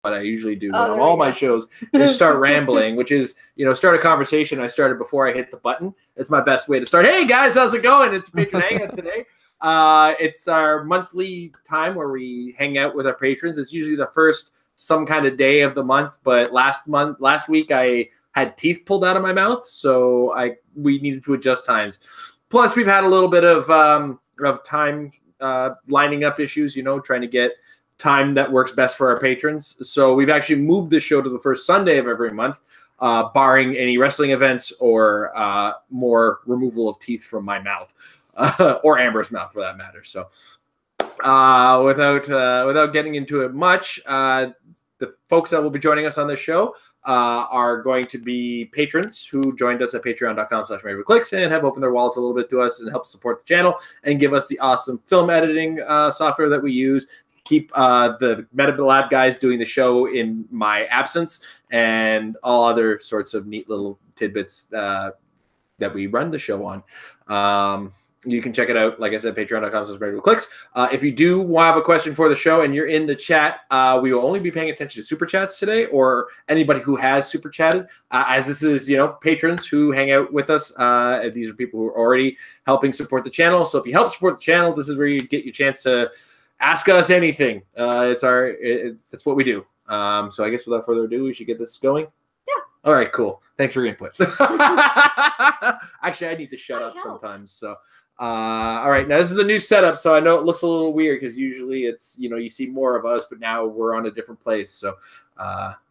what I usually do on all my shows is start rambling, which is, start a conversation I started before I hit the button. It's my best way to start. Hey guys, how's it going? It's Patron Hangout today. It's our monthly time where we hang out with our patrons. It's usually the first some kind of day of the month, but last week I had teeth pulled out of my mouth, so we needed to adjust times. Plus, we've had a little bit of time lining up issues, trying to get time that works best for our patrons. So we've actually moved the show to the first Sunday of every month, barring any wrestling events or more removal of teeth from my mouth, or Amber's mouth for that matter. So without getting into it much, the folks that will be joining us on this show are going to be patrons who joined us at patreon.com/Clix and have opened their wallets a little bit to us and help support the channel and give us the awesome film editing software that we use. Keep the MetaLab guys doing the show in my absence and all other sorts of neat little tidbits that we run the show on. You can check it out, like I said, patreon.com/Clix. If you do have a question for the show and you're in the chat, we will only be paying attention to super chats today or anybody who has super chatted, as this is, patrons who hang out with us. These are people who are already helping support the channel. So if you help support the channel, this is where you get your chance to ask us anything. That's what we do. So I guess without further ado, we should get this going. Yeah. All right, cool. Thanks for your input. Actually, I need to shut up sometimes. So, all right. Now this is a new setup, so I know it looks a little weird because usually it's, you see more of us, but now we're on a different place. So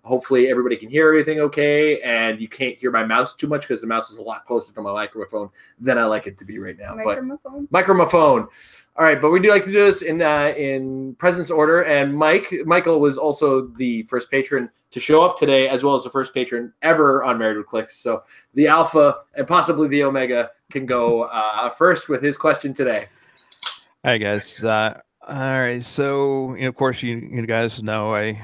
hopefully everybody can hear everything okay, and you can't hear my mouse too much because the mouse is a lot closer to my microphone than I like it to be right now. Microphone. All right, but we do like to do this in presence order, and Michael was also the first patron to show up today, as well as the first patron ever on Married with Clix. So the Alpha and possibly the Omega can go first with his question today. Hi guys. All right, so of course you guys know I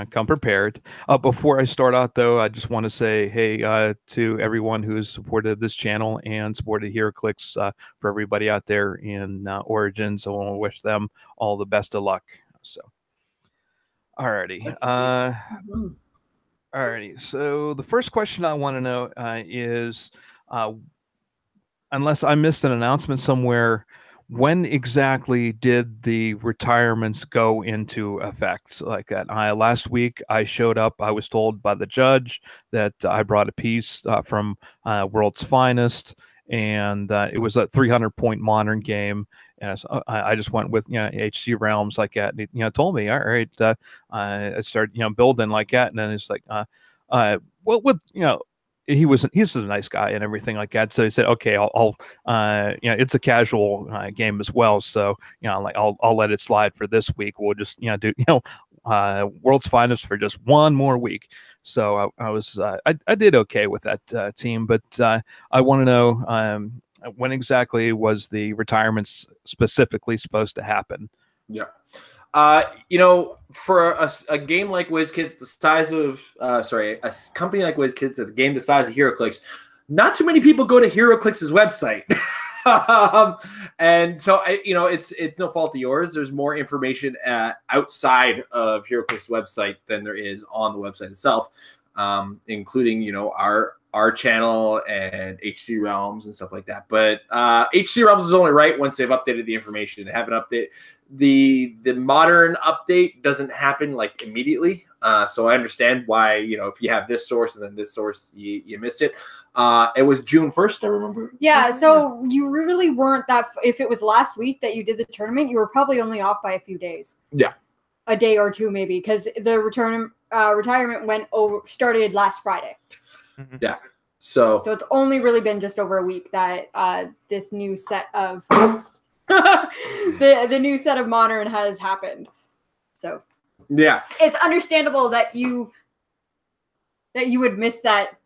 come prepared. Before I start out though, I just want to say hey to everyone who has supported this channel and supported HeroClix, for everybody out there in Origins. I want to wish them all the best of luck. So alrighty. Alrighty, so the first question I want to know is, unless I missed an announcement somewhere, when exactly did the retirements go into effect like that? Last week I showed up. I was told by the judge that I brought a piece from World's Finest, and it was a 300-point modern game. And I just went with HC Realms like that. And it, told me, all right, I started building like that, and then it's like, well, with he's a nice guy and everything like that. So he said, okay, I'll it's a casual game as well. So, I'll let it slide for this week. We'll just, do, World's Finest for just one more week. So I did okay with that team, but I want to know, when exactly was the retirements specifically supposed to happen? Yeah. For a game like WizKids, the size of, a company like WizKids, a game the size of HeroClix, not too many people go to HeroClix's website. And so, it's no fault of yours. There's more information outside of HeroClix's website than there is on the website itself, including, our channel and HC Realms and stuff like that. But HC Realms is only right once they've updated the information. They haven't updated. The modern update doesn't happen like immediately. So I understand why, if you have this source and then this source, you missed it. It was June 1st, I remember. Yeah, so you really weren't that, if it was last week that you did the tournament, you were probably only off by a few days. Yeah. A day or two maybe, because the retirement started last Friday. Yeah. So it's only really been just over a week that this new set of the new set of modern has happened. So yeah, it's understandable that you would miss that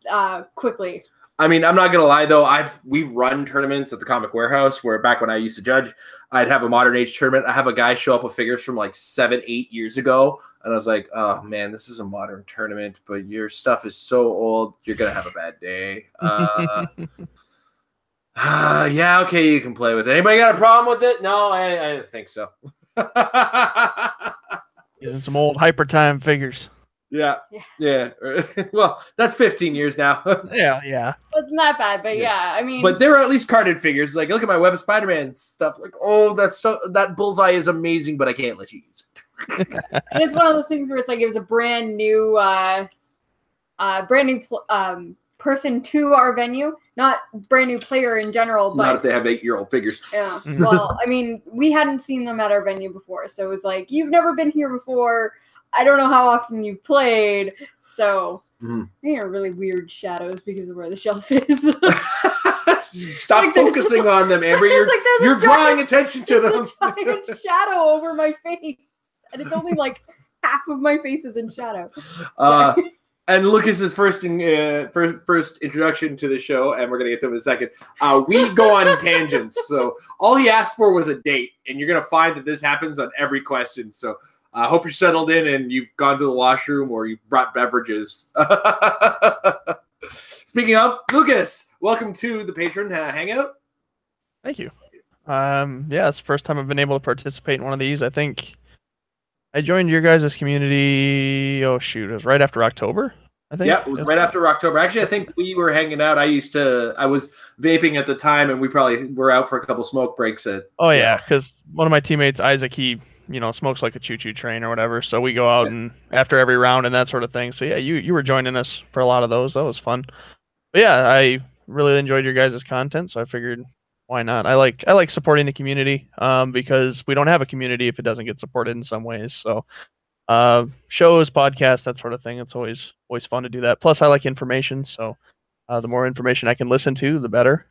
quickly. I mean, I'm not gonna lie though. We've run tournaments at the Comic Warehouse where back when I used to judge, I'd have a modern age tournament. I have a guy show up with figures from like 7-8 years ago, and I was like, oh man, this is a modern tournament, but your stuff is so old, you're gonna have a bad day. Yeah, okay, you can play with it. Anybody got a problem with it? No, I didn't think so. Using some old Hyper Time figures. Yeah. Well, that's 15 years now. Yeah. Wasn't that bad, but yeah, I mean. But there are at least carded figures. Like, look at my Web of Spider-Man stuff. Like, oh, that bullseye is amazing, but I can't let you use it. And it's one of those things where it's like it was a brand new person to our venue, not brand new player in general. But not if they have 8-year-old figures. Yeah. Well, I mean, we hadn't seen them at our venue before, so it was like, you've never been here before. I don't know how often you've played, so they are really weird shadows because of where the shelf is. Stop like focusing on them, Amber. You're drawing attention to them. A giant shadow over my face, and it's only like half of my face is in shadow. And Lucas's first introduction to the show, and we're gonna get to him in a second. We go on tangents, so all he asked for was a date, and you're gonna find that this happens on every question. So I hope you're settled in and you've gone to the washroom or you've brought beverages. Speaking of, Lucas, welcome to the Patron Hangout. Thank you. Yeah, it's the first time I've been able to participate in one of these. I think I joined your guys' community, it was right after October, I think. Yeah, it was right after October. Actually, I think we were hanging out. I was vaping at the time, and we probably were out for a couple smoke breaks. Yeah, because one of my teammates, Isaac, he smokes like a choo-choo train or whatever, so we go out and after every round and that sort of thing. So yeah, you were joining us for a lot of those. That was fun. But yeah, I really enjoyed your guys' content, so I figured why not? I like supporting the community because we don't have a community if it doesn't get supported in some ways. So shows, podcasts, that sort of thing. It's always fun to do that. Plus, I like information, so the more information I can listen to, the better.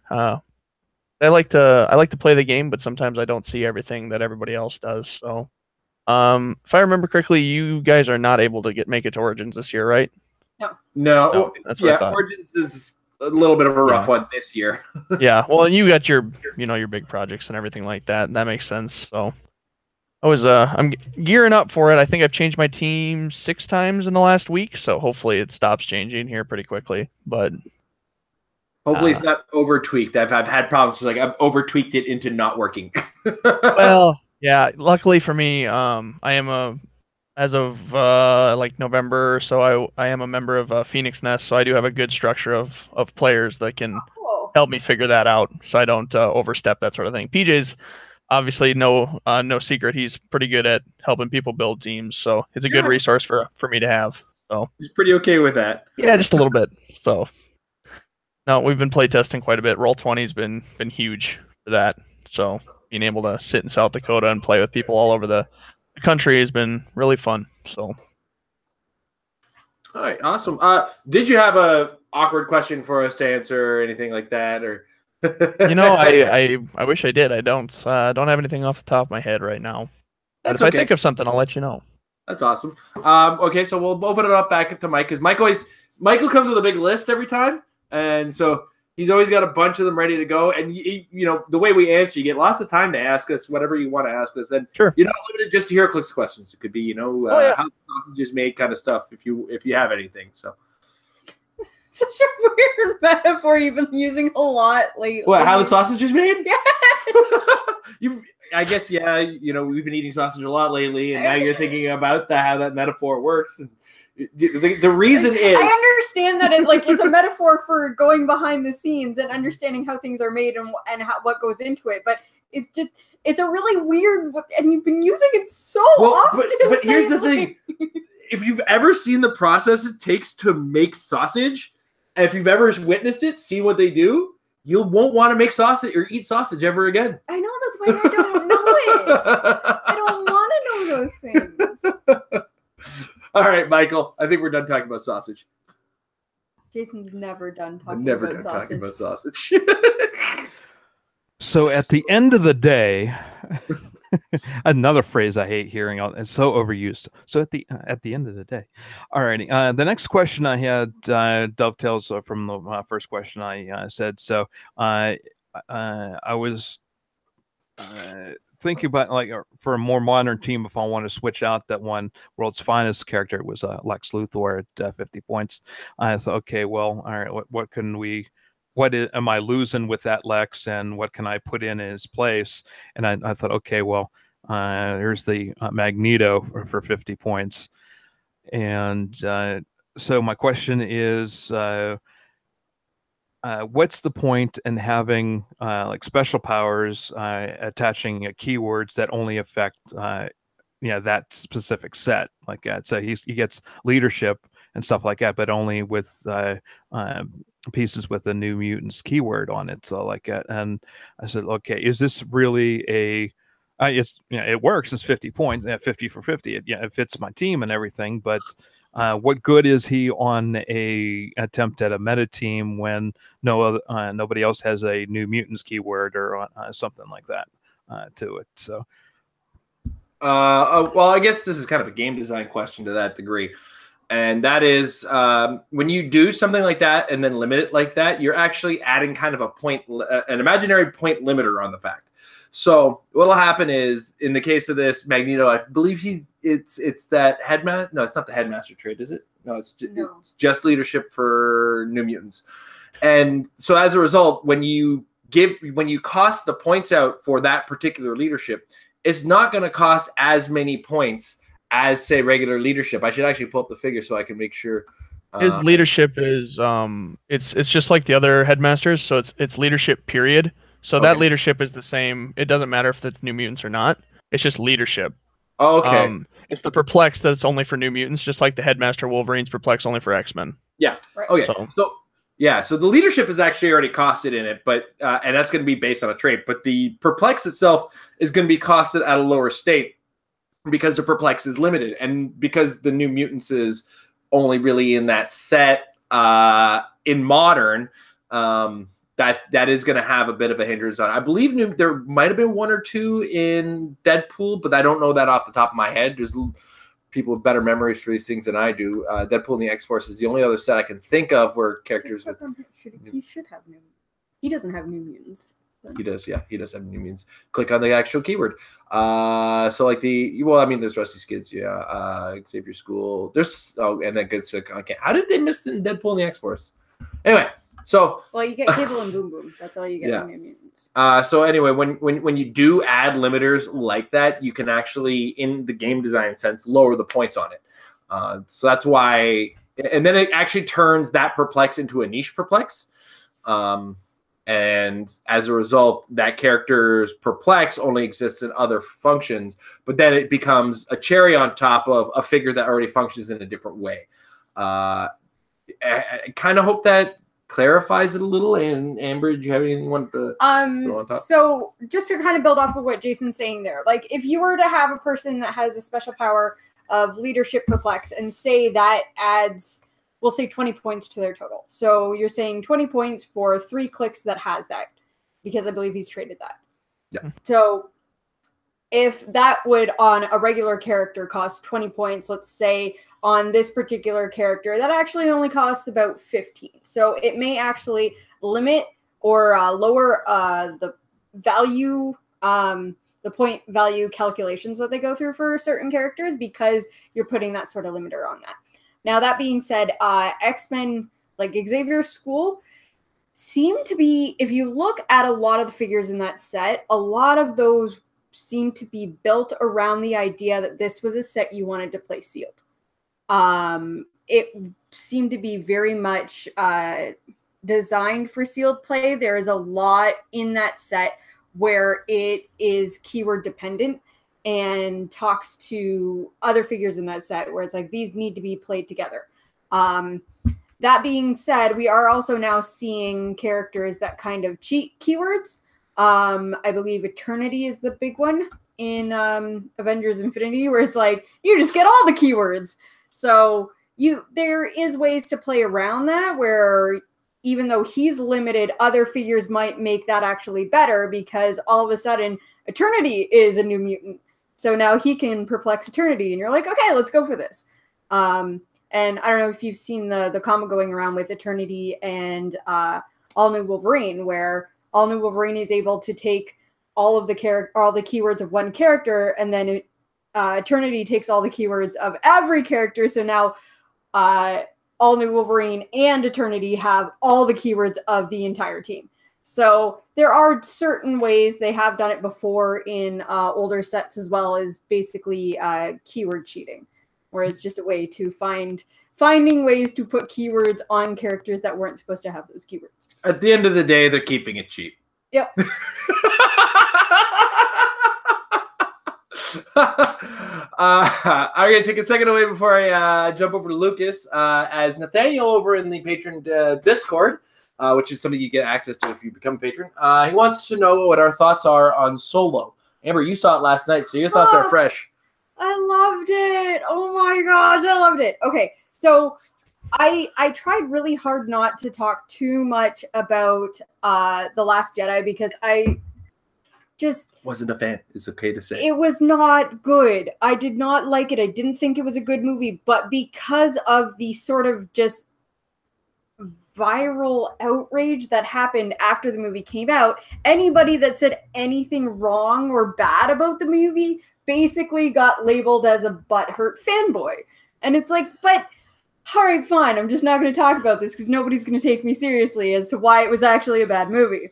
I like to play the game, but sometimes I don't see everything that everybody else does. So, if I remember correctly, you guys are not able to make it to Origins this year, right? No. That's what I thought. Origins is a little bit of a rough one this year. Yeah, well, you got your big projects and everything like that. And that makes sense. So, I'm gearing up for it. I think I've changed my team 6 times in the last week, so hopefully it stops changing here pretty quickly. But hopefully it's not over tweaked. I've had problems like I've over tweaked it into not working. Well, yeah. Luckily for me, I am as of like November, so I am a member of Phoenix Nest, so I do have a good structure of players that can help me figure that out, so I don't overstep that sort of thing. PJ's obviously no secret; he's pretty good at helping people build teams, so it's a good resource for me to have. So he's pretty okay with that. Yeah, just a little bit. So. No, we've been play testing quite a bit. Roll20's been huge for that. So being able to sit in South Dakota and play with people all over the country has been really fun. So, all right, awesome. Did you have a awkward question for us to answer or anything like that, or? I wish I did. I don't have anything off the top of my head right now. But if I think of something, I'll let you know. That's awesome. Okay, so we'll open it up back to Mike because Michael comes with a big list every time. And so he's always got a bunch of them ready to go. And, the way we answer, you get lots of time to ask us whatever you want to ask us. And you're not limited just to HeroClix questions. It could be, how the sausage is made kind of stuff if you have anything. So such a weird metaphor you've been using a lot lately. What, how the sausage is made? Yes. I guess, yeah, we've been eating sausage a lot lately, and now you're thinking about how that metaphor works. And the reason is I understand that it's a metaphor for going behind the scenes and understanding how things are made and what goes into it, but it's a really weird, and you've been using it so often. But here's the thing: if you've ever seen the process it takes to make sausage, and if you've ever witnessed it, seen what they do, you won't want to make sausage or eat sausage ever again. I know, that's why I don't know it. I don't want to know those things. All right, Michael. I think we're done talking about sausage. Jason's never done talking about sausage. So at the end of the day, another phrase I hate hearing, it's so overused. So at the end of the day. All righty. The next question I had dovetails from the first question I said. So I was thinking about for a more modern team, if I want to switch out that one World's Finest character, it was Lex Luthor at 50 points. I thought, okay, well, all right, what am I losing with that Lex, and what can I put in his place? And I thought, okay, well, here's the Magneto for 50 points. And so my question is, what's the point in having like special powers attaching keywords that only affect that specific set like that? So he gets leadership and stuff like that, but only with pieces with a New Mutants keyword on it. So like that, and I said, okay, is this really a it's it works. It's 50 points, 50 for 50. It fits my team and everything, but what good is he on a attempt at a meta team when nobody else has a New Mutants keyword or something like that to it? So, well, I guess this is kind of a game design question to that degree, and that is when you do something like that and then limit it like that, you're actually adding kind of a point, an imaginary point limiter on the fact. So what'll happen is, in the case of this Magneto, I believe it's that headmaster. No, it's not the headmaster trait, is it? No, it's just leadership for New Mutants. And so as a result, when you cost the points out for that particular leadership, it's not going to cost as many points as, say, regular leadership. I should actually pull up the figure so I can make sure. His leadership is it's just like the other headmasters, so it's leadership period. So that leadership is the same. It doesn't matter if it's New Mutants or not. It's just leadership. Oh, okay. It's the perplex that's only for New Mutants, just like the headmaster Wolverine's perplex only for X-Men. Yeah. Right. Okay. So the leadership is actually already costed in it, but and that's going to be based on a trait. But the perplex itself is going to be costed at a lower state because the perplex is limited, and because the New Mutants is only really in that set in modern. That is going to have a bit of a hindrance on it. I believe there might have been one or two in Deadpool, but I don't know that off the top of my head. There's people with better memories for these things than I do. Deadpool and the X-Force is the only other set I can think of where characters he should have new. He doesn't have New Mutants. He does, yeah. He does have New Mutants. Click on the actual keyword. So like there's Rusty Skids, yeah. Xavier School. There's and then gets okay. How did they miss it in Deadpool and the X-Force? Anyway. So you get Cable and Boom Boom. That's all you get in New Mutants. So anyway, when you do add limiters like that, you can actually, in the game design sense, lower the points on it. So that's why, and then it actually turns that perplex into a niche perplex. And as a result, that character's perplex only exists in other functions, but then it becomes a cherry on top of a figure that already functions in a different way. I kind of hope that clarifies it a little. And Amber, do you have anything you want to throw on top? So just to kind of build off of what Jason's saying there, like if you were to have a person that has a special power of leadership perplex and say that adds, we'll say 20 points to their total. So you're saying 20 points for 3 Clix that has that, because I believe he's traded that. Yeah. So if that would on a regular character cost 20 points, let's say on this particular character, that actually only costs about 15. So it may actually limit or lower the value, the point value calculations that they go through for certain characters, because you're putting that sort of limiter on that. Now, that being said, X-Men, like Xavier's School, seem to be, if you look at a lot of the figures in that set, a lot of those seem to be built around the idea that this was a set you wanted to play sealed. It seemed to be very much designed for sealed play. There is a lot in that set where it is keyword dependent and talks to other figures in that set where it's like these need to be played together. That being said, we are also now seeing characters that kind of cheat keywords. I believe Eternity is the big one in Avengers Infinity, where it's like you just get all the keywords. So there is ways to play around that, where even though he's limited, other figures might make that actually better, because all of a sudden Eternity is a New Mutant. So now he can perplex Eternity, and you're like, okay, let's go for this. And I don't know if you've seen the comic going around with Eternity and All New Wolverine, where All New Wolverine is able to take all the keywords of one character, and then Eternity takes all the keywords of every character. So now All New Wolverine and Eternity have all the keywords of the entire team. So there are certain ways they have done it before in older sets, as well as basically keyword cheating, where it's just a way to finding ways to put keywords on characters that weren't supposed to have those keywords. At the end of the day, they're keeping it cheap. Yep. I'm going to take a second away before I jump over to Lucas. As Nathaniel over in the Patron Discord, which is something you get access to if you become a patron, he wants to know what our thoughts are on Solo. Amber, you saw it last night, so your thoughts are fresh. I loved it. Oh my gosh, I loved it. Okay, so I tried really hard not to talk too much about The Last Jedi because I just wasn't a fan. It's okay to say. It was not good. I did not like it. I didn't think it was a good movie, but because of the sort of just viral outrage that happened after the movie came out, anybody that said anything wrong or bad about the movie basically got labeled as a butthurt fanboy. And it's like, but all right, fine. I'm just not going to talk about this because nobody's going to take me seriously as to why it was actually a bad movie.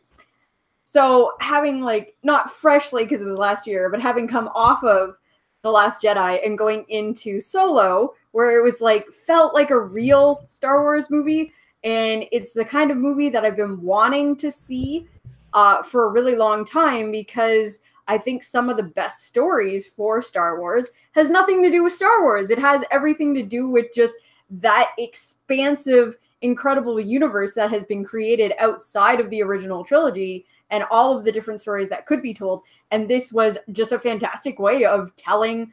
So having, like, not freshly because it was last year, but having come off of The Last Jedi and going into Solo, where it was like, felt like a real Star Wars movie. And it's the kind of movie that I've been wanting to see for a really long time, because I think some of the best stories for Star Wars has nothing to do with Star Wars. It has everything to do with just that expansive, incredible universe that has been created outside of the original trilogy and all of the different stories that could be told. And this was just a fantastic way of telling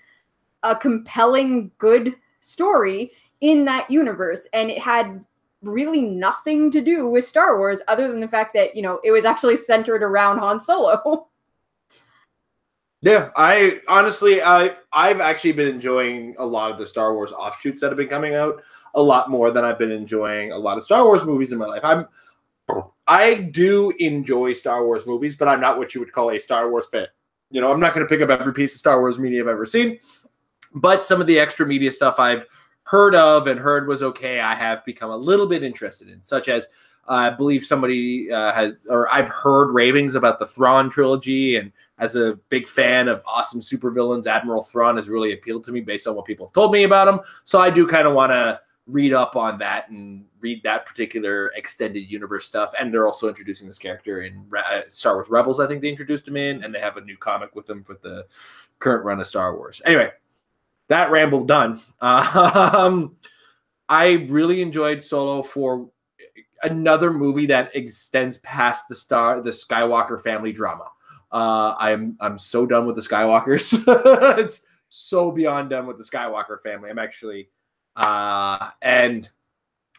a compelling, good story in that universe. And it had really nothing to do with Star Wars other than the fact that, you know, it was actually centered around Han Solo. Yeah, I honestly, I've actually been enjoying a lot of the Star Wars offshoots that have been coming out a lot more than I've been enjoying a lot of Star Wars movies in my life. I do enjoy Star Wars movies, but I'm not what you would call a Star Wars fan. You know, I'm not going to pick up every piece of Star Wars media I've ever seen, but some of the extra media stuff I've heard of and heard was okay, I have become a little bit interested in, such as I believe somebody I've heard ravings about the Thrawn trilogy, and as a big fan of awesome supervillains, Admiral Thrawn has really appealed to me based on what people have told me about him. So I do kind of want to read up on that and read that particular extended universe stuff. And they're also introducing this character in Star Wars Rebels. I think they introduced him in, and they have a new comic with him for the current run of Star Wars. Anyway, that ramble done. I really enjoyed Solo for another movie that extends past the Skywalker family drama. I'm so done with the Skywalkers. It's so beyond done with the Skywalker family. I'm actually and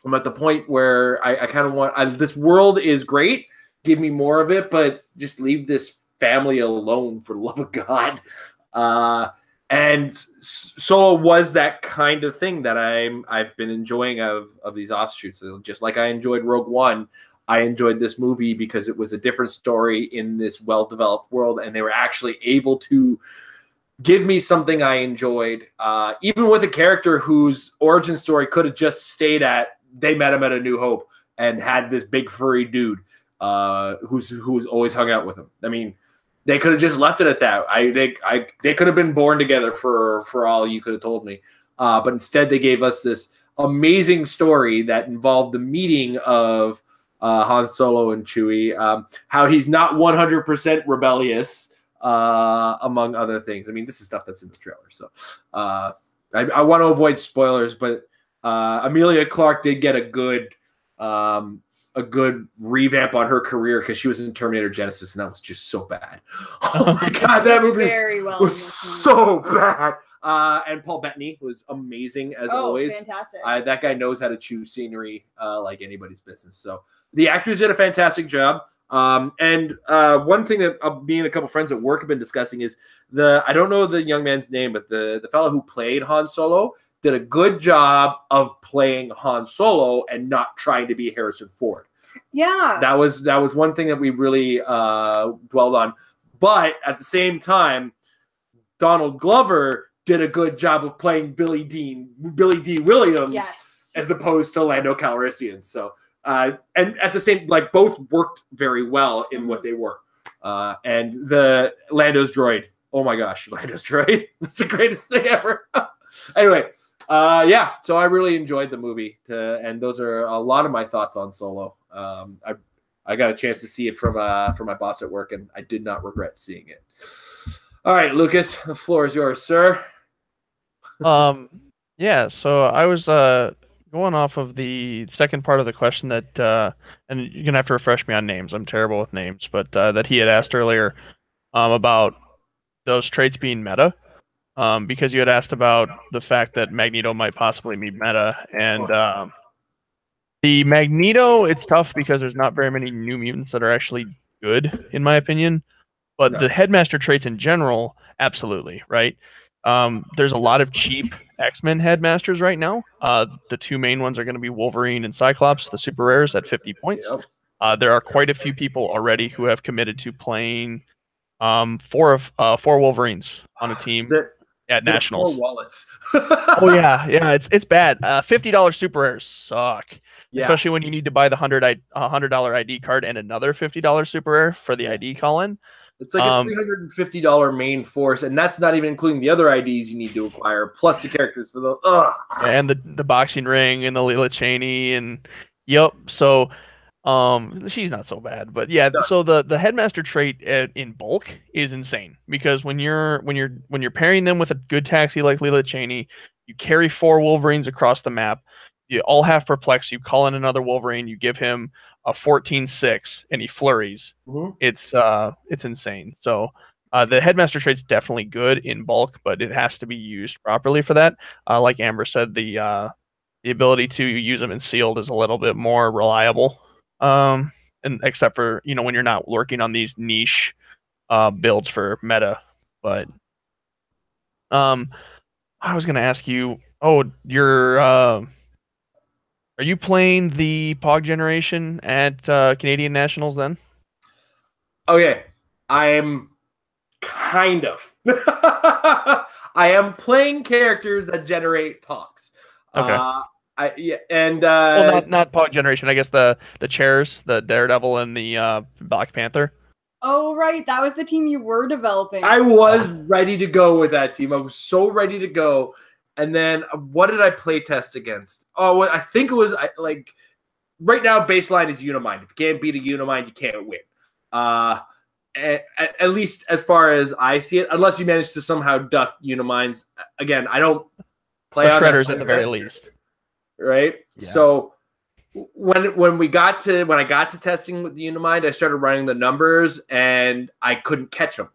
I'm at the point where I kind of want this world is great. Give me more of it, but just leave this family alone for the love of God. And Solo was that kind of thing that I've been enjoying of these offshoots. Just like I enjoyed Rogue One, I enjoyed this movie because it was a different story in this well-developed world, and they were actually able to give me something I enjoyed, even with a character whose origin story could have just stayed at they met him at A New Hope and had this big furry dude who's always hung out with him. I mean, they could have just left it at that. They could have been born together for all you could have told me. But instead, they gave us this amazing story that involved the meeting of Han Solo and Chewie, how he's not 100% rebellious, among other things. I mean, this is stuff that's in the trailer. So I want to avoid spoilers, but Emilia Clarke did get a good revamp on her career because she was in Terminator Genesis, and that was just so bad. Oh my God, that movie was so bad. And Paul Bettany was amazing as always. Fantastic. That guy knows how to choose scenery like anybody's business. So the actors did a fantastic job. And one thing that me and a couple friends at work have been discussing is I don't know the young man's name, but the fellow who played Han Solo did a good job of playing Han Solo and not trying to be Harrison Ford. Yeah. That was one thing that we really dwelled on. But at the same time, Donald Glover did a good job of playing Billy D. Williams, yes, as opposed to Lando Calrissian. So, and at the same, like, both worked very well in what they were. And the Lando's droid, oh my gosh, Lando's droid was the greatest thing ever. Anyway, Yeah, so I really enjoyed the movie, and those are a lot of my thoughts on Solo. I got a chance to see it from my boss at work, and I did not regret seeing it. All right, Lucas, the floor is yours, sir. Yeah, so I was going off of the second part of the question that and you're gonna have to refresh me on names. I'm terrible with names, but that he had asked earlier about those traits being meta. Because you had asked about the fact that Magneto might possibly be meta, and the Magneto, it's tough because there's not very many new mutants that are actually good, in my opinion. But the headmaster traits in general, absolutely, right? There's a lot of cheap X-Men headmasters right now. The two main ones are going to be Wolverine and Cyclops, the super rares at 50 points. Yep. There are quite a few people already who have committed to playing four Wolverines on a team at Nationals. Poor wallets. Oh yeah, it's bad. $50 super rares suck. Yeah. Especially when you need to buy the $100 ID card and another $50 super rare for the ID call-in. It's like a $350 main force, and that's not even including the other IDs you need to acquire, plus the characters for those. Ugh. And the boxing ring and the Leela Cheney and yep. So she's not so bad, but yeah. So the headmaster trait in bulk is insane because when you're pairing them with a good taxi like Leela Cheney, you carry 4 Wolverines across the map. You all have perplex. You call in another Wolverine. You give him a 14/6, and he flurries. Mm-hmm. It's insane. So the headmaster trait's definitely good in bulk, but it has to be used properly for that. Like Amber said, the ability to use them in sealed is a little bit more reliable. And except for when you're not working on these niche builds for meta. But I was gonna ask you. Oh, are you playing the POG generation at Canadian Nationals then? Okay, I'm kind of. I am playing characters that generate POGs. Okay. And well, not POG generation. I guess the chairs, the Daredevil and the Black Panther. Oh right, that was the team you were developing. I was ready to go with that team. I was so ready to go. And then what did I play test against? Oh, I think it was like right now baseline is Unimind. If you can't beat a Unimind, you can't win. At least as far as I see it, unless you manage to somehow duck Uniminds. Again, I don't play on Shredders at the very least. Right? Yeah. So when I got to testing with the Unimind, I started running the numbers and I couldn't catch them.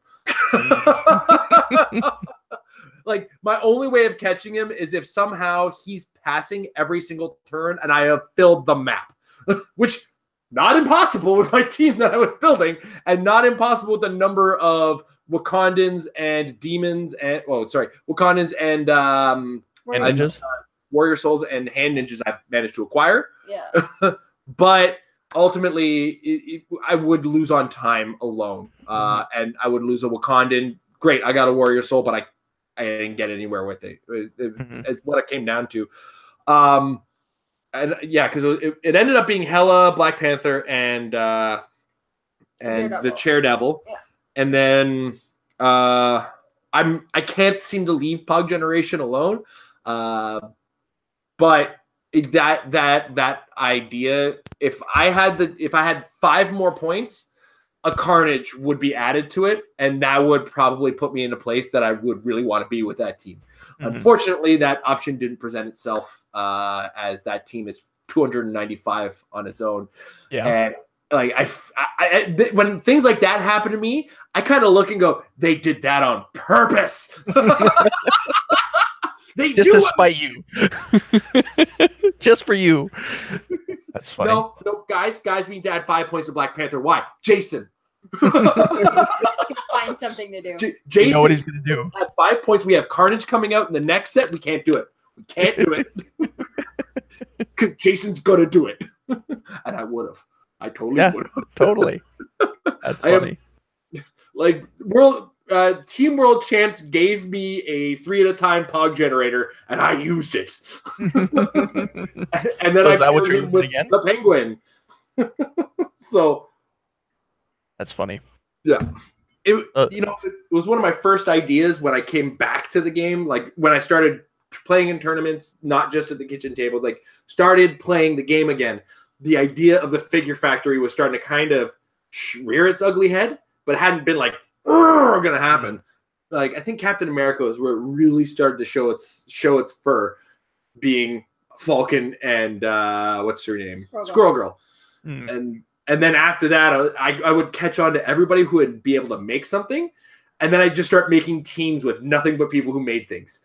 Like, my only way of catching him is if somehow he's passing every single turn and I have filled the map, which not impossible with my team that I was building, and not impossible with the number of Wakandans and demons and Wakandans and ninjas, warrior souls and hand ninjas I've managed to acquire. Yeah. But ultimately, I would lose on time alone, and I would lose a Wakandan. Great, I got a warrior soul, but I didn't get anywhere with it. It's what it came down to. And yeah, because it ended up being Hela, Black Panther, and the Daredevil. Yeah. And then I can't seem to leave POG generation alone. But that idea, if I had 5 more points, a Carnage would be added to it, and that would probably put me in a place that I would really want to be with that team. Mm-hmm. Unfortunately, that option didn't present itself, as that team is 295 on its own. Yeah. And like when things like that happen to me, I kind of look and go, they did that on purpose. They just to spite you. Just for you. That's funny. No, guys, we need to add 5 points to Black Panther. Why? Jason. He's gonna find something to do. Jason, you know what he's gonna do. At 5 points, we have Carnage coming out in the next set. We can't do it. We can't do it because Jason's gonna do it, and I would have. I totally would have. Totally. That's funny. Like Team World Champs gave me a 3 at a time POG generator, and I used it. And then I paired him with the Penguin. So that's funny. Yeah. It was one of my first ideas when I came back to the game. Like when I started playing in tournaments, not just at the kitchen table, like started playing the game again, the idea of the figure factory was starting to kind of rear its ugly head, but it hadn't been like going to happen. Like I think Captain America was where it really started to show its fur, being Falcon and what's her name, Squirrel Girl. And then after that, I would catch on to everybody who would be able to make something, and then I'd just start making teams with nothing but people who made things.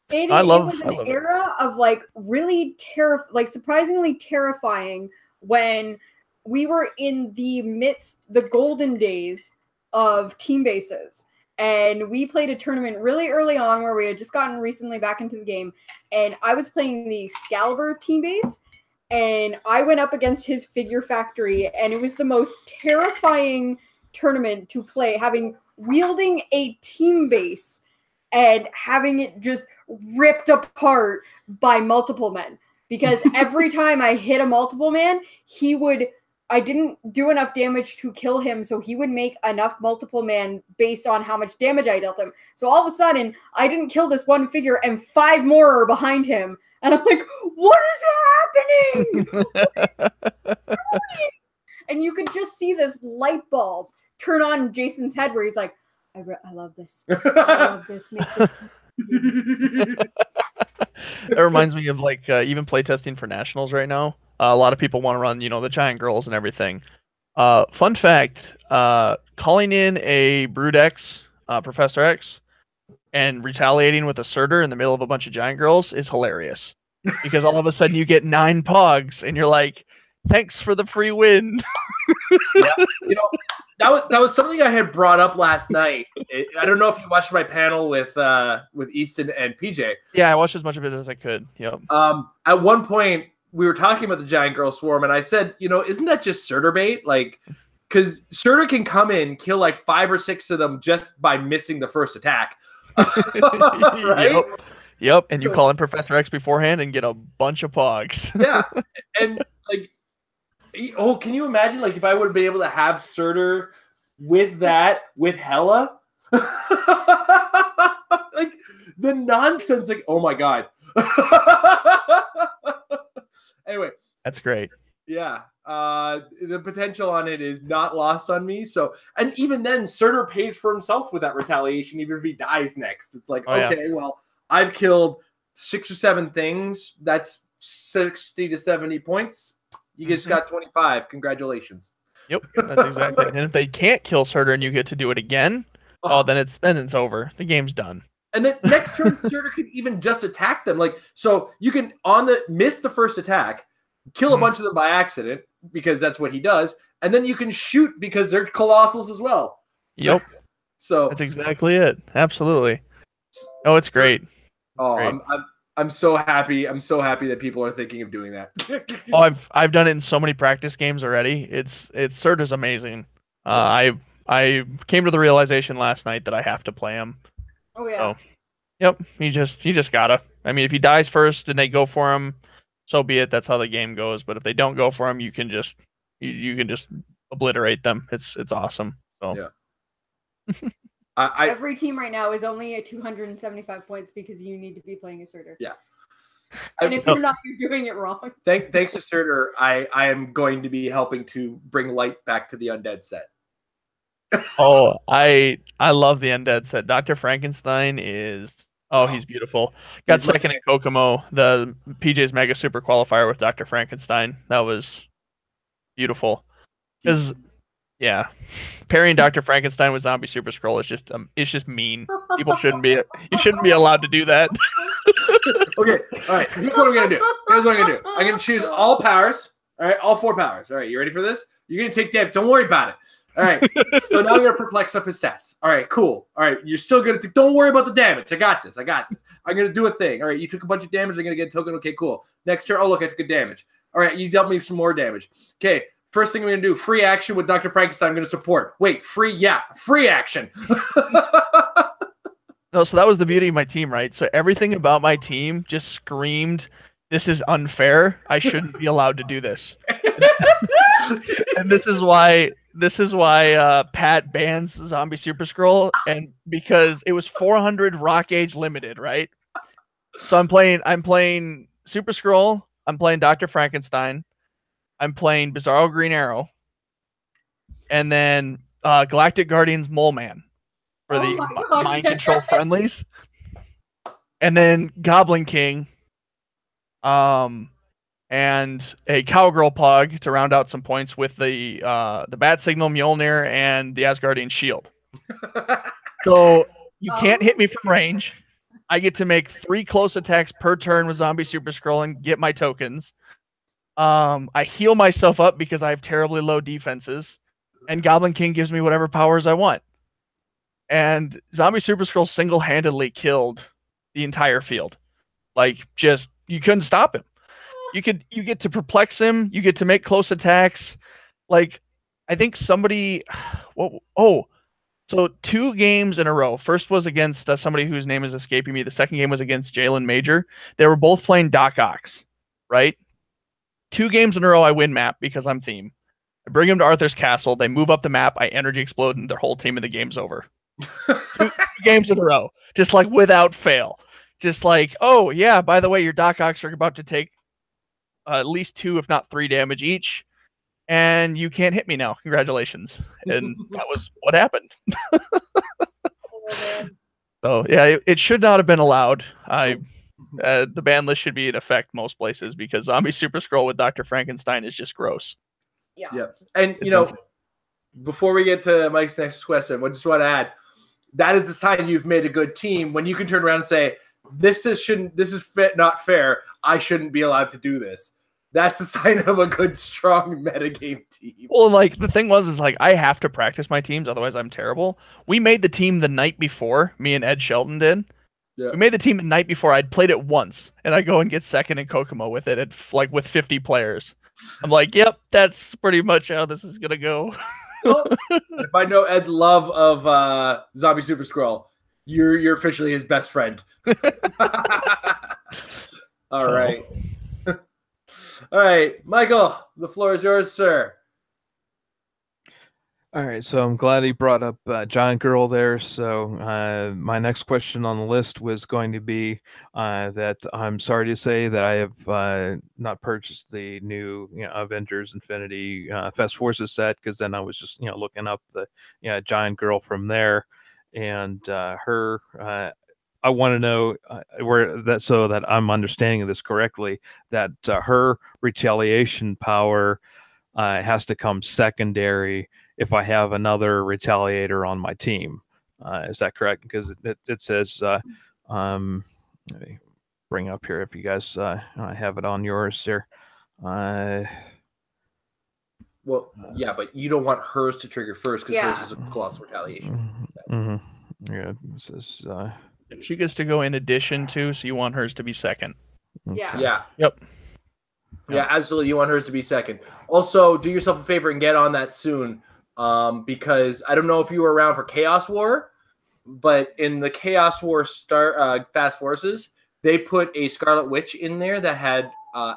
It was an era of like really surprisingly terrifying when we were in the golden days of team bases. And we played a tournament really early on where we had just gotten recently back into the game. And I was playing the Excalibur team base. And I went up against his figure factory. And it was the most terrifying tournament to play, wielding a team base and having it just ripped apart by multiple men. Because every time I hit a multiple man, I didn't do enough damage to kill him, so he would make enough multiple man based on how much damage I dealt him. So all of a sudden, I didn't kill this one figure, and 5 more are behind him. And I'm like, what is happening? And you could just see this light bulb turn on in Jason's head where he's like, I love this. I love this. Make this. That reminds me of like even playtesting for nationals right now. A lot of people want to run, the giant girls and everything. Fun fact, calling in a Brood X, Professor X, and retaliating with a Surtur in the middle of a bunch of giant girls is hilarious. Because all of a sudden you get 9 pogs, and you're like, thanks for the free win. Yeah. That was something I had brought up last night. I don't know if you watched my panel with Easton and PJ. Yeah, I watched as much of it as I could. Yep. At one point, we were talking about the giant girl swarm, and I said, isn't that just Surtur bait? Like, because Surtur can come in, kill like 5 or 6 of them just by missing the first attack. Right? Yep. And you call in Professor X beforehand and get a bunch of pogs. Yeah. And like, can you imagine like if I would have been able to have Surtur with Hela? Like the nonsense, like, oh my God. Anyway, that's great. Yeah, the potential on it is not lost on me. So, and even then, Surtur pays for himself with that retaliation, even if he dies next. It's like, well, I've killed 6 or 7 things. That's 60 to 70 points. You just got 25. Congratulations. Yep, that's exactly it. And if they can't kill Surtur and you get to do it again, then it's over. The game's done. And then next turn, Surtur could even just attack them. Like, so you can miss the first attack, kill a bunch of them by accident because that's what he does, and then you can shoot because they're colossals as well. Yep. So that's exactly it. Absolutely. Oh, it's great. Oh, great. I'm so happy. I'm so happy that people are thinking of doing that. Oh, I've done it in so many practice games already. Surtur's amazing. I came to the realization last night that I have to play him. Oh yeah. So, yep. You just gotta. I mean, if he dies first and they go for him, so be it. That's how the game goes. But if they don't go for him, you can just obliterate them. It's awesome. So yeah. Every team right now is only at 275 points because you need to be playing a Surtur. Yeah. And if you're not, you're doing it wrong. Thanks to Surtur, I am going to be helping to bring light back to the undead set. Oh, I love the undead set. Dr. Frankenstein is he's beautiful. Got second in Kokomo, the PJ's Mega Super Qualifier with Dr. Frankenstein. That was beautiful. Because parrying Dr. Frankenstein with Zombie Super Scroll is just mean. People shouldn't be allowed to do that. Okay, all right. Here's what I'm gonna do. I'm gonna choose all powers. All right, all 4 powers. All right, you ready for this? You're gonna take damage. Don't worry about it. All right. So now I'm gonna perplex up his stats. All right, cool. All right, you're still gonna don't worry about the damage. I got this. I'm gonna do a thing. All right, you took a bunch of damage. I'm gonna get a token. Okay, cool. Next turn. Oh, look, I took a damage. All right, you dealt me some more damage. Okay. First thing I'm going to do, free action with Dr. Frankenstein. I'm going to support. Wait, free action. No, so that was the beauty of my team, right? So everything about my team just screamed, this is unfair. I shouldn't be allowed to do this. And this is why Pat bans Zombie Super Scroll, and because it was 400 rock age limited, right? So I'm playing Super Scroll, I'm playing Dr. Frankenstein, I'm playing Bizarro Green Arrow, and then Galactic Guardians Mole Man for the mind control friendlies, and then Goblin King, and a Cowgirl Pug to round out some points with the Bat Signal Mjolnir and the Asgardian Shield. So you can't hit me from range. I get to make 3 close attacks per turn with Zombie Super Scroll and get my tokens. I heal myself up because I have terribly low defenses, and Goblin King gives me whatever powers I want. And Zombie Super Scroll single-handedly killed the entire field. Like, just, you couldn't stop him. You get to perplex him. You get to make close attacks. Like, I think somebody, so 2 games in a row. First was against somebody whose name is escaping me. The second game was against Jalen Major. They were both playing Doc Ox, right? 2 games in a row, I win map because I'm theme. I bring him to Arthur's Castle. They move up the map. I energy explode, and their whole team, and the game's over. 2 games in a row, just like without fail. Just like, oh yeah, by the way, your Doc Ox are about to take at least 2, if not 3 damage each, and you can't hit me now. Congratulations. And that was what happened. So yeah, it should not have been allowed. The ban list should be in effect most places because Zombie Super Scroll with Dr. Frankenstein is just gross. Yeah. And before we get to Mike's next question, I just want to add that is a sign you've made a good team when you can turn around and say, this is not fair. I shouldn't be allowed to do this. That's a sign of a good, strong metagame team. Well, like, the thing is like, I have to practice my teams, otherwise I'm terrible. We made the team the night before, me and Ed Shelton did. Yeah. We made the team the night before. I'd played it once, and I go and get second in Kokomo with it, with 50 players. I'm like, yep, that's pretty much how this is going to go. Well, if I know Ed's love of Zombie Super Scroll, you're officially his best friend. All right. All right, Michael, the floor is yours, sir. All right, so I'm glad he brought up Giant Girl there. So my next question on the list was going to be that I'm sorry to say that I have not purchased the new Avengers Infinity Fast Forces set, because then I was just looking up the Giant Girl from there, and her. I want to know so that I'm understanding this correctly, that her retaliation power has to come secondary if I have another retaliator on my team. Is that correct? Because it says, let me bring up here if you guys have it on yours here. Well, yeah, but you don't want hers to trigger first because hers is a colossal retaliation. Mm-hmm. Yeah, it says... she gets to go in addition to, so you want hers to be second. Yeah. Yeah. Yep. Yeah, absolutely. You want hers to be second. Also, do yourself a favor and get on that soon, because I don't know if you were around for Chaos War, but in the Chaos War Fast Forces, they put a Scarlet Witch in there that had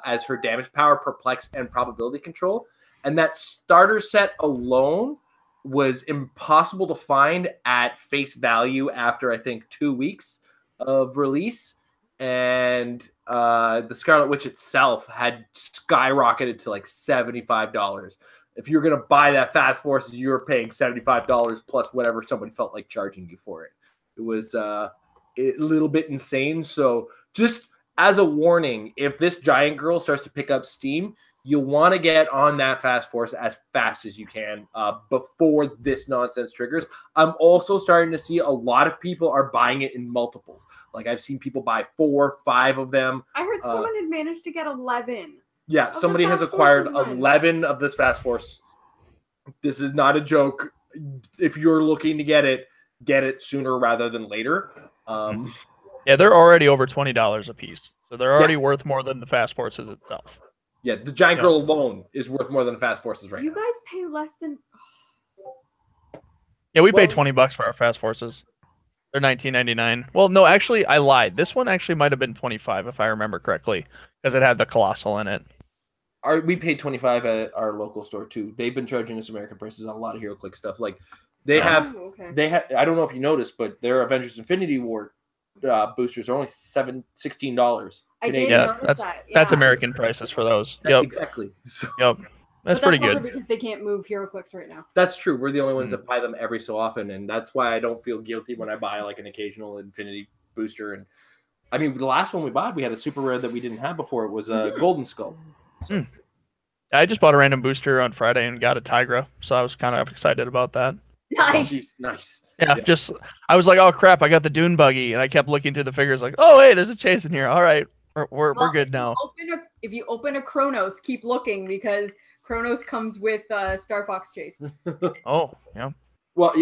as her damage power, perplex, and probability control, and that starter set alone was impossible to find at face value after I think 2 weeks of release, and the Scarlet Witch itself had skyrocketed to like $75. If you're gonna buy that Fast Forces, you were paying $75 plus whatever somebody felt like charging you for it. It was a little bit insane. So just as a warning, if this Giant Girl starts to pick up steam, you want to get on that Fast Force as fast as you can before this nonsense triggers. I'm also starting to see a lot of people are buying it in multiples. Like I've seen people buy 4, 5 of them. I heard someone had managed to get 11. Yeah, somebody has acquired 11 of this Fast Force. This is not a joke. If you're looking to get it sooner rather than later. Yeah, they're already over $20 a piece. So they're already worth more than the Fast Forces itself. Yeah, the Giant Girl alone is worth more than Fast Forces right now. You guys pay less than... Yeah, we pay $20 for our Fast Forces. They're $19.99. Well, no, actually, I lied. This one actually might have been $25 if I remember correctly, because it had the Colossal in it. we paid $25 at our local store too. They've been charging us American prices on a lot of HeroClix stuff. Like they have, I don't know if you noticed, but their Avengers Infinity War boosters are only $16. I did notice that. Yeah. That's American prices for those. Yep. Exactly. So, yep. That's pretty good. Also because they can't move HeroClix right now. That's true. We're the only ones that buy them every so often, and that's why I don't feel guilty when I buy like an occasional Infinity booster. And I mean, the last one we bought, we had a super rare that we didn't have before. It was a Golden Skull. So. I just bought a random booster on Friday and got a Tigra, so I was kind of excited about that. Nice. Nice. Yeah, I was like, oh crap, I got the Dune buggy, and I kept looking through the figures like, oh hey, there's a chase in here. All right, we're good now. If you open a Kronos, keep looking because Kronos comes with Star Fox chase. Oh yeah. Well,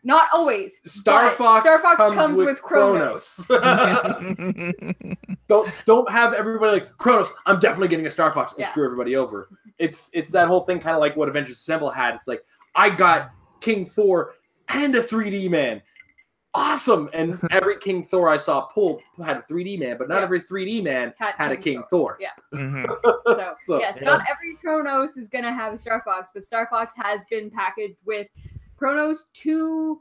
not always. Star Fox comes with Kronos. don't have everybody like Kronos. I'm definitely getting a Star Fox and screw everybody over. It's that whole thing, kind of like what Avengers Assemble had. It's like I got King Thor and a 3D man. Awesome. And every King Thor I saw pulled had a 3D man, but not every 3D man had a King Thor. Yeah. Mm-hmm. So yes, not every Kronos is going to have a Star Fox, but Star Fox has been packaged with Kronos, two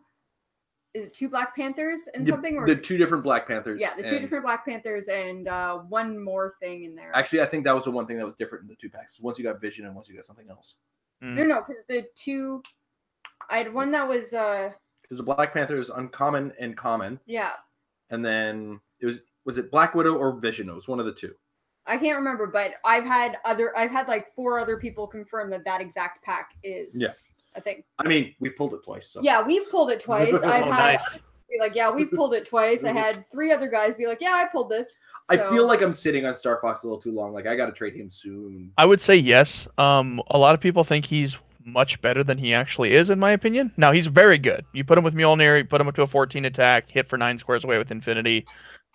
Black Panthers and something? Or the two different Black Panthers. Yeah, the two different Black Panthers and one more thing in there. Actually, I think that was the one thing that was different in the two packs. Once you got Vision and once you got something else. No, because the two... I had one that was... Because the Black Panther is uncommon and common. Yeah. And then was it Black Widow or Vision? It was one of the two. I can't remember, but I've had like 4 other people confirm that exact pack is a thing. I mean, we pulled it twice. So. Yeah, we've pulled it twice. I've had nice. be like, yeah, we've pulled it twice. I had 3 other guys be like, yeah, I pulled this. So. I feel like I'm sitting on Star Fox a little too long. Like I got to trade him soon. I would say yes. A lot of people think he's much better than he actually is, in my opinion. Now, he's very good. You put him with Mjolnir, you put him up to a 14 attack, hit for 9 squares away with Infinity.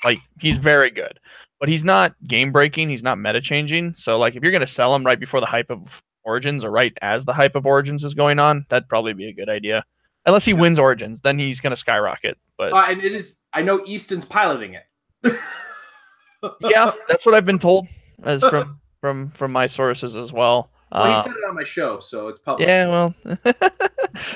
Like, he's very good. But he's not game-breaking. He's not meta-changing. So, like, if you're going to sell him right before the hype of Origins or right as the hype of Origins is going on, that'd probably be a good idea. Unless he wins Origins, then he's going to skyrocket. But and it is. I know Easton's piloting it. Yeah, that's what I've been told as from my sources as well. Well, he said it on my show, so it's public. Yeah, well,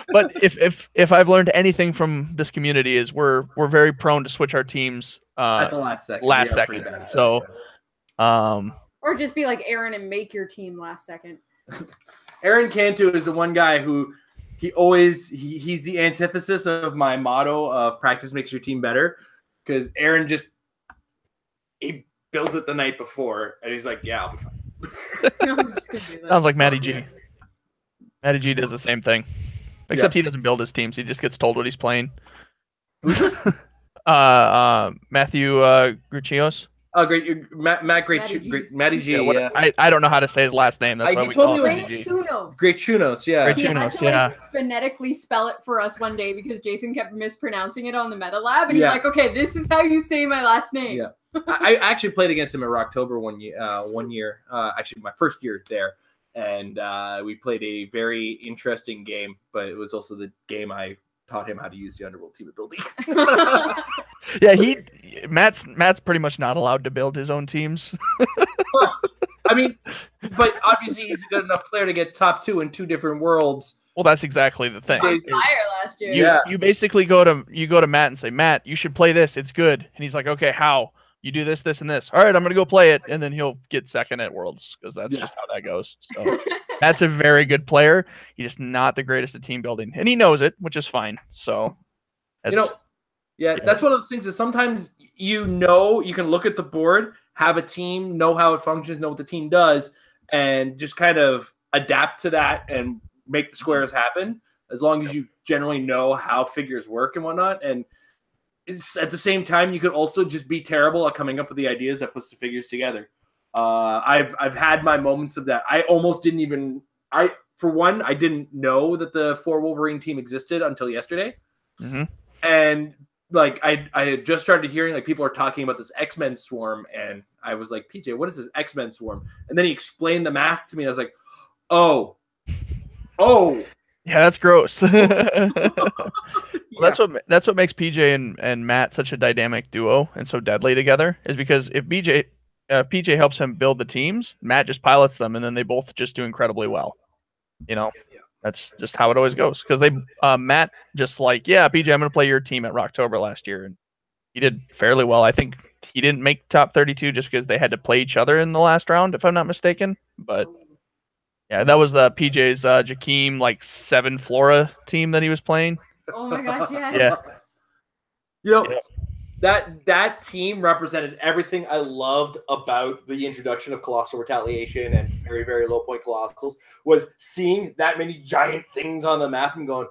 but if I've learned anything from this community is we're very prone to switch our teams at the last second. So, or just be like Aaron and make your team last second. Aaron Cantu is the one guy who he's the antithesis of my motto of practice makes your team better, because Aaron he builds it the night before and he's like, yeah, I'll be fine. Sounds like Matty G. Matty G does the same thing, except he doesn't build his teams. He just gets told what he's playing. Who's this? Matthew Gruchios. Oh, great, Matty G. Yeah, I don't know how to say his last name. That's why we call him Matty G. Great Chunos, yeah. Great Chunos, yeah. Phonetically spell it for us one day because Jason kept mispronouncing it on the Meta Lab, and he's like, "Okay, this is how you say my last name." Yeah. I actually played against him in Rocktober one year. Actually, my first year there, and we played a very interesting game. But it was also the game I taught him how to use the Underworld team ability. Yeah, Matt's pretty much not allowed to build his own teams. I mean, but obviously he's a good enough player to get top 2 in 2 different worlds. Well, that's exactly the thing. On fire last year. You basically go to Matt and say, Matt, you should play this. It's good. And he's like, okay, how? You do this, this, and this. All right, I'm gonna go play it, and then he'll get second at Worlds because that's just how that goes. So that's a very good player. He's just not the greatest at team building, and he knows it, which is fine. So, that's one of those things that sometimes you can look at the board, have a team, know how it functions, know what the team does, and just kind of adapt to that and make the squares happen. As long as you generally know how figures work and whatnot, and at the same time, you could also just be terrible at coming up with the ideas that puts the figures together. I've had my moments of that. I almost didn't even. For one, I didn't know that the 4 Wolverine team existed until yesterday, and like I had just started hearing like people are talking about this X-Men swarm, and I was like, PJ, what is this X-Men swarm? And then he explained the math to me, and I was like, oh. Yeah, that's gross. Well, that's what makes PJ and Matt such a dynamic duo and so deadly together, is because if BJ PJ helps him build the teams. Matt just pilots them, and then they both just do incredibly well. That's just how it always goes. Because Matt just like, yeah, PJ, I'm going to play your team at Rocktober last year, and he did fairly well. I think he didn't make top 32 just because they had to play each other in the last round, if I'm not mistaken. But yeah, that was the PJ's Jakeem like 7 Flora team that he was playing. Oh my gosh, yes. Yeah. That team represented everything I loved about the introduction of Colossal Retaliation and very, very low point Colossals, was seeing that many giant things on the map and going,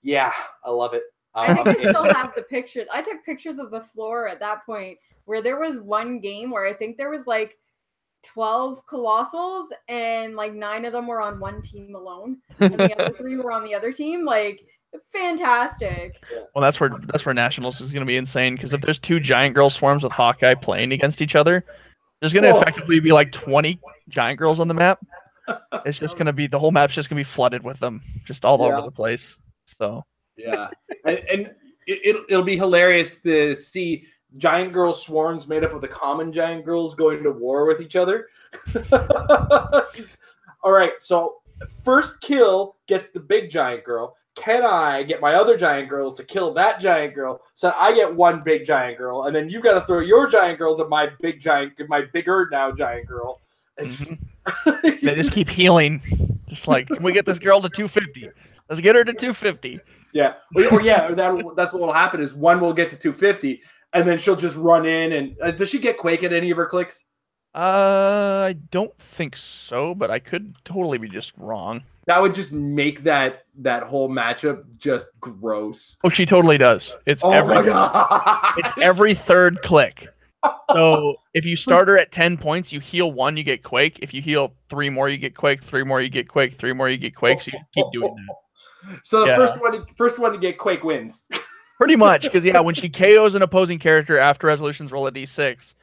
yeah, I love it. I think I still have the pictures. I took pictures of the floor at that point where there was one game where I think there was like 12 Colossals and like 9 of them were on one team alone. And the other 3 were on the other team. Like, fantastic. Well, that's where Nationals is going to be insane, because if there's 2 giant girl swarms with Hawkeye playing against each other, there's going to effectively be like 20 giant girls on the map. It's just going to be, the whole map's just going to be flooded with them, just all over the place. So yeah, and it'll be hilarious to see giant girl swarms made up of the common giant girls going to war with each other. All right, so first kill gets the big giant girl. Can I get my other giant girls to kill that giant girl so I get one big giant girl, and then you got to throw your giant girls at my bigger now giant girl. They just keep healing. Just like, can we get this girl to 250? Let's get her to 250. Yeah, that's what will happen is one will get to 250, and then she'll just run in. And does she get Quake at any of her clicks? I don't think so, but I could totally be just wrong. That would just make that whole matchup just gross. Oh, she totally does. It's my God. It's every 3rd click. So if you start her at 10 points, you heal 1, you get Quake. If you heal 3 more, you get Quake. 3 more, you get Quake. 3 more, you get Quake. So you keep doing that. So the first one to get Quake wins. Pretty much, because when she KOs an opposing character after resolutions, roll a d6.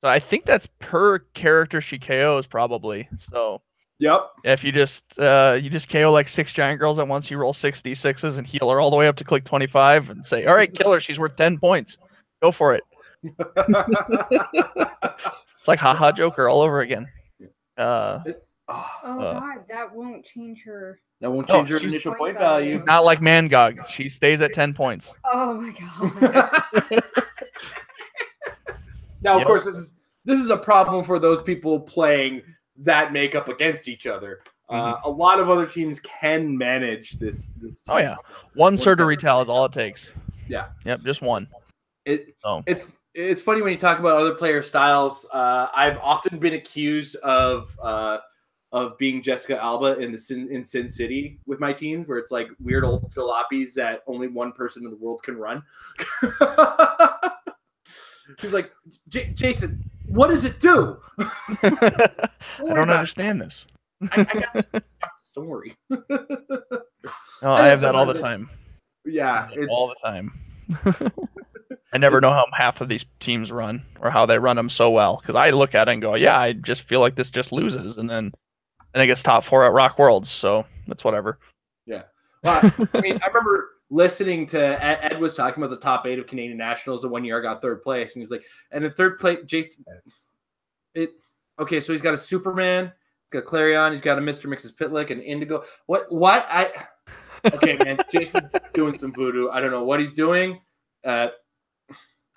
So I think that's per character she KOs probably. So yep. If you just KO like 6 giant girls at once, you roll 6 d6s and heal her all the way up to click 25 and say, all right, kill her. She's worth 10 points. Go for it. It's like haha Joker all over again. God, that won't change her. That won't change her initial point value. Not like Mangog. She stays at 10 points. Oh my God. Now, of course, this is a problem for those people playing that makeup against each other. A lot of other teams can manage this. Oh yeah, one Sir to Retail is all it takes. Yeah. Yep, just one. It's funny when you talk about other player styles. I've often been accused of being Jessica Alba in Sin City with my teams, where it's like weird old jalopies that only one person in the world can run. He's like, Jason, what does it do? I don't understand this. I got this. Don't worry. I have that all the time. Yeah, all the time. I never know how half of these teams run or how they run them so well, because I look at it and go, yeah, I just feel like this just loses, and then it gets top 4 at Rock Worlds, so that's whatever. Yeah. Well, I mean, I remember listening to Ed was talking about the top 8 of Canadian Nationals, and one year I got 3rd place, and he's like, and in 3rd place, Jason, okay, so he's got a Superman, he's got a Clarion, he's got a Mr. Mixes Pitlick, and Indigo. What? Okay, man, Jason's doing some voodoo. I don't know what he's doing.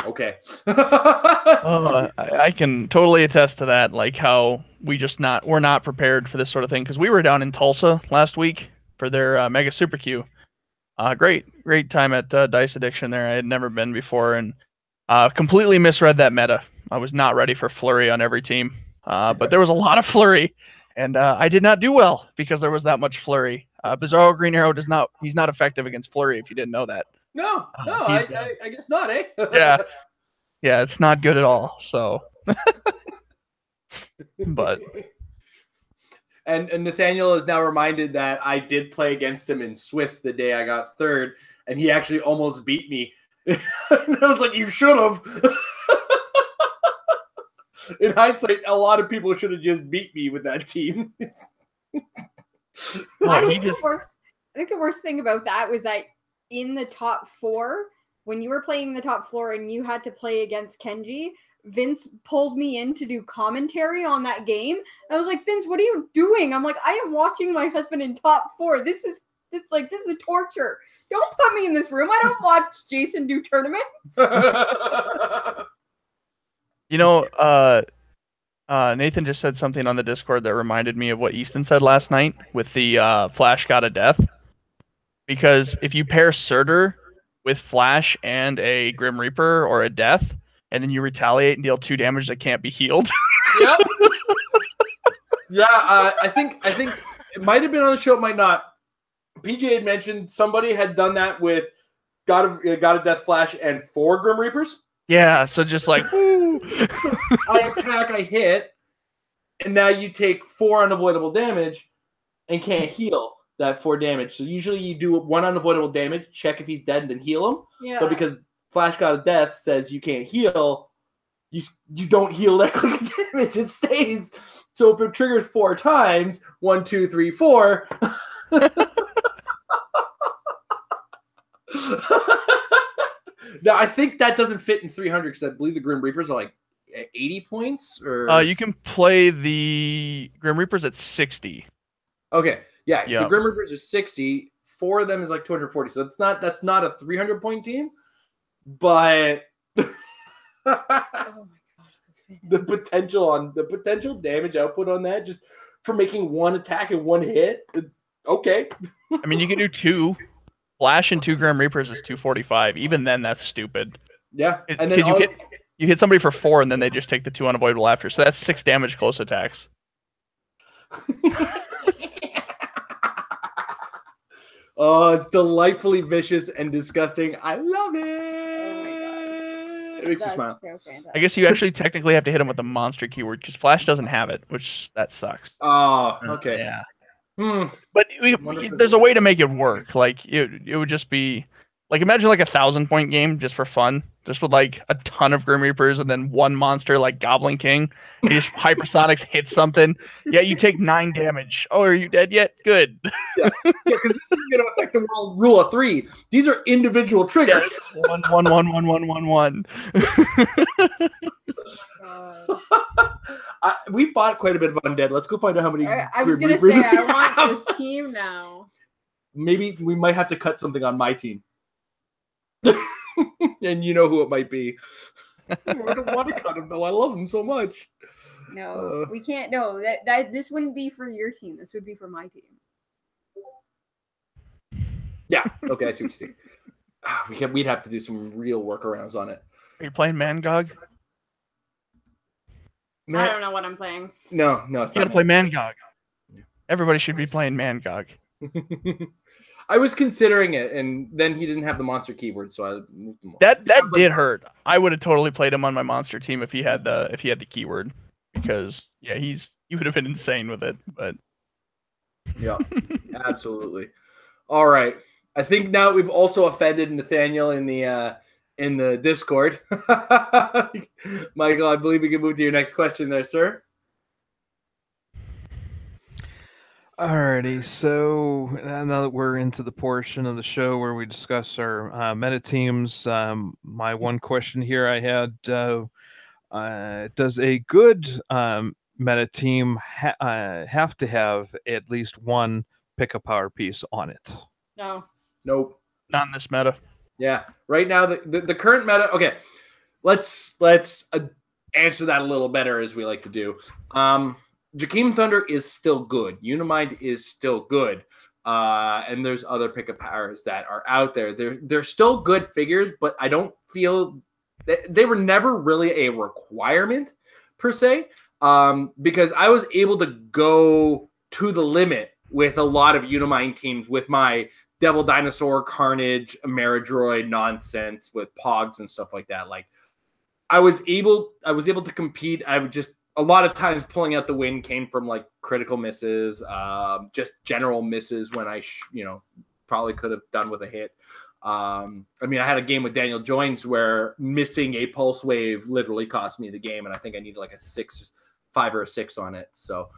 Okay. I can totally attest to that, like how we're not prepared for this sort of thing, because we were down in Tulsa last week for their Mega Super Q. Great time at Dice Addiction there. I had never been before, and completely misread that meta. I was not ready for Flurry on every team, but there was a lot of Flurry, and I did not do well because there was that much Flurry. Bizarro Green Arrow he's not effective against Flurry, if you didn't know that. No, I guess not, eh? Yeah, it's not good at all. So, but and Nathaniel is now reminded that I did play against him in Swiss the day I got 3rd, and he actually almost beat me. And I was like, you should have. In hindsight, a lot of people should have just beat me with that team. I think the worst thing about that was that in the top 4, when you were playing the top 4 and you had to play against Kenji, Vince pulled me in to do commentary on that game. I was like, Vince, what are you doing? I'm like, I am watching my husband in top 4. This is torture. Don't put me in this room. I don't watch Jason do tournaments. Nathan just said something on the Discord that reminded me of what Easton said last night with the Flash God of Death. Because if you pair Surtur with Flash and a Grim Reaper or a Death, and then you retaliate and deal 2 damage that can't be healed. Yep. Yeah, I think it might have been on the show, it might not. PJ had mentioned somebody had done that with God of Death Flash and 4 Grim Reapers. Yeah, so just like I attack, I hit, and now you take 4 unavoidable damage and can't heal that 4 damage. So usually you do 1 unavoidable damage, check if he's dead, and then heal him. Yeah. But because Flash God of Death says you can't heal, you don't heal that click of damage. It stays. So if it triggers 4 times, 1, 2, 3, 4. Now I think that doesn't fit in 300 because I believe the Grim Reapers are like 80 points. Or you can play the Grim Reapers at 60. Okay, yeah. Yep. So Grim Reapers is 60. 4 of them is like 240. So that's not a 300 point team, but Oh my gosh, that's the potential damage output on that just for making 1 attack and 1 hit. Okay. I mean, you can do 2. Flash and 2 Grim Reapers is 245. Even then, that's stupid. Yeah, and then you hit somebody for 4, and then they just take the 2 unavoidable after. So that's 6 damage close attacks. Oh, it's delightfully vicious and disgusting. I love it. Oh my gosh. It makes you That's smile. so fantastic. I guess you actually technically have to hit him with a monster keyword because Flash doesn't have it, which that sucks. Oh, okay. Yeah. But There's a way to make it work. Like it would just be like, imagine like a 1,000-point game just for fun, just with like a ton of Grim Reapers and then 1 monster like Goblin King. He just hypersonics hit something. Yeah, you take 9 damage. Oh, are you dead yet? Good. Yeah, because this isn't going to affect the world rule of 3. These are individual triggers. 1 1 1 1 1 1 1. We've bought quite a bit of undead. Let's go find out how many. I was Grim gonna Reapers say we I want have. this team now. Maybe we might have to cut something on my team. And you know who it might be. I don't want to cut him though. I love him so much. No, we can't. No, that this wouldn't be for your team. This would be for my team. Yeah. Okay, I see what you're saying. We'd have to do some real workarounds on it. Are you playing Mangog? I don't know what I'm playing. No, it's You not. gotta play Mangog. Everybody should be playing Mangog. I was considering it, and then he didn't have the monster keyword, so I moved him. That did hurt. I would have totally played him on my monster team if he had the keyword, because yeah, he would have been insane with it. But yeah, absolutely. All right, I think now we've also offended Nathaniel in the Discord. Michael, I believe we can move to your next question there, sir. Alrighty, so now that we're into the portion of the show where we discuss our meta teams, my one question here I had, does a good meta team have to have at least 1 pick-up power piece on it? No. Nope. not in this meta. Yeah, right now the current meta. Okay, let's answer that a little better as we like to do. Jakeem Thunder is still good. Unimind is still good. And there's other pickup powers that are out there. They're still good figures, but I don't feel they were never really a requirement per se. Because I was able to go to the limit with a lot of Unimind teams with my Devil Dinosaur, Carnage, Ameridroid nonsense with Pogs and stuff like that. Like I was able to compete. I would just a lot of times pulling out the win came from like critical misses, just general misses when I probably could have done with a hit. I mean, I had a game with Daniel Joins where missing a pulse wave literally cost me the game, and I think I needed like a 5 or a 6 on it. So,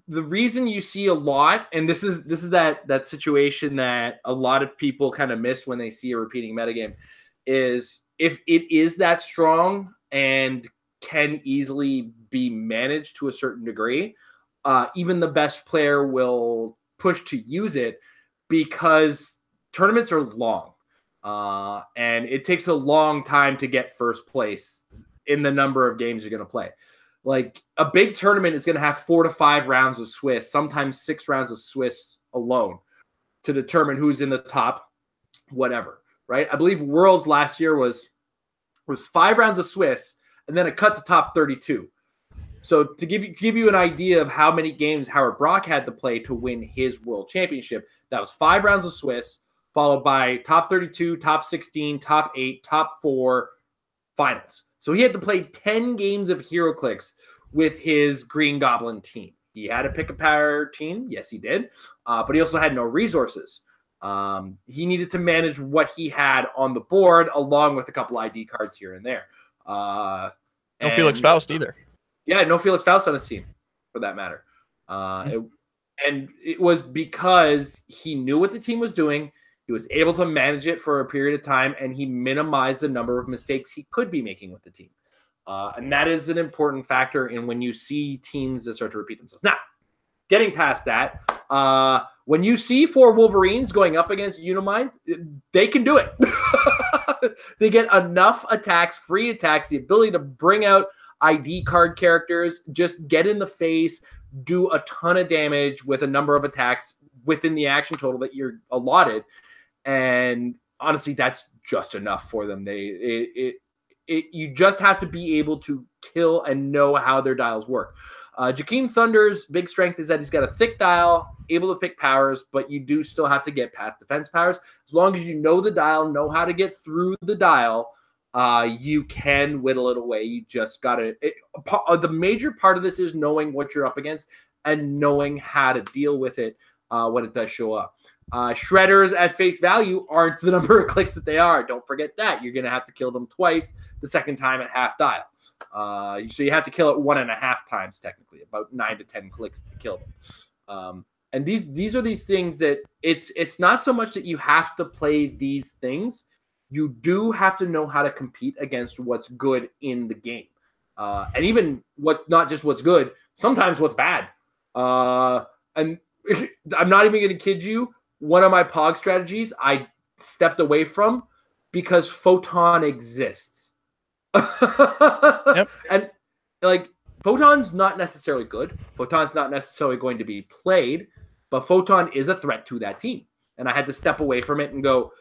the reason you see a lot, and this is that situation that a lot of people kind of miss when they see a repeating metagame. is if it is that strong and can easily be managed to a certain degree, even the best player will push to use it because tournaments are long. And it takes a long time to get first place in the number of games you're going to play. Like a big tournament is going to have 4 to 5 rounds of Swiss, sometimes 6 rounds of Swiss alone to determine who's in the top, whatever, right? I believe Worlds last year was 5 rounds of Swiss and then it cut to top 32. So to give you an idea of how many games Howard Brock had to play to win his world championship, that was 5 rounds of Swiss, followed by top 32, top 16, top 8, top 4 finals. So he had to play 10 games of HeroClix with his Green Goblin team. He had to pick a power team. Yes, he did. But he also had no resources. He needed to manage what he had on the board along with a couple ID cards here and there. No Felix Faust either. Yeah, no Felix Faust on his team, for that matter. And it was because he knew what the team was doing. He was able to manage it for a period of time, and he minimized the number of mistakes he could be making with the team. And that is an important factor in when you see teams that start to repeat themselves. Now, getting past that, when you see 4 Wolverines going up against Unimind, they can do it. They get enough attacks, free attacks, the ability to bring out ID card characters, just get in the face, do a ton of damage with a number of attacks within the action total that you're allotted. And honestly, that's just enough for them. You just have to be able to kill and know how their dials work. Jakeem Thunder's big strength is that he's got a thick dial, able to pick powers, but you do still have to get past defense powers. As long as you know the dial, know how to get through the dial, you can whittle it away. You just got to... The major part of this is knowing what you're up against and knowing how to deal with it when it does show up. Shredders at face value aren't the number of clicks that they are. Don't forget that. You're going to have to kill them twice, the second time at half dial. So you have to kill it 1.5 times, technically, about 9 to 10 clicks to kill them. And these are these things that it's not so much that you have to play these things. You do have to know how to compete against what's good in the game. And even not just what's good, sometimes what's bad. And I'm not even going to kid you. One of my POG strategies I stepped away from because Photon exists. Yep. And like Photon's not necessarily good. Photon's not necessarily going to be played, but Photon is a threat to that team. And I had to step away from it and go,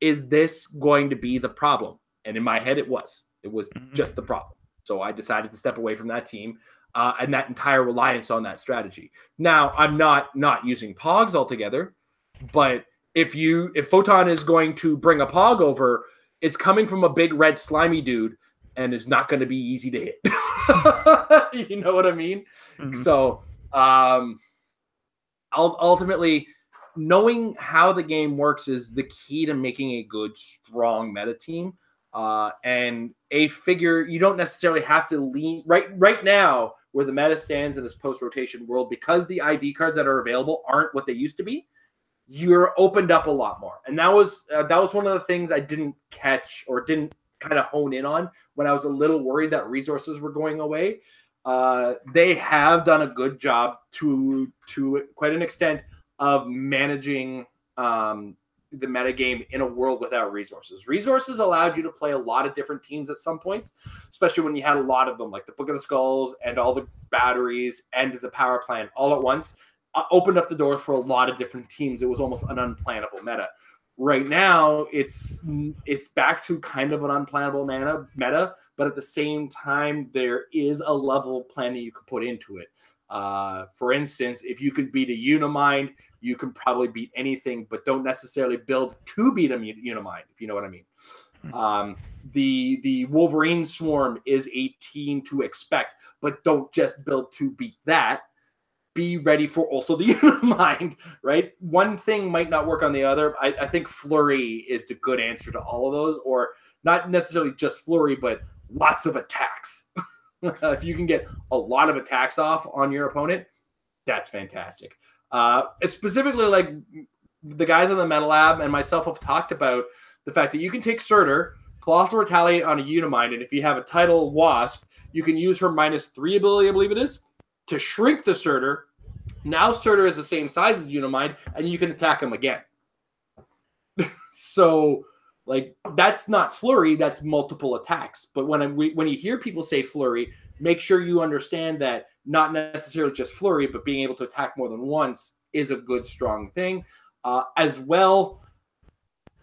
is this going to be the problem? And in my head, it was. It was just the problem. So I decided to step away from that team and that entire reliance on that strategy. Now, I'm not using POGs altogether, but if Photon is going to bring a POG over, it's coming from a big red slimy dude and is not going to be easy to hit. You know what I mean? Mm-hmm. So ultimately, knowing how the game works is the key to making a good, strong meta team. And a figure, you don't necessarily have to lean right now where the meta stands in this post-rotation world, because the ID cards that are available aren't what they used to be. You're opened up a lot more. And that was one of the things I didn't catch or didn't kind of hone in on when I was a little worried that resources were going away. They have done a good job to quite an extent of managing the metagame in a world without resources. Resources allowed you to play a lot of different teams at some points, especially when you had a lot of them, like the Book of the Skulls and all the batteries and the power plant all at once. Opened up the doors for a lot of different teams. It was almost an unplannable meta. Right now, it's back to kind of an unplannable meta, but at the same time, there is a level of planning you can put into it. For instance, if you could beat a Unimind, you can probably beat anything, but don't necessarily build to beat a Unimind, if you know what I mean. The Wolverine Swarm is a team to expect, but don't just build to beat that. Be ready for also the Unimind, right? One thing might not work on the other. I think Flurry is the good answer to all of those, or not necessarily just Flurry, but lots of attacks. If you can get a lot of attacks off on your opponent, that's fantastic. Specifically, like the guys on the Meta Lab and myself have talked about the fact that you can take Surtur, Colossal Retaliate on a Unimind, and if you have a title Wasp, you can use her -3 ability, I believe it is, to shrink the Surtur. Now Surtur is the same size as Unimind, and you can attack him again. So, like, that's not flurry, that's multiple attacks. But when you hear people say flurry, make sure you understand that not necessarily just flurry, but being able to attack more than once is a good, strong thing. As well,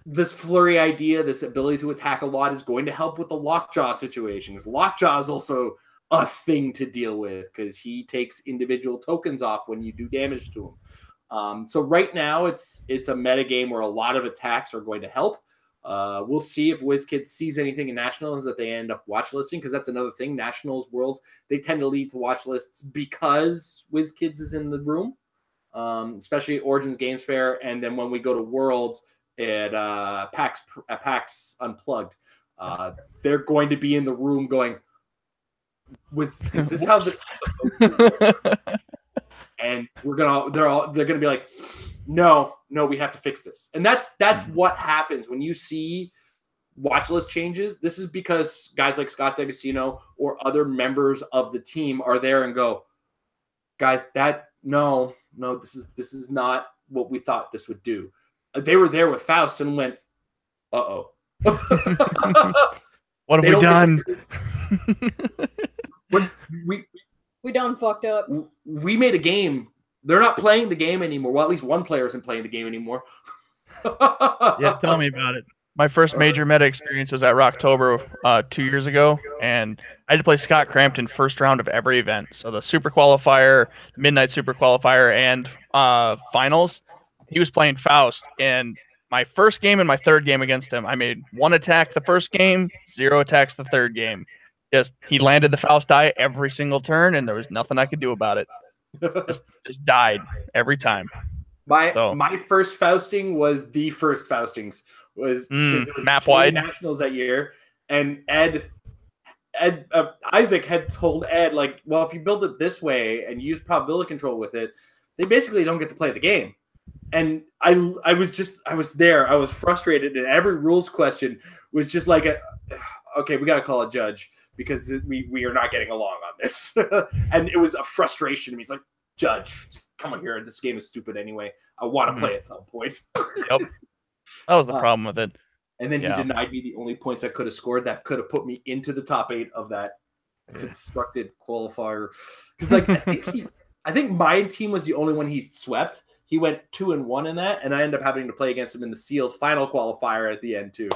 this flurry idea, this ability to attack a lot is going to help with the Lockjaw situation. Because Lockjaw is also a thing to deal with because he takes individual tokens off when you do damage to him. So right now it's a meta game where a lot of attacks are going to help. We'll see if WizKids sees anything in Nationals that they end up watch listing, because that's another thing. Nationals, Worlds, they tend to lead to watch lists because WizKids is in the room, especially Origins Games Fair. And then when we go to Worlds at PAX Unplugged, they're going to be in the room going, is this how this is supposed to work? And they're gonna be like, no, we have to fix this. And that's what happens when you see watch list changes. This is because guys like Scott D'Agostino or other members of the team are there and go, guys, no, this is not what we thought this would do. They were there with Faust and went, uh-oh. What have we done? We done fucked up. We made a game. They're not playing the game anymore. Well, at least one player isn't playing the game anymore. Yeah, tell me about it. My first major meta experience was at Rocktober 2 years ago, and I had to play Scott Crampton first round of every event. So the Super Qualifier, Midnight Super Qualifier, and Finals. He was playing Faust, and my first game and my third game against him, I made 1 attack the first game, 0 attacks the third game. He landed the Faust die every single turn, and there was nothing I could do about it. Just died every time. My first Fausting was the first Faustings. It was map wide Nationals that year, and Isaac had told Ed, like, well, if you build it this way and use probability control with it, they basically don't get to play the game. And I was there. I was frustrated, and every rules question was just like, okay, we got to call a judge because we are not getting along on this. And it was a frustration. He's like, judge, just come on here. This game is stupid anyway. I want to play at some point. Yep. That was the problem with it. And then he denied me the only points I could have scored that could have put me into the top 8 of that constructed qualifier. Because like I think my team was the only one he swept. He went 2-1 in that, and I ended up having to play against him in the sealed final qualifier at the end too.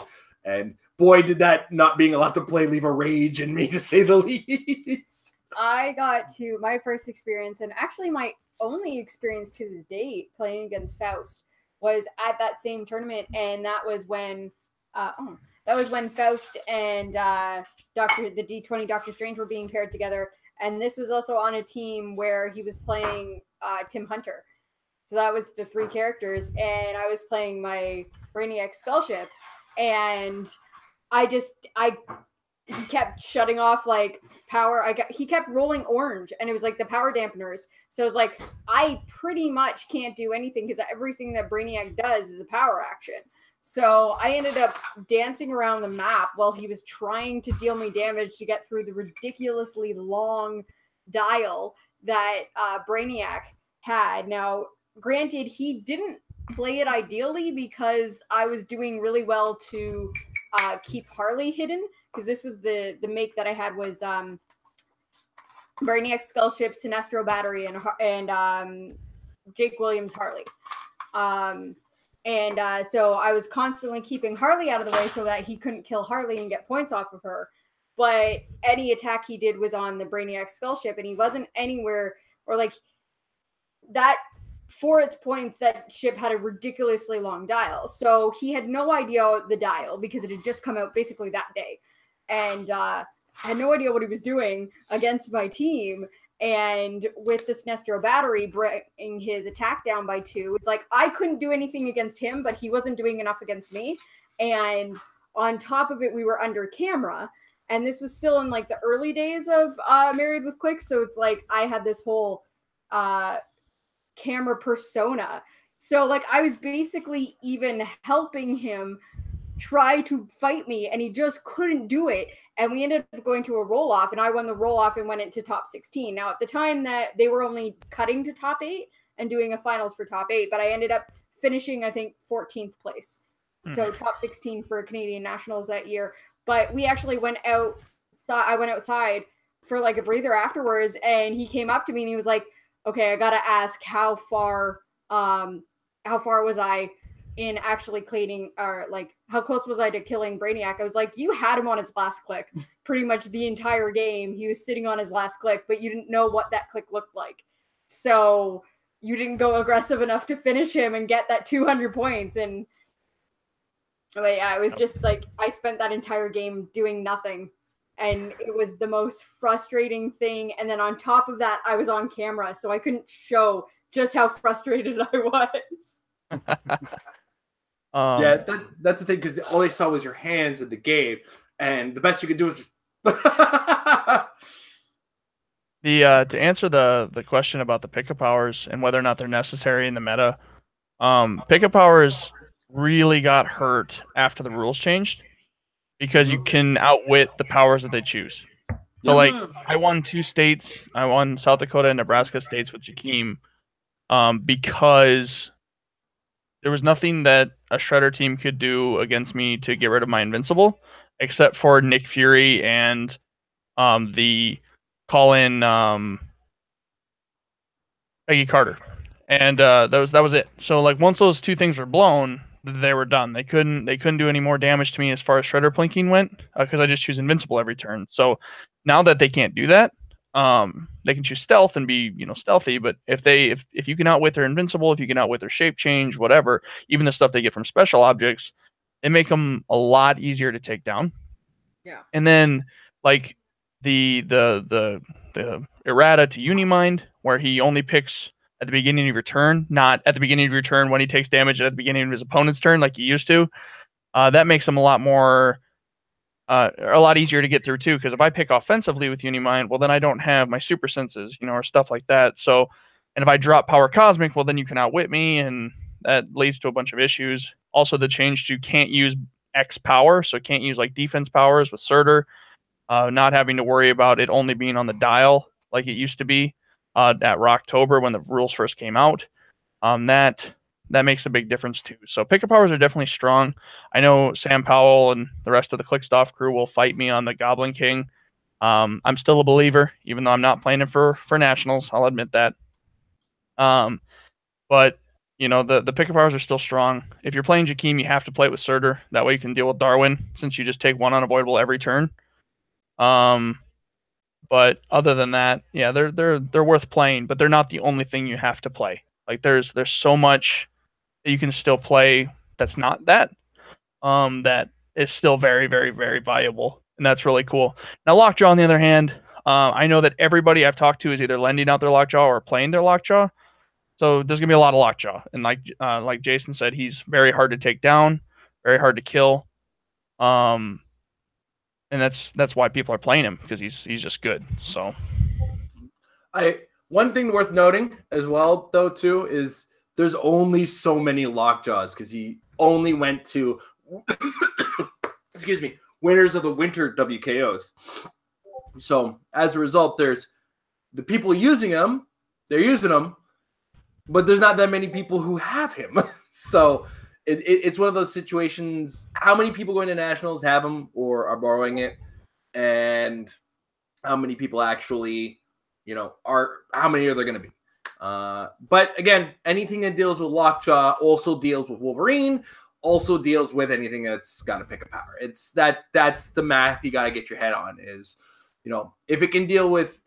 And boy, did that not being allowed to play leave a rage in me, to say the least. I got to my first experience, and actually my only experience to this date playing against Faust was at that same tournament, and that was when Faust and the D20 Doctor Strange were being paired together, and this was also on a team where he was playing Tim Hunter. So that was the 3 characters, and I was playing my Brainiac Skullship, and he kept shutting off like power. He kept rolling orange, and it was like the power dampeners. So it was like, I pretty much can't do anything because everything that Brainiac does is a power action. So I ended up dancing around the map while he was trying to deal me damage to get through the ridiculously long dial that Brainiac had. Now, granted, he didn't play it ideally because I was doing really well to keep Harley hidden, because this was the make that I had was Brainiac Skullship, Sinestro Battery, and Jake Williams Harley. So I was constantly keeping Harley out of the way so that he couldn't kill Harley and get points off of her. But any attack he did was on the Brainiac Skullship, and he wasn't anywhere, or like that. For its point, that ship had a ridiculously long dial. So he had no idea the dial because it had just come out basically that day. And had no idea what he was doing against my team. And with the Sinestro Battery bringing his attack down by 2, it's like I couldn't do anything against him, but he wasn't doing enough against me. And on top of it, we were under camera. And this was still in like the early days of Married with Clix. So it's like I had this whole camera persona. So like I was basically even helping him try to fight me, and he just couldn't do it. And we ended up going to a roll-off, and I won the roll-off and went into top 16. Now, at the time that they were only cutting to top 8 and doing a finals for top 8, but I ended up finishing, I think, 14th place. So top 16 for Canadian Nationals that year. But we actually went out. I went outside for like a breather afterwards, and he came up to me and he was like, "Okay, I gotta ask how far was I in actually cleaning, or like how close was I to killing Brainiac?" I was like, "You had him on his last click pretty much the entire game. He was sitting on his last click, but you didn't know what that click looked like, so you didn't go aggressive enough to finish him and get that 200 points." And but yeah, it was just like I spent that entire game doing nothing, and it was the most frustrating thing. And then on top of that, I was on camera, so I couldn't show just how frustrated I was. Yeah, that's the thing, because all they saw was your hands in the game, and the best you could do is just. To answer the question about the pickup powers and whether or not they're necessary in the meta, pickup powers really got hurt after the rules changed, because you can outwit the powers that they choose. So like I won 2 states. I won South Dakota and Nebraska states with Jakeem, because there was nothing that a Shredder team could do against me to get rid of my Invincible, except for Nick Fury and the call-in Peggy Carter. And that was it. So like once those 2 things were blown, they were done. They couldn't do any more damage to me as far as Shredder plinking went, because I just choose Invincible every turn. So now that they can't do that, they can choose stealth and be, stealthy. But if you can outwit their Invincible, if you can outwit their shape change, whatever, even the stuff they get from special objects, they make them a lot easier to take down. Yeah. And then like the errata to Unimind, where he only picks at the beginning of your turn, not at the beginning of your turn when he takes damage at the beginning of his opponent's turn like he used to. That makes him a lot easier to get through too, because if I pick offensively with Unimind, well then I don't have my super senses, or stuff like that. So, and if I drop Power Cosmic, well then you can outwit me, and that leads to a bunch of issues. Also, the change to can't use X power, so can't use like defense powers with Surtur. Not having to worry about it only being on the dial like it used to be at Rocktober when the rules first came out. That makes a big difference too. So pickup powers are definitely strong. I know Sam Powell and the rest of the Clickstuff crew will fight me on the Goblin King. I'm still a believer, even though I'm not playing it for nationals. I'll admit that. But the pickup powers are still strong. If you're playing Jakeem, you have to play it with Surtur. That way you can deal with Darwin, since you just take 1 unavoidable every turn. But other than that, yeah, they're worth playing, but they're not the only thing you have to play. Like there's so much that you can still play that's not that, that is still very, very, very valuable, and that's really cool. Now Lockjaw, on the other hand, I know that everybody I've talked to is either lending out their Lockjaw or playing their Lockjaw, so there's gonna be a lot of Lockjaw, and like Jason said, he's very hard to take down, very hard to kill. And that's why people are playing him, because he's just good. So, one thing worth noting as well, though, too, is there's only so many Lockjaws, because he only went to, excuse me, winners of the winter WKOs. So as a result, there's the people using him, they're using him, but there's not that many people who have him. So it's one of those situations. How many people going to nationals have him or are borrowing it, and how many people actually, how many are there going to be? But again, anything that deals with Lockjaw also deals with Wolverine, also deals with anything that's got to pick a power. That's the math you got to get your head on. Is if it can deal with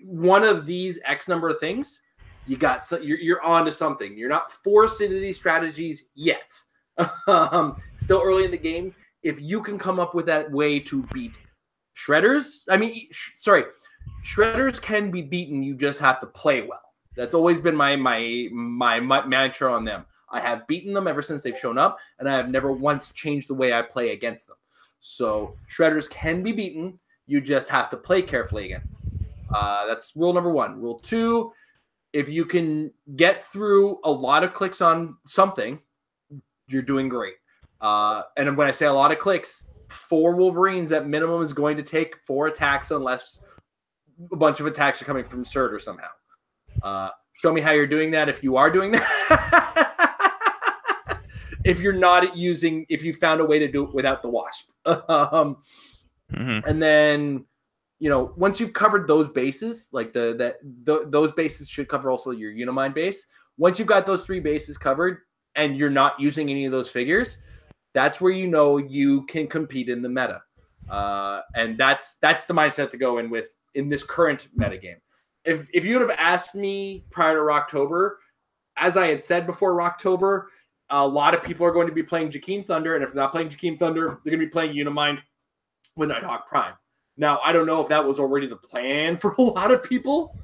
one of these X number of things, you're on to something. You're not forced into these strategies yet. Still early in the game. If you can come up with that way to beat Shredders, Shredders can be beaten. You just have to play well. That's always been my mantra on them. I have beaten them ever since they've shown up, and I have never once changed the way I play against them. So Shredders can be beaten. You just have to play carefully against them. That's rule number 1. Rule 2, if you can get through a lot of clicks on something, you're doing great. And when I say a lot of clicks, 4 Wolverines at minimum is going to take 4 attacks unless a bunch of attacks are coming from Surtur somehow. Show me how you're doing that if you are doing that. If you're not using, if you found a way to do it without the Wasp. And then, once you've covered those bases, like those bases should cover also your Unimind base. Once you've got those 3 bases covered and you're not using any of those figures, that's where you can compete in the meta. And that's the mindset to go in with in this current metagame. If you would have asked me prior to Rocktober, as I had said before Rocktober, a lot of people are going to be playing Jakeem Thunder, and if they're not playing Jakeem Thunder, they're going to be playing Unimind with Nighthawk Prime. Now, I don't know if that was already the plan for a lot of people,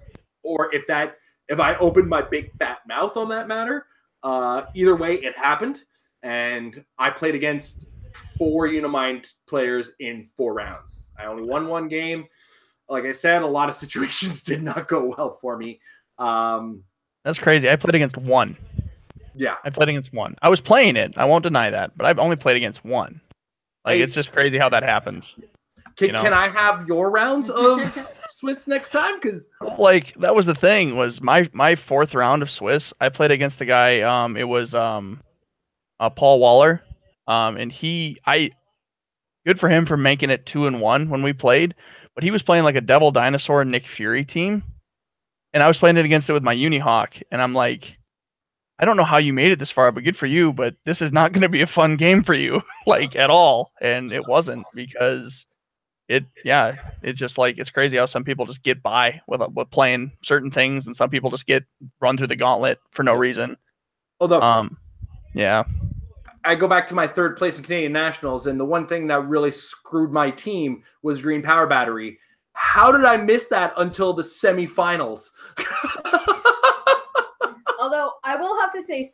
or if I opened my big fat mouth on that matter. Either way, it happened, and I played against 4 Unimind players in 4 rounds. I only won 1 game. Like I said, a lot of situations did not go well for me. That's crazy. I played against 1. Yeah. I played against 1. I was playing it. I won't deny that, but I've only played against 1. Like, it's just crazy how that happens. Can I have your rounds of Swiss next time? Because that was the thing. Was my 4th round of Swiss? I played against a guy. It was Paul Waller, and good for him for making it 2-1 when we played. But he was playing like a Devil Dinosaur Nick Fury team, and I was playing it against it with my Unihawk, and I'm like, I don't know how you made it this far, but good for you. But this is not going to be a fun game for you, at all. And it wasn't, because it's crazy how some people just get by with playing certain things, and some people just get run through the gauntlet for no reason. Although, yeah. I go back to my 3rd place in Canadian Nationals, and the one thing that really screwed my team was Green Power Battery. How did I miss that until the semifinals? Although I will have to say,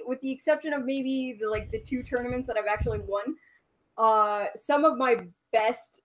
with the exception of maybe the 2 tournaments that I've actually won, some of my best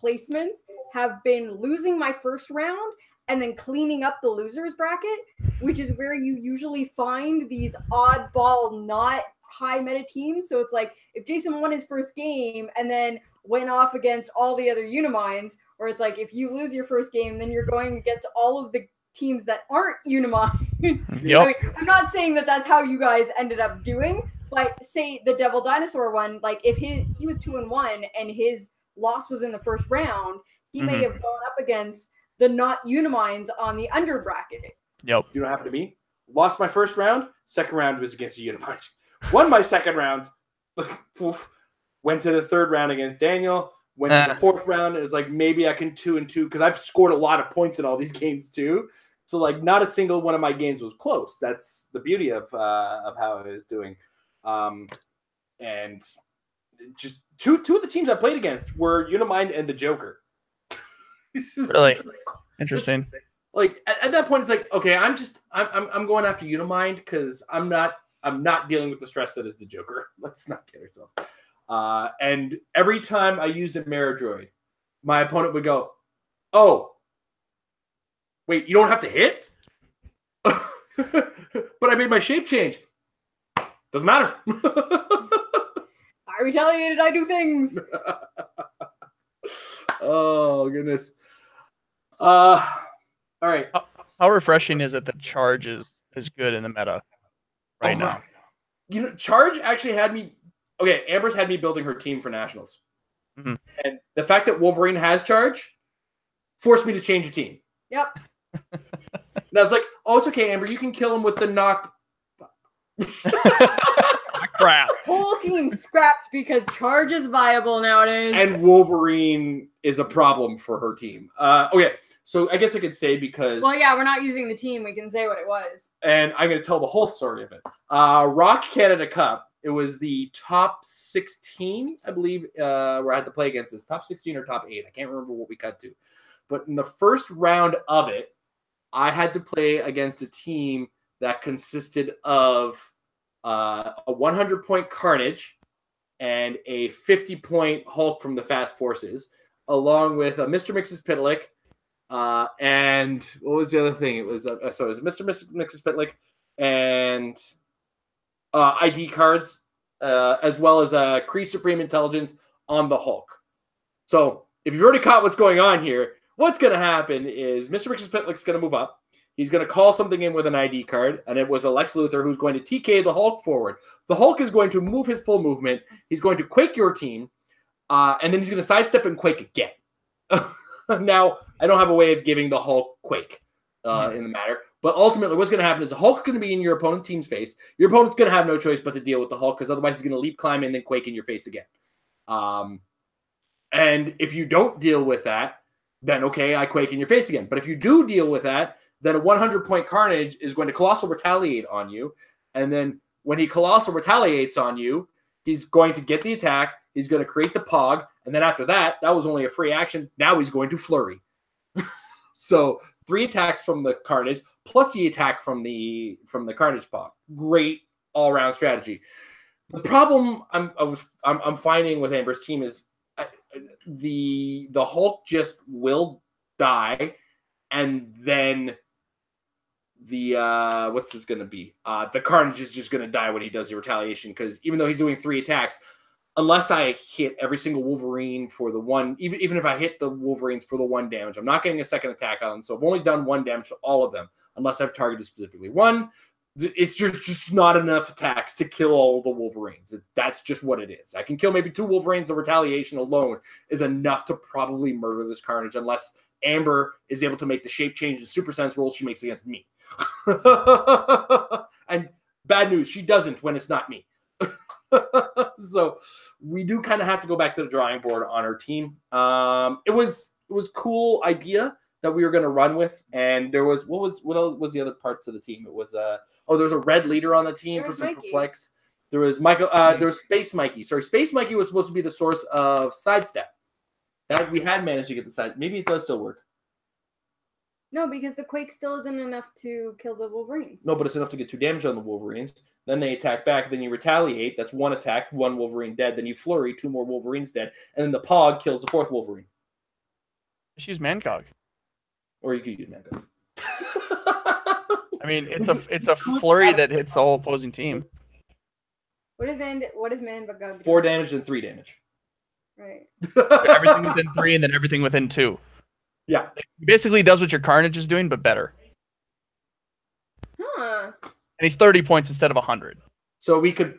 placements have been losing my first round and then cleaning up the losers bracket, which is where you usually find these oddball, not high meta teams. So it's like if Jason won his first game and then went off against all the other Uniminds, or it's like if you lose your first game, then you're going against all of the teams that aren't Unimind. Yep. I mean, I'm not saying that that's how you guys ended up doing, but say the Devil Dinosaur one, like if he was 2-1 and his loss was in the first round, he may have gone up against the not Uniminds on the under bracket. Yep. You know what happened to me? Lost my first round. Second round was against a Unimind. Won my second round. Poof. Went to the 3rd round against Daniel. Went to the 4th round. It was like, maybe I can 2-2, because I've scored a lot of points in all these games too. So not a single one of my games was close. That's the beauty of how I was doing. And just two of the teams I played against were Unimind and the Joker. Really interesting. At that point, it's like, okay, I'm going after Unimind because I'm not dealing with the stress that is the Joker. Let's not kid ourselves. And every time I used a Maradroid, my opponent would go, "Oh, wait, you don't have to hit?" But I made my shape change. Doesn't matter. I retaliated, I do things. Oh, goodness. All right. How refreshing is it that Charge is good in the meta right now? Charge actually had me... Okay, Amber's had me building her team for Nationals. And the fact that Wolverine has Charge forced me to change a team. Yep. And I was like, oh, it's okay, Amber. You can kill him with the knock... Crap. Whole team scrapped because Charge is viable nowadays. And Wolverine is a problem for her team. Okay, so I guess I could say because... Well, yeah, we're not using the team. We can say what it was. And I'm going to tell the whole story of it. Rock Canada Cup. It was the top 16, I believe, where I had to play against this. Top 16 or top 8. I can't remember what we cut to. But in the first round of it, I had to play against a team that consisted of a 100-point Carnage and a 50-point Hulk from the Fast Forces, along with a Mr. Mixes Pitlick, and what was the other thing? It was Mr. Mixes Pitlick and ID cards as well as a Kree Supreme Intelligence on the Hulk. So if you've already caught what's going on here, what's going to happen is Mr. Mxyzptlk's going to move up. He's going to call something in with an ID card, and it was a Lex Luthor who's going to TK the Hulk forward. The Hulk is going to move his full movement. He's going to Quake your team, and then he's going to sidestep and Quake again. Now, I don't have a way of giving the Hulk Quake in the matter, but ultimately what's going to happen is the Hulk's going to be in your opponent's team's face. Your opponent's going to have no choice but to deal with the Hulk, because otherwise he's going to leap, climb, and then Quake in your face again. And if you don't deal with that, then okay, I Quake in your face again. But if you do deal with that, then a 100-point Carnage is going to Colossal Retaliate on you. And then when he Colossal Retaliates on you, he's going to get the attack. He's going to create the Pog. And then after that, that was only a free action. Now he's going to Flurry. So 3 attacks from the Carnage, plus the attack from the Carnage Pog. Great all-around strategy. The problem I'm finding with Amber's team is the Hulk just will die, and then the what's this going to be? The Carnage is just going to die when he does the retaliation, because even though he's doing 3 attacks, unless I hit every single Wolverine for the 1, even if I hit the Wolverines for the 1 damage, I'm not getting a second attack on them. So I've only done 1 damage to all of them, unless I've targeted specifically 1. It's just not enough attacks to kill all the Wolverines. That's just what it is. I can kill maybe 2 Wolverines. The retaliation alone is enough to probably murder this Carnage, unless Amber is able to make the shape change and super sense rolls she makes against me. And bad news, she doesn't when it's not me. So we do kind of have to go back to the drawing board on her team. It was cool idea that we were going to run with, and there was what else was the other parts of the team? It was there was a red leader on the team for some Mikey. Perplex. There was Michael. There was Space Mikey. Sorry, Space Mikey was supposed to be the source of sidestep. That we had managed to get the side. Maybe it does still work. No, because the Quake still isn't enough to kill the Wolverines. No, but it's enough to get 2 damage on the Wolverines. Then they attack back. Then you retaliate. That's 1 attack, 1 Wolverine dead. Then you flurry, 2 more Wolverines dead. And then the Pog kills the 4th Wolverine. Just use Mancog. Or you could use Manga. I mean, it's a flurry that hits the whole opposing team. What is Man Bagug? 4 damage and 3 damage. Right. Everything within 3 and then everything within 2. Yeah. He basically does what your Carnage is doing, but better. Huh. And he's 30 points instead of 100. So we could.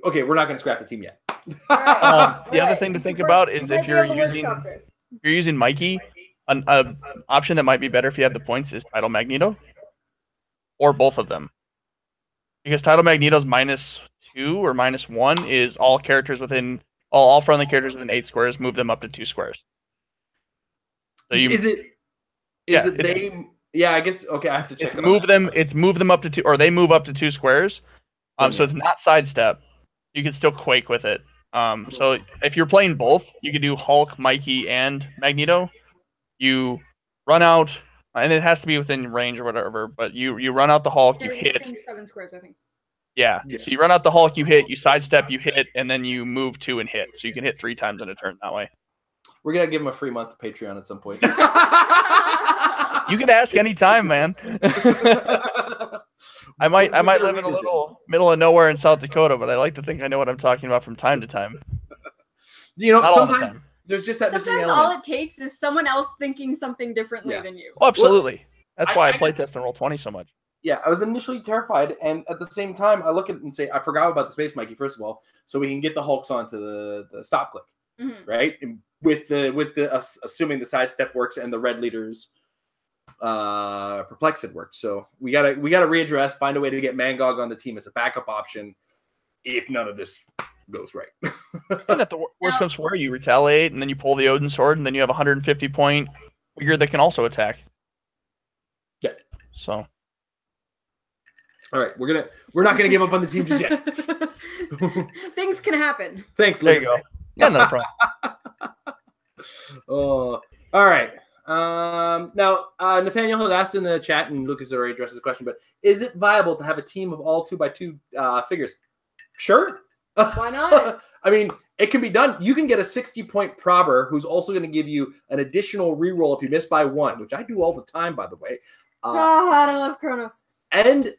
Okay, we're not going to scrap the team yet. The other thing to think about is if you're using Mikey, an option that might be better if you have the points is Tidal Magneto, or both of them. Because Tidal Magneto's -2 or -1 is all characters within all friendly characters within 8 squares. Move them up to 2 squares. So you Yeah, I guess. Okay, I have to check. It's move them up to 2, or they move up to 2 squares. So it's not sidestep. You can still Quake with it. So if you're playing both, you can do Hulk, Mikey, and Magneto. You run out, and it has to be within range or whatever. But you run out the Hulk, you hit. 7 squares, I think. Yeah. So you run out the Hulk, you hit, you sidestep, you hit, and then you move 2 and hit. So you can hit 3 times in a turn that way. We're gonna give him a free month of Patreon at some point. You can ask anytime, man. I might live in a little middle of nowhere in South Dakota, but I like to think I know what I'm talking about from time to time. You know, Not sometimes there's just that missing Sometimes element. all it takes is someone else thinking something differently than you. Oh, absolutely. That's why I play test and roll 20 so much. Yeah, I was initially terrified, and at the same time, I look at it and say, I forgot about the Space Mikey, first of all, so we can get the Hulks onto the stop click, right? And with the assuming the sidestep works and the red leaders Perplexed worked. So we gotta readdress, find a way to get Mangog on the team as a backup option if none of this goes right. And if the worst comes to where, you retaliate and then you pull the Odin sword and then you have a 150 point figure that can also attack. Yeah. So all right, we're not gonna give up on the team just yet. Things can happen. Thanks, there Lucas. you go. Yeah, no problem. All right. Now, Nathaniel had asked in the chat, and Lucas already addressed this question, but is it viable to have a team of all 2x2 figures? Sure. Why not? I mean, it can be done. You can get a 60-point prober who's also going to give you an additional reroll if you miss by 1, which I do all the time, by the way. God, I love Kronos. And,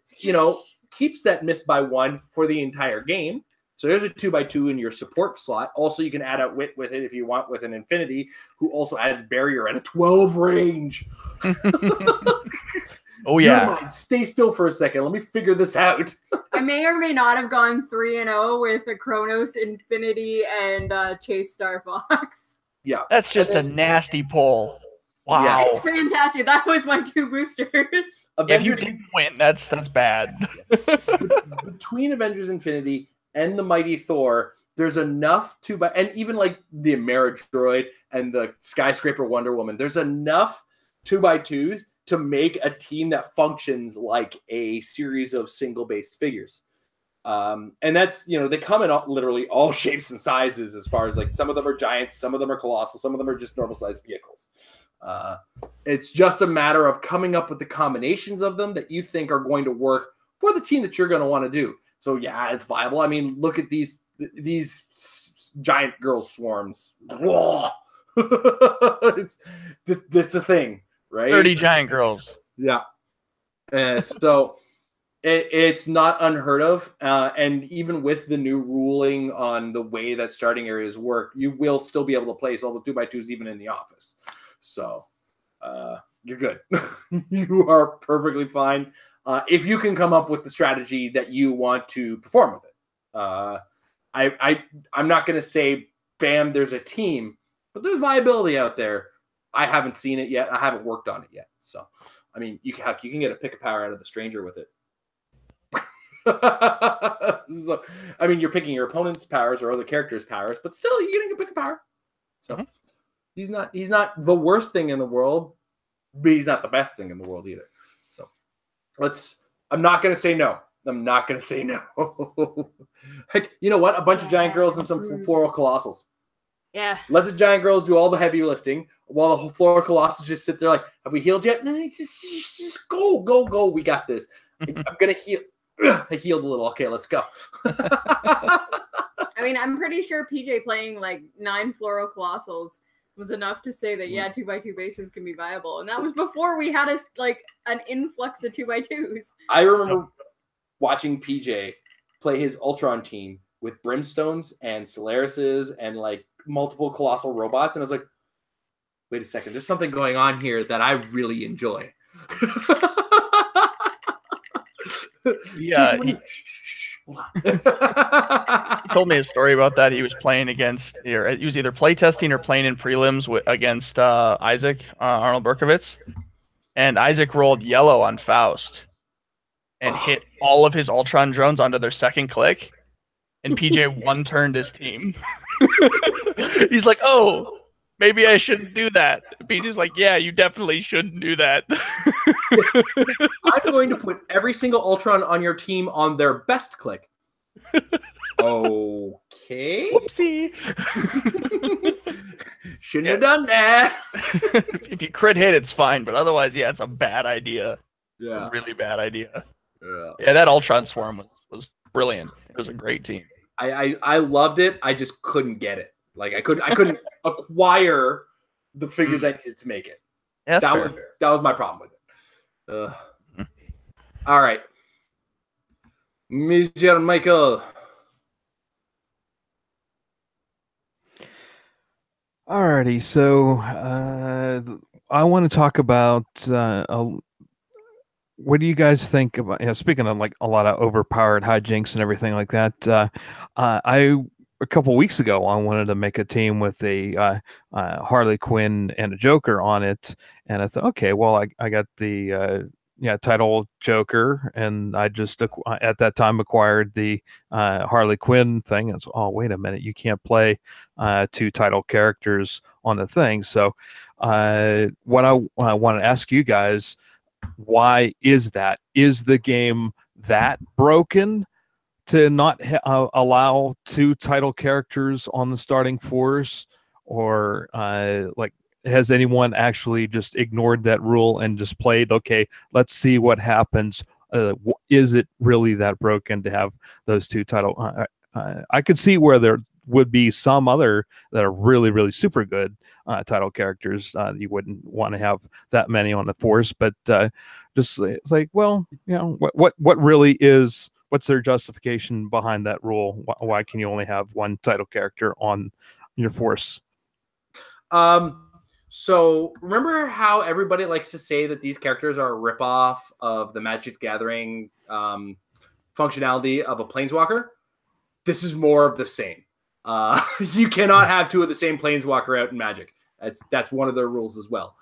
keeps that miss by 1 for the entire game. So there's a 2x2 in your support slot. Also, you can add Outwit with it if you want with an Infinity, who also adds Barrier at a 12 range. Oh, yeah. Mind, stay still for a second. Let me figure this out. I may or may not have gone 3-0 with a Chronos, Infinity, and Chase Star Fox. Yeah. That's just a nasty pull. Wow. Yeah. It's fantastic. That was my 2 boosters. If you didn't win, that's bad. Between Avengers Infinity and the Mighty Thor, there's enough and even like the Ameridroid and the Skyscraper Wonder Woman, there's enough 2x2s to make a team that functions like a series of single-based figures. And that's, they come in literally all shapes and sizes, as far as like some of them are giants, some of them are colossal, some of them are just normal-sized vehicles. It's just a matter of coming up with the combinations of them that you think are going to work for the team that you're going to want to do. So yeah, it's viable. I mean, look at these giant girl swarms. Whoa! it's a thing, right? 30 giant girls. Yeah. So it's not unheard of. And even with the new ruling on the way that starting areas work, you will still be able to place all the 2x2s even in the office. So you're good. You are perfectly fine if you can come up with the strategy that you want to perform with it. I'm not going to say, bam, there's a team, but there's viability out there. I haven't seen it yet. I haven't worked on it yet. So, I mean, you can get a pick a power out of the stranger with it. So, I mean, you're picking your opponent's powers or other characters' powers, but still, you're getting a pick a power. So, he's not the worst thing in the world, but he's not the best thing in the world either. So, I'm not going to say no. I'm not going to say no. Heck, you know what? A bunch of giant girls and some floral colossals. Yeah. Let the giant girls do all the heavy lifting while the floral colossals just sit there like, have we healed yet? No, just go. We got this. I'm going to heal. I healed a little. Okay, let's go. I mean, I'm pretty sure PJ playing like 9 floral colossals was enough to say that, yeah, 2x2 bases can be viable. And that was before we had an influx of 2x2s. I remember watching PJ play his Ultron team with Brimstones and Solarises and like multiple colossal robots. And I was like, wait a second, there's something going on here that I really enjoy. Yeah. Hold on. He told me a story about that. He was playing against, he was either playtesting or playing in prelims against Isaac, Arnold Berkovitz. And Isaac rolled yellow on Faust and hit all of his Ultron drones onto their second click. And PJ one-turned his team. He's like, oh, maybe I shouldn't do that. PJ's like, yeah, you definitely shouldn't do that. I'm going to put every single Ultron on your team on their best click. Okay. Whoopsie. Shouldn't have done that. If you crit hit, it's fine. But otherwise, yeah, it's a bad idea. Yeah. A really bad idea. Yeah. Yeah, that Ultron swarm was brilliant. It was a great team. I loved it. I just couldn't get it. Like I couldn't acquire the figures I needed to make it. Yeah, that was my problem with it. All right, Monsieur Michael. Alrighty, so I want to talk about what do you guys think about? Speaking of like a lot of overpowered hijinks and everything like that, a couple weeks ago I wanted to make a team with a Harley Quinn and a Joker on it, and I thought, okay, well I got the title Joker, and I just at that time acquired the Harley Quinn thing. And so, oh wait a minute, you can't play 2 title characters on the thing. So what I want to ask you guys, why is that? Is the game that broken to not allow 2 title characters on the starting force, or has anyone actually just ignored that rule and just played, okay, let's see what happens? Is it really that broken to have those 2 title? I could see where there would be some other that are really, really super good title characters. You wouldn't want to have that many on the force, but just it's like, well, what really is what's their justification behind that rule? Why can you only have one title character on your force? So remember how everybody likes to say that these characters are a ripoff of the Magic the Gathering functionality of a Planeswalker? This is more of the same. You cannot have two of the same Planeswalker out in Magic. That's one of their rules as well.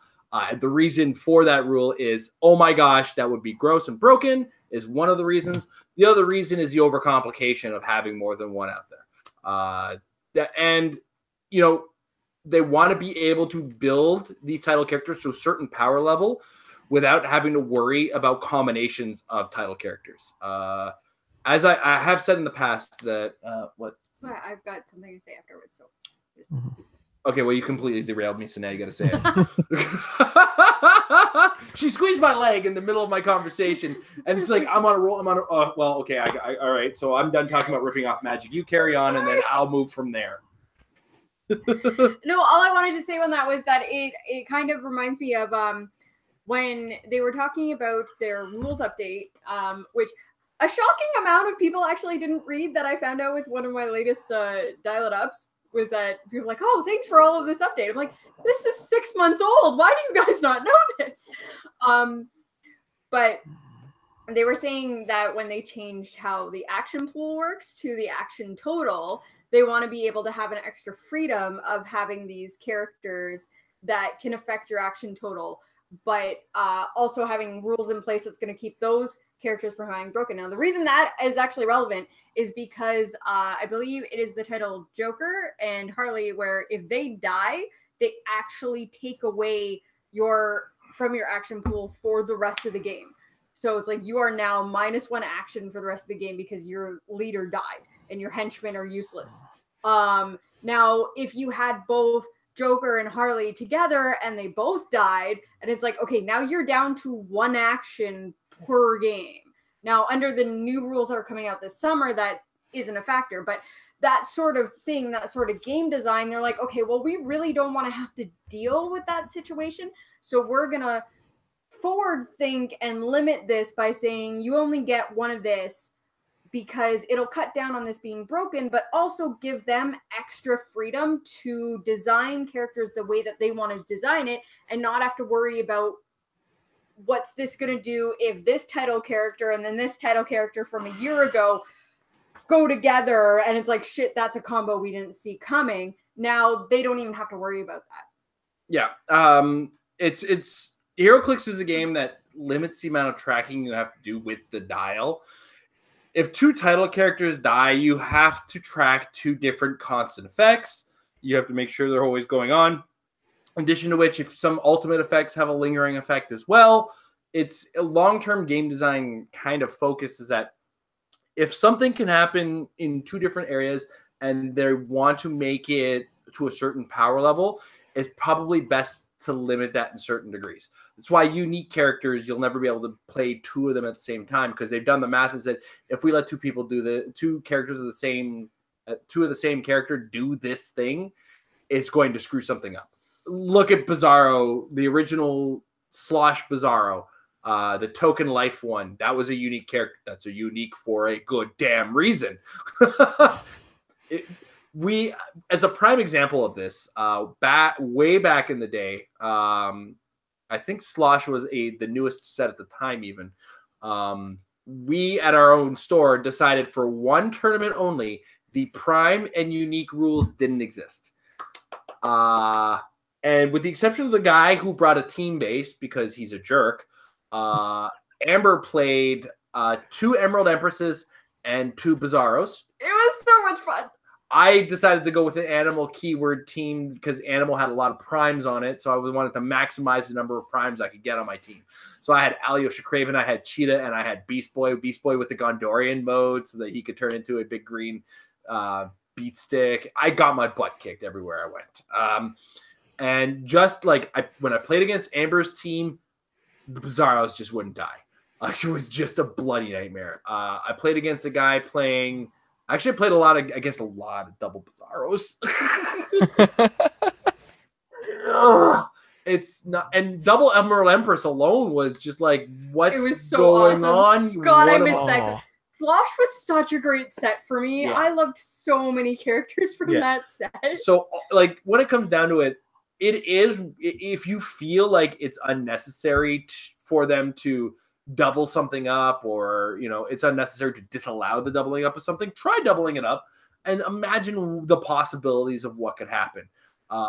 The reason for that rule is, oh my gosh, that would be gross and broken, is one of the reasons. The other reason is the overcomplication of having more than one out there. And, you know, they want to be able to build these title characters to a certain power level without having to worry about combinations of title characters. As I have said in the past that what? Well, I've got something to say afterwards. So. Okay, well, you completely derailed me, so now you got to say it. She squeezed my leg in the middle of my conversation, and it's like, I'm on a roll. Well, okay, all right. So I'm done talking about ripping off Magic. You carry on, and then I'll move from there. No, all I wanted to say on that was that it kind of reminds me of when they were talking about their rules update, which a shocking amount of people actually didn't read, that I found out with one of my latest Dial It Ups, was that people were like, oh, thanks for all of this update. I'm like, this is 6 months old. Why do you guys not know this? But they were saying that when they changed how the action pool works to the action total, they want to be able to have an extra freedom of having these characters that can affect your action total, but also having rules in place that's going to keep those characters from having broken. Now, the reason that is actually relevant is because I believe it is the title Joker and Harley, where if they die, they actually take away from your action pool for the rest of the game. So it's like you are now -1 action for the rest of the game because your leader died and your henchmen are useless. Now, if you had both Joker and Harley together and they both died, and it's like, okay, now you're down to 1 action per game. Now, under the new rules that are coming out this summer, that isn't a factor, but that sort of thing, that sort of game design, they're like, okay, well, we really don't want to have to deal with that situation, so we're going to forward think and limit this by saying you only get 1 of this, because it'll cut down on this being broken, but also give them extra freedom to design characters the way that they want to design it and not have to worry about what's this going to do if this title character and then this title character from a year ago go together, and it's like, shit, that's a combo we didn't see coming. Now they don't even have to worry about that. Yeah. It's HeroClix is a game that limits the amount of tracking you have to do with the dial. If 2 title characters die, you have to track 2 different constant effects. You have to make sure they're always going on. In addition to which, if some ultimate effects have a lingering effect as well, it's a long-term game design kind of focus is that if something can happen in 2 different areas and they want to make it to a certain power level, it's probably best to limit that in certain degrees. That's why unique characters, you'll never be able to play 2 of them at the same time, because they've done the math and said, if we let 2 people do 2 characters of the same, 2 of the same character do this thing, it's going to screw something up. Look at Bizarro, the original Slosh Bizarro, the token life one. That was a unique character. That's a unique for a good damn reason. We, as a prime example of this, way back in the day, I think Slosh was the newest set at the time even. We, at our own store, decided for 1 tournament only, the prime and unique rules didn't exist. And with the exception of the guy who brought a team base because he's a jerk, Amber played 2 Emerald Empresses and 2 Bizarros. It was so much fun. I decided to go with an animal keyword team because animal had a lot of primes on it, so I wanted to maximize the number of primes I could get on my team. So I had Alyosha Craven, I had Cheetah, and I had Beast Boy with the Gondorian mode so that he could turn into a big green beat stick. I got my butt kicked everywhere I went. And just like when I played against Amber's team, the Bizarros just wouldn't die. It was just a bloody nightmare. I played against a guy playing... Actually, I played against a lot of double Bizarros. It's not, and double Emerald Empress alone was just like, what's it was so going awesome. on? God, I missed that. Slosh was such a great set for me. Yeah. I loved so many characters from that set. So, like, when it comes down to it, it is, if you feel like it's unnecessary for them to double something up, or, you know, it's unnecessary to disallow the doubling up of something, try doubling it up and imagine the possibilities of what could happen.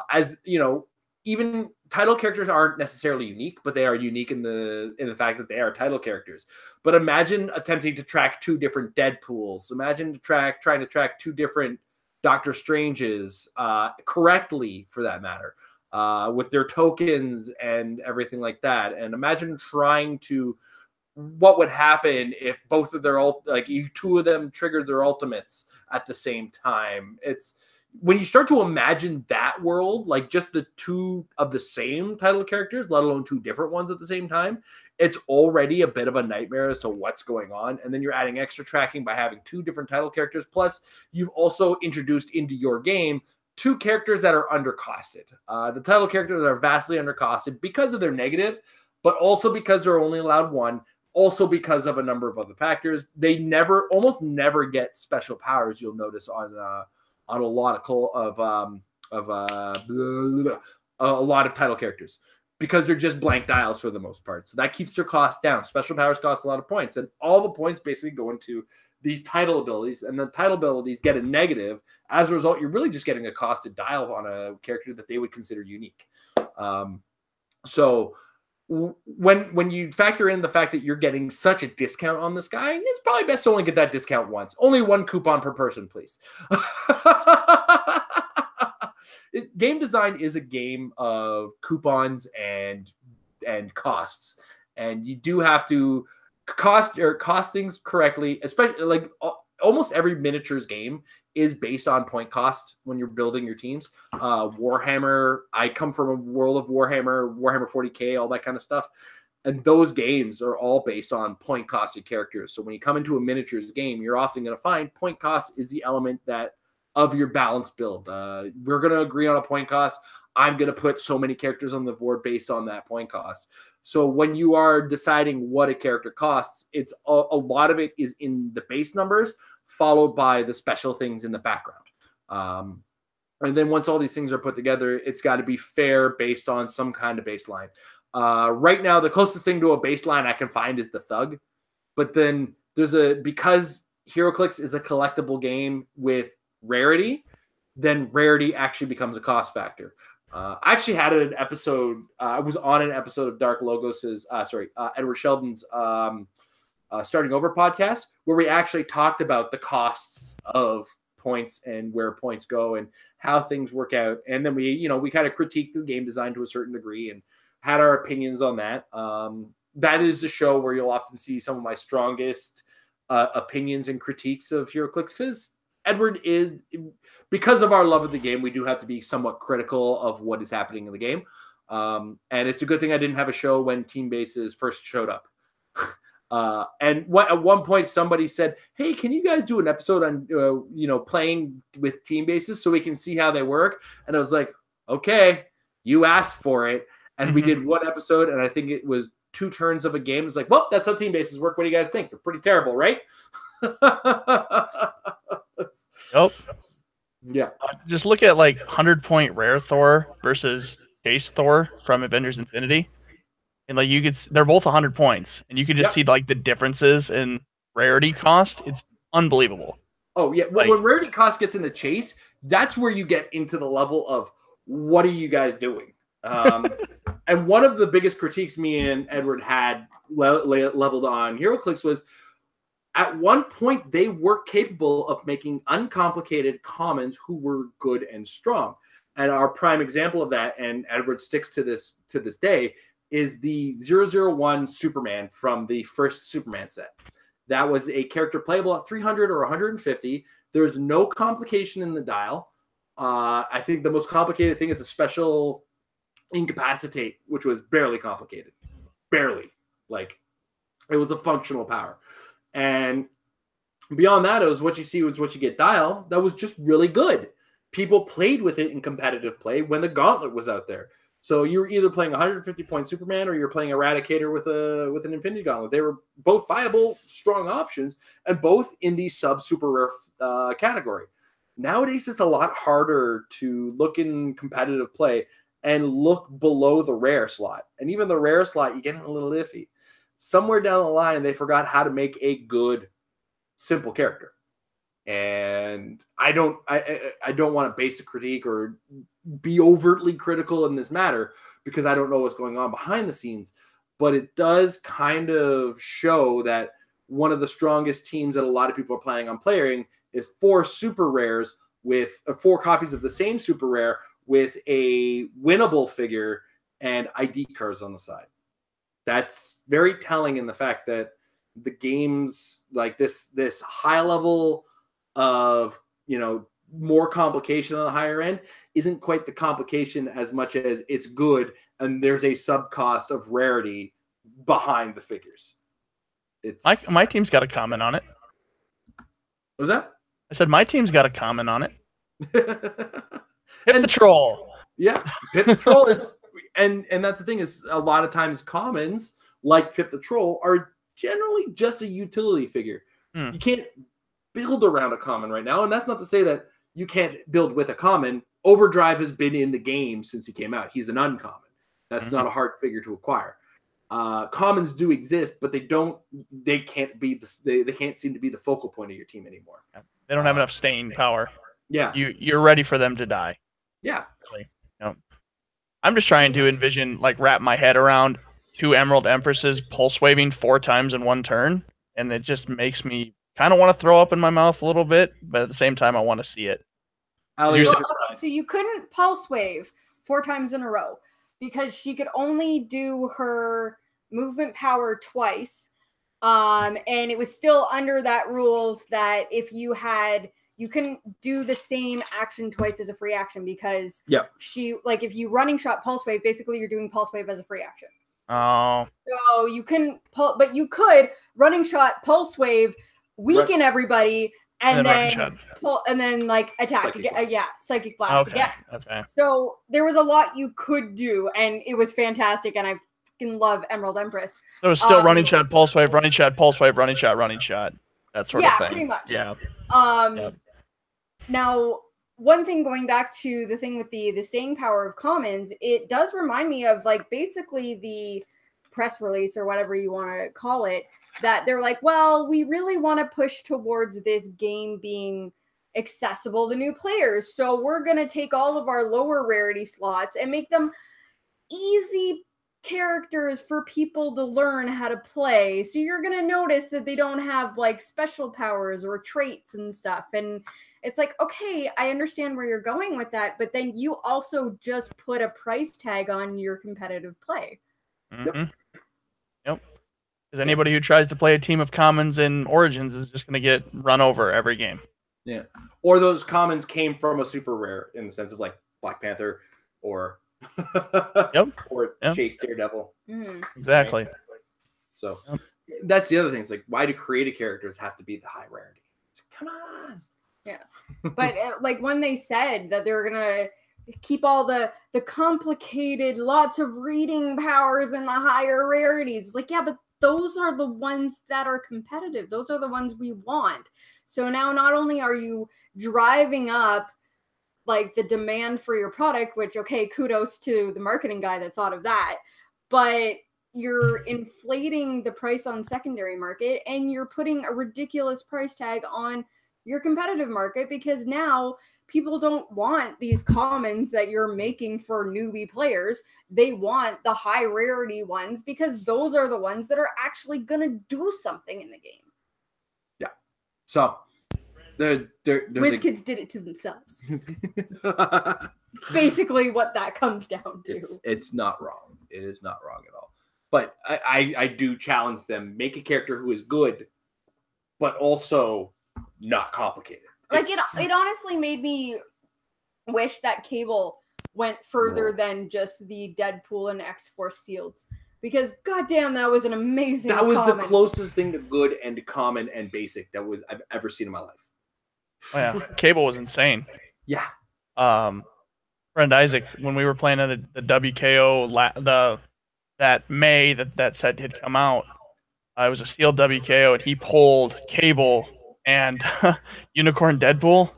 As, you know, even title characters aren't necessarily unique, but they are unique in the fact that they are title characters. But imagine attempting to track 2 different Deadpools. Imagine trying to track 2 different Doctor Stranges correctly, for that matter, with their tokens and everything like that. And imagine trying to, what would happen if both of their 2 of them triggered their ultimates at the same time. It's when you start to imagine that world, like just the 2 of the same title characters, let alone 2 different ones at the same time, it's already a bit of a nightmare as to what's going on. And then you're adding extra tracking by having 2 different title characters. Plus, you've also introduced into your game 2 characters that are undercosted. The title characters are vastly undercosted because of their negative, but also because they're only allowed 1. Also because of a number of other factors. They almost never get special powers. You'll notice on a lot of title characters, because they're just blank dials for the most part. So that keeps their cost down. Special powers cost a lot of points, and all the points basically go into these title abilities, and the title abilities get a negative. As a result, you're really just getting a costed dial on a character that they would consider unique. So when you factor in the fact that you're getting such a discount on this guy, it's probably best to only get that discount once. Only 1 coupon per person, please. Game design is a game of coupons and costs, and you do have to cost things correctly. Especially, like, almost every miniatures game is based on point cost when you're building your teams. Warhammer, I come from a world of Warhammer 40K, all that kind of stuff. And those games are all based on point costed characters. So when you come into a miniatures game, you're often going to find point cost is the element of your balanced build. We're going to agree on a point cost. I'm going to put so many characters on the board based on that point cost. So when you are deciding what a character costs, it's a lot of it is in the base numbers, followed by the special things in the background. And then once all these things are put together, it's got to be fair based on some kind of baseline. Right now, the closest thing to a baseline I can find is the Thug. But then because HeroClix is a collectible game with rarity, then rarity actually becomes a cost factor. I actually had an episode, I was on an episode of Dark Logos's, Edward Sheldon's Starting Over podcast, where we actually talked about the costs of points and where points go and how things work out. And then we kind of critiqued the game design to a certain degree and had our opinions on that. That is the show where you'll often see some of my strongest opinions and critiques of HeroClix, because Edward is, because of our love of the game, we do have to be somewhat critical of what is happening in the game. And it's a good thing I didn't have a show when team bases first showed up. And at one point somebody said, "Hey, can you guys do an episode on playing with team bases so we can see how they work?" And I was like, "Okay, you asked for it." And we did one episode, and I think it was 2 turns of a game. It's like, well, that's how team bases work. What do you guys think? They're pretty terrible, right? Nope. Yeah. Just look at 100-point rare Thor versus base Thor from Avengers Infinity. And they're both 100 points, and you can just see the differences in rarity cost. It's unbelievable. Oh yeah, when rarity cost gets in the chase, that's where you get into the level of what are you guys doing? And one of the biggest critiques me and Edward had leveled on HeroClix was, at one point they were capable of making uncomplicated commons who were good and strong. And our prime example of that, and Edward sticks to this day, is the 001 Superman from the first Superman set. That was a character playable at 300 or 150. There's no complication in the dial. I think the most complicated thing is a special incapacitate, which was barely complicated. Barely. It was a functional power. And beyond that, it was what you see was what you get dial. That was just really good. People played with it in competitive play when the gauntlet was out there. So you're either playing 150-point Superman or you're playing Eradicator with an Infinity Gauntlet. They were both viable, strong options, and both in the sub-super rare category. Nowadays, it's a lot harder to look in competitive play and look below the rare slot. And even the rare slot, you get a little iffy. Somewhere down the line, they forgot how to make a good, simple character. And I don't want to base a critique or be overtly critical in this matter because I don't know what's going on behind the scenes, but it does kind of show that one of the strongest teams that a lot of people are planning on playing is 4 super rares with 4 copies of the same super rare with a winnable figure and ID cards on the side. That's very telling in the fact that the games like this high level of, more complication on the higher end isn't quite the complication as much as it's good, and there's a sub cost of rarity behind the figures. It's my team's got a comment on it. What was that? I said my team's got a comment on it. Hit the troll. Yeah, Pip the Troll is, and that's the thing is a lot of times commons like Pip the Troll are generally just a utility figure. You can't build around a common right now, and that's not to say that you can't build with a common. Overdrive has been in the game since he came out. He's an uncommon. That's not a hard figure to acquire. Commons do exist, but they can't seem to be the focal point of your team anymore. They don't have enough staying power. Yeah, you're ready for them to die. Yeah, really. I'm just trying to envision, wrap my head around 2 Emerald Empresses pulse waving 4 times in one turn, and it just makes me kind of want to throw up in my mouth a little bit, but at the same time, I want to see it. So you couldn't pulse wave 4 times in a row because she could only do her movement power twice, and it was still under that rules that if you couldn't do the same action twice as a free action because she if you running shot pulse wave, basically you're doing pulse wave as a free action. Oh. So you couldn't but you could running shot pulse wave, weaken everybody, and then pull and then attack again. Psychic blast again. Okay. So there was a lot you could do, and it was fantastic, and I fucking love Emerald Empress. So it was still running shot, pulse wave, running shot, pulse wave, running shot, that sort of thing. Yeah, pretty much. Yeah. Now, one thing going back to the thing with the staying power of commons, it does remind me of basically the press release or whatever you want to call it, that they're like, well, we really want to push towards this game being accessible to new players. So we're going to take all of our lower rarity slots and make them easy characters for people to learn how to play. So you're going to notice that they don't have special powers or traits and stuff. And it's okay, I understand where you're going with that, but then you also just put a price tag on your competitive play. Mm-hmm. Yep. Because anybody who tries to play a team of commons in Origins is just going to get run over every game. Yeah. Or those commons came from a super rare in the sense of Black Panther or Chase Daredevil. Mm-hmm. Exactly. So that's the other thing. It's why do creative characters have to be the high rarity? Come on. Yeah. But when they said that they're going to keep all the complicated, lots of reading powers and the higher rarities. Yeah, but those are the ones that are competitive. Those are the ones we want. So now not only are you driving up the demand for your product, which, okay, kudos to the marketing guy that thought of that, but you're inflating the price on secondary market and you're putting a ridiculous price tag on your competitive market because now people don't want these commons that you're making for newbie players. They want the high rarity ones because those are the ones that are actually going to do something in the game. Yeah. So WizKids did it to themselves. Basically what that comes down to. It's not wrong. It is not wrong at all. But I do challenge them. Make a character who is good, but also not complicated. It honestly made me wish that Cable went further than just the Deadpool and X-Force seals. Because goddamn, that was an amazing That was common. The closest thing to good and to common and basic I've ever seen in my life. Oh, yeah. Cable was insane. Yeah. friend Isaac, when we were playing at the WKO, that set had come out. It was a sealed WKO, and he pulled Cable and Unicorn Deadpool,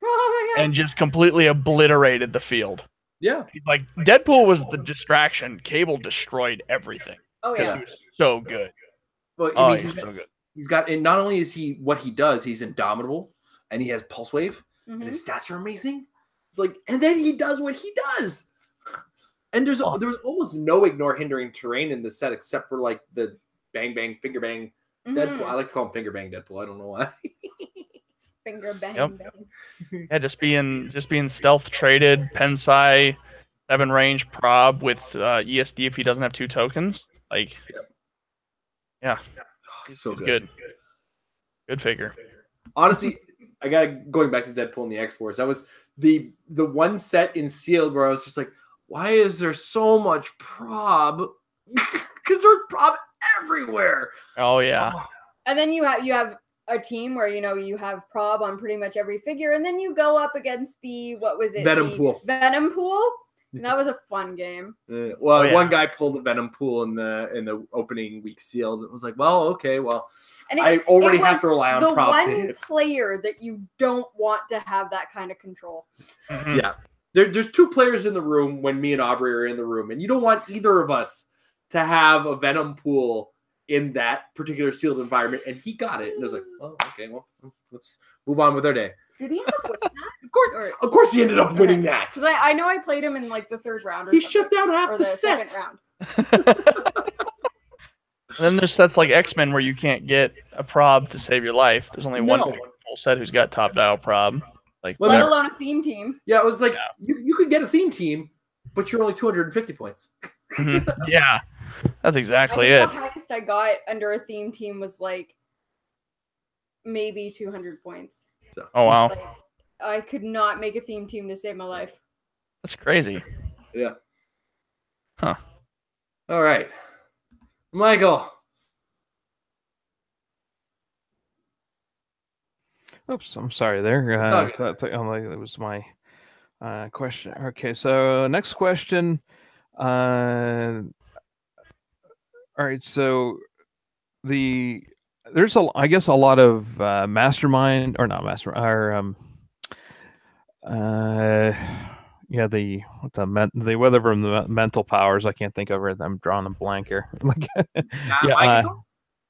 Oh my god. and just completely obliterated the field. Yeah. Like Deadpool was the distraction. Cable destroyed everything. Oh Because yeah. he was so good. Well, Oh, I mean, he's so good. he's got, and not only is he what he does, he's indomitable, and he has pulse wave, and Mhm. his stats are amazing. It's like, and then he does what he does. And there's almost no ignore hindering terrain in the set except for like the bang bang finger bang Deadpool. I like to call him finger bang Deadpool. I don't know why. Finger bang Yep. bang. Yeah, just being stealth traded, Pensai, 7 range prob with ESD if he doesn't have 2 tokens. Like, yeah, Oh, so he's good. Good figure. Honestly, I got going back to Deadpool and the X-Force. That was the one set in sealed where I was just like, why is there so much prob? Because there's prob everywhere. Oh yeah. And then you have a team where you have prob on pretty much every figure, and then you go up against the Venom pool. Venom pool, and that was a fun game. One guy pulled a Venom pool in the opening week sealed. It was like, well, okay, well, And I already have to rely on the prob. one player that you don't want to have that kind of control. Mm-hmm. Yeah. There's 2 players in the room when me and Aubrey are in the room, and you don't want either of us to have a Venom pool in that particular sealed environment, and he got it. And I was like, oh, okay, well, let's move on with our day. Did he end up winning that? Of course he ended up winning that. Because I know I played him in like the 3rd round. Or He something, shut down half or the second sets. round. And then there's sets like X-Men where you can't get a prob to save your life. There's only one No. full set who's got top dial prob. Like, Well, Let that- alone a theme team. Yeah, it was like, you could get a theme team, but you're only 250 points. yeah, that's exactly I it. think the highest I got under a theme team was like maybe 200 points. So, Oh wow, Like, I could not make a theme team to save my life. that's crazy. yeah. Huh. All right. Michael. Oops, I'm sorry there. It's all That was my question. Okay, so next question. All right, so there's I guess a lot of mastermind or not mastermind or yeah, the whatever the mental powers, I can't think of it. I'm drawing a blank here. Mind control?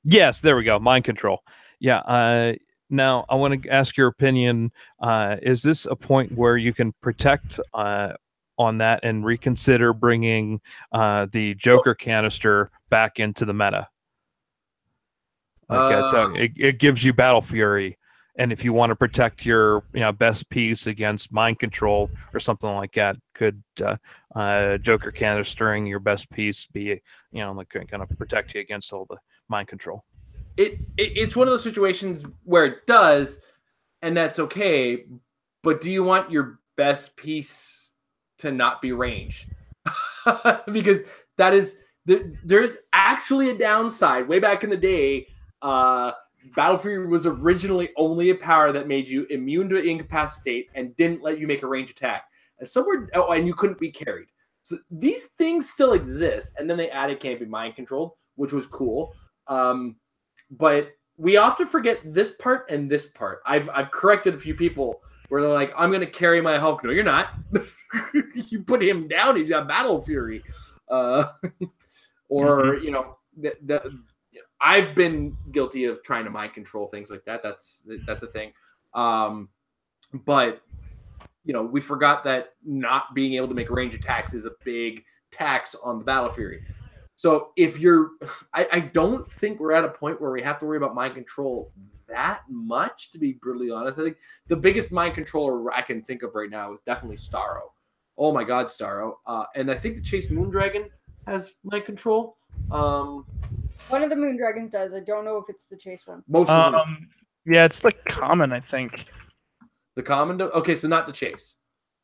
Yes, there we go. Mind control. Yeah. Now I want to ask your opinion. Is this a point where you can protect on that and reconsider bringing the Joker canister back into the meta? Like it gives you battle fury. And if you want to protect your best piece against mind control or something like that, could Joker canistering your best piece be like kind of protect you against all the mind control? It's one of those situations where it does, and that's okay. But do you want your best piece to not be ranged? Because that is there's actually a downside. Way back in the day, Battle Fury was originally only a power that made you immune to incapacitate and didn't let you make a range attack. And you couldn't be carried. So these things still exist. And then they added can't be mind controlled, which was cool. But we often forget this part and this part. I've corrected a few people where they're like, I'm going to carry my Hulk. No, you're not. You put him down, he's got Battle Fury. I've been guilty of trying to mind control things like that. That's a thing. But we forgot that not being able to make range attacks is a big tax on the Battle Fury. So if I don't think we're at a point where we have to worry about mind control that much, to be brutally honest. I think the biggest mind controller I can think of right now is definitely Starro. Oh my God, Starro. And I think the Chase Moondragon has mind control. One of the Moon Dragons does. I don't know if it's the Chase one. Most of them. Yeah, it's the common, I think. The common? Okay, so not the Chase.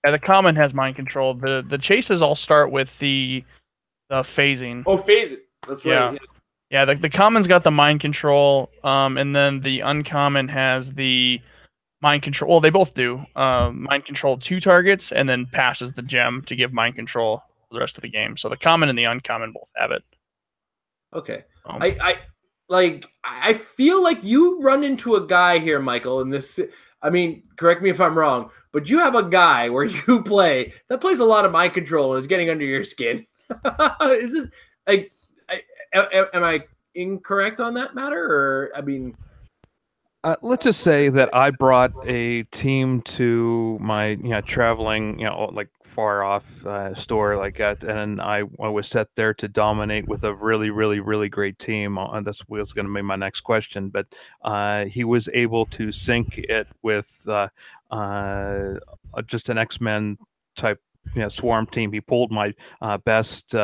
Yeah, the common has mind control. The chases all start with the phasing. Oh, phase it. That's right. Yeah, the common's got the mind control, and then the uncommon has the mind control. Well, they both do. Mind control 2 targets and then passes the gem to give mind control for the rest of the game. So the common and the uncommon both have it. Okay. I feel like you run into a guy here, Michael, in this. I mean, correct me if I'm wrong, but you have a guy where you play that plays a lot of mind control and is getting under your skin. Is this like? Am I incorrect on that matter, or I mean? Let's just say that I brought a team to my traveling like far off store like that, and I was set there to dominate with a really great team. This was going to be my next question, but he was able to sync it with just an X-Men type swarm team. He pulled my best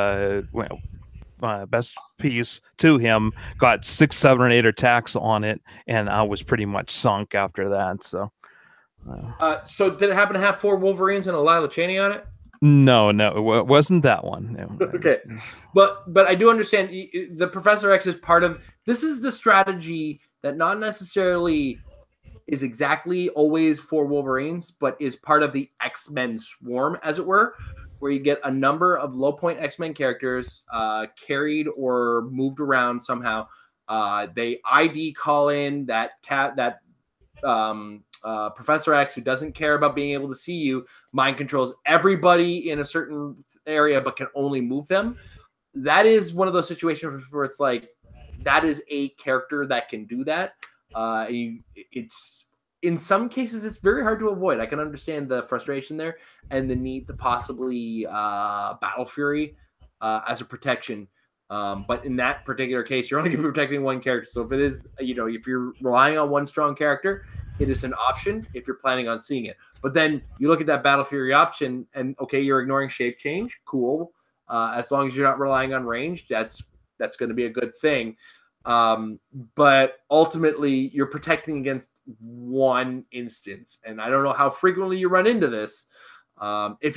piece to him, got 6, 7, or 8 attacks on it, and I was pretty much sunk after that. So did it happen to have 4 Wolverines and a Lila Cheney on it? No, it wasn't that one. No, okay, but I do understand the Professor X is part of this. Is the strategy that not necessarily is exactly always for Wolverines, but is part of the X-Men swarm, as it were, where you get a number of low point X-Men characters carried or moved around somehow. They ID call in that Professor X, who doesn't care about being able to see you, mind controls everybody in a certain area but can only move them. That is one of those situations where it's like, that is a character that can do that. It's in some cases it's very hard to avoid. I can understand the frustration there and the need to possibly Battle Fury as a protection. But in that particular case, you're only going to be protecting one character. So if it is, if you're relying on one strong character, it is an option if you're planning on seeing it. But then you look at that Battle Fury option and, okay, you're ignoring shape change. Cool. As long as you're not relying on range, that's going to be a good thing. But ultimately you're protecting against one instance. And I don't know how frequently you run into this. This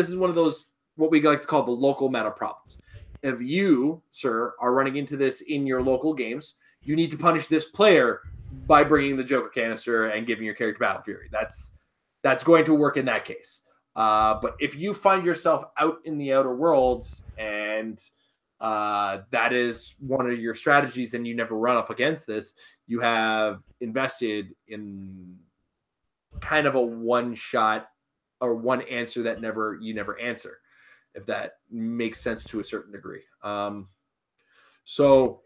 is one of those, what we like to call the local meta problems. If you, sir, are running into this in your local games, you need to punish this player by bringing the Joker canister and giving your character Battle Fury. That's going to work in that case. But if you find yourself out in the outer worlds and that is one of your strategies and you never run up against this, you have invested in kind of a one shot or one answer that you never answer, if that makes sense to a certain degree. So,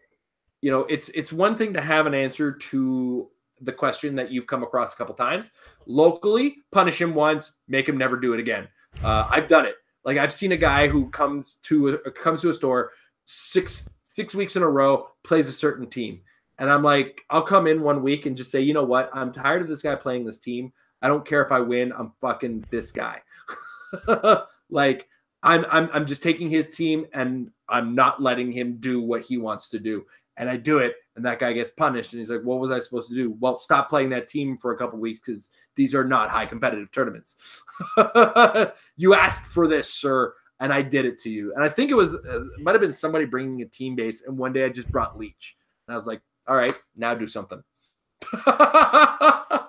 it's one thing to have an answer to the question that you've come across a couple times. Locally, punish him once, make him never do it again. I've done it. Like, I've seen a guy who comes to a store six weeks in a row, plays a certain team. And I'm like, I'll come in one week and just say, you know what? I'm tired of this guy playing this team. I don't care if I win. I'm fucking this guy. Like, I'm just taking his team and I'm not letting him do what he wants to do. And I do it, and that guy gets punished. And he's like, what was I supposed to do? Well, stop playing that team for a couple of weeks because these are not high competitive tournaments. You asked for this, sir, and I did it to you. And I think it might have been somebody bringing a team base, and one day I just brought Leech. And I was like, all right, now do something. I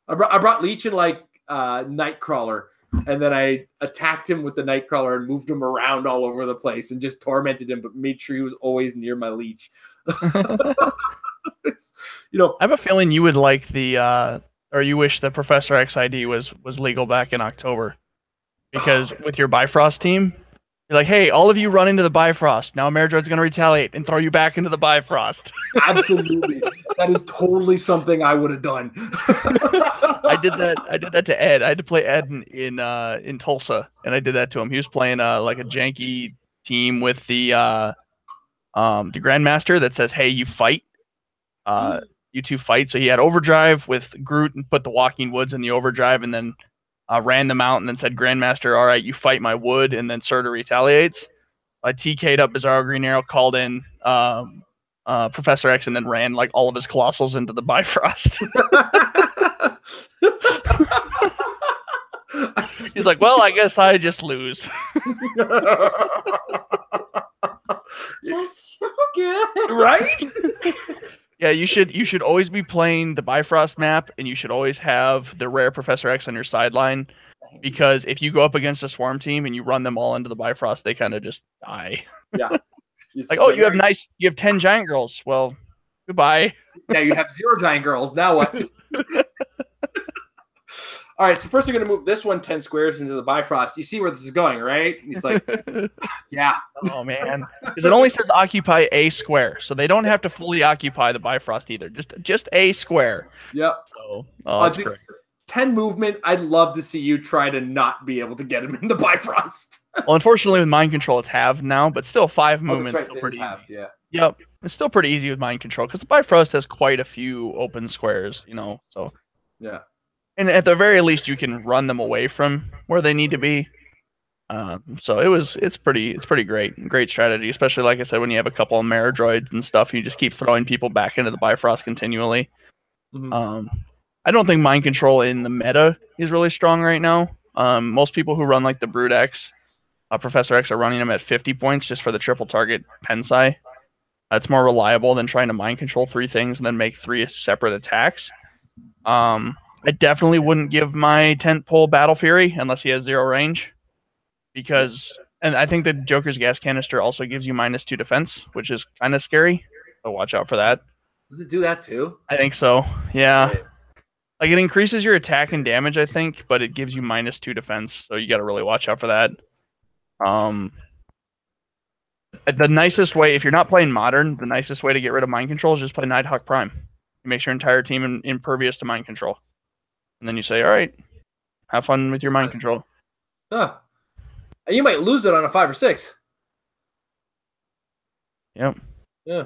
brought Leech and Nightcrawler. And then I attacked him with the Nightcrawler and moved him around all over the place and just tormented him, but made sure he was always near my Leech. I have a feeling you would like or you wish the Professor X ID was legal back in October. Because with your Bifrost team, you're like, hey, all of you run into the Bifrost. Now Ameridroid's going to retaliate and throw you back into the Bifrost. Absolutely. That is totally something I would have done. I did that to Ed. I had to play Ed in Tulsa, and I did that to him. He was playing like a janky team with the Grandmaster that says, hey, you fight. You two fight. So he had Overdrive with Groot and put the Walking Woods in the Overdrive and then ran them out and then said, Grandmaster, all right, you fight my wood, and then Serta retaliates. I TK'd up Bizarro Green Arrow, called in Professor X, and then ran like all of his Colossals into the Bifrost. He's like, well, I guess I just lose. That's so good. Right? Yeah, you should always be playing the Bifrost map, and you should always have the rare Professor X on your sideline, because if you go up against a swarm team and you run them all into the Bifrost, they kind of just die. Yeah. Like, oh, you have 10 giant girls. Well, goodbye. Now you have 0 giant girls. Now what? All right, so first we're going to move this one 10 squares into the Bifrost. You see where this is going, right? And he's like, yeah. Oh, man. Because it only says occupy a square, so they don't have to fully occupy the Bifrost either. Just a square. Yep. So, that's dude, great. 10 movement, I'd love to see you try to not be able to get him in the Bifrost. Well, unfortunately, with mind control, it's halved now, but still 5 movements. Right. Still pretty halved, yeah. Yep. It's still pretty easy with mind control, because the Bifrost has quite a few open squares, so. Yeah. And at the very least, you can run them away from where they need to be. So it's pretty great strategy, especially like I said, when you have a couple of Maridroids and stuff, you just keep throwing people back into the Bifrost continually. Mm-hmm. I don't think mind control in the meta is really strong right now. Most people who run like the Brood X, Professor X, are running them at 50 points just for the triple target Pensai. That's more reliable than trying to mind control 3 things and then make 3 separate attacks. I definitely wouldn't give my tent pole Battle Fury unless he has 0 range, and I think the Joker's gas canister also gives you -2 defense, which is kind of scary. So watch out for that. Does it do that too? I think so. Yeah. Like, it increases your attack and damage, I think, but it gives you -2 defense, so you got to really watch out for that. The nicest way, if you're not playing Modern, the nicest way to get rid of mind control is just play Nighthawk Prime. You make your entire team impervious to mind control. And then you say, all right, have fun with your mind control. Huh. And you might lose it on a 5 or 6. Yep. Yeah.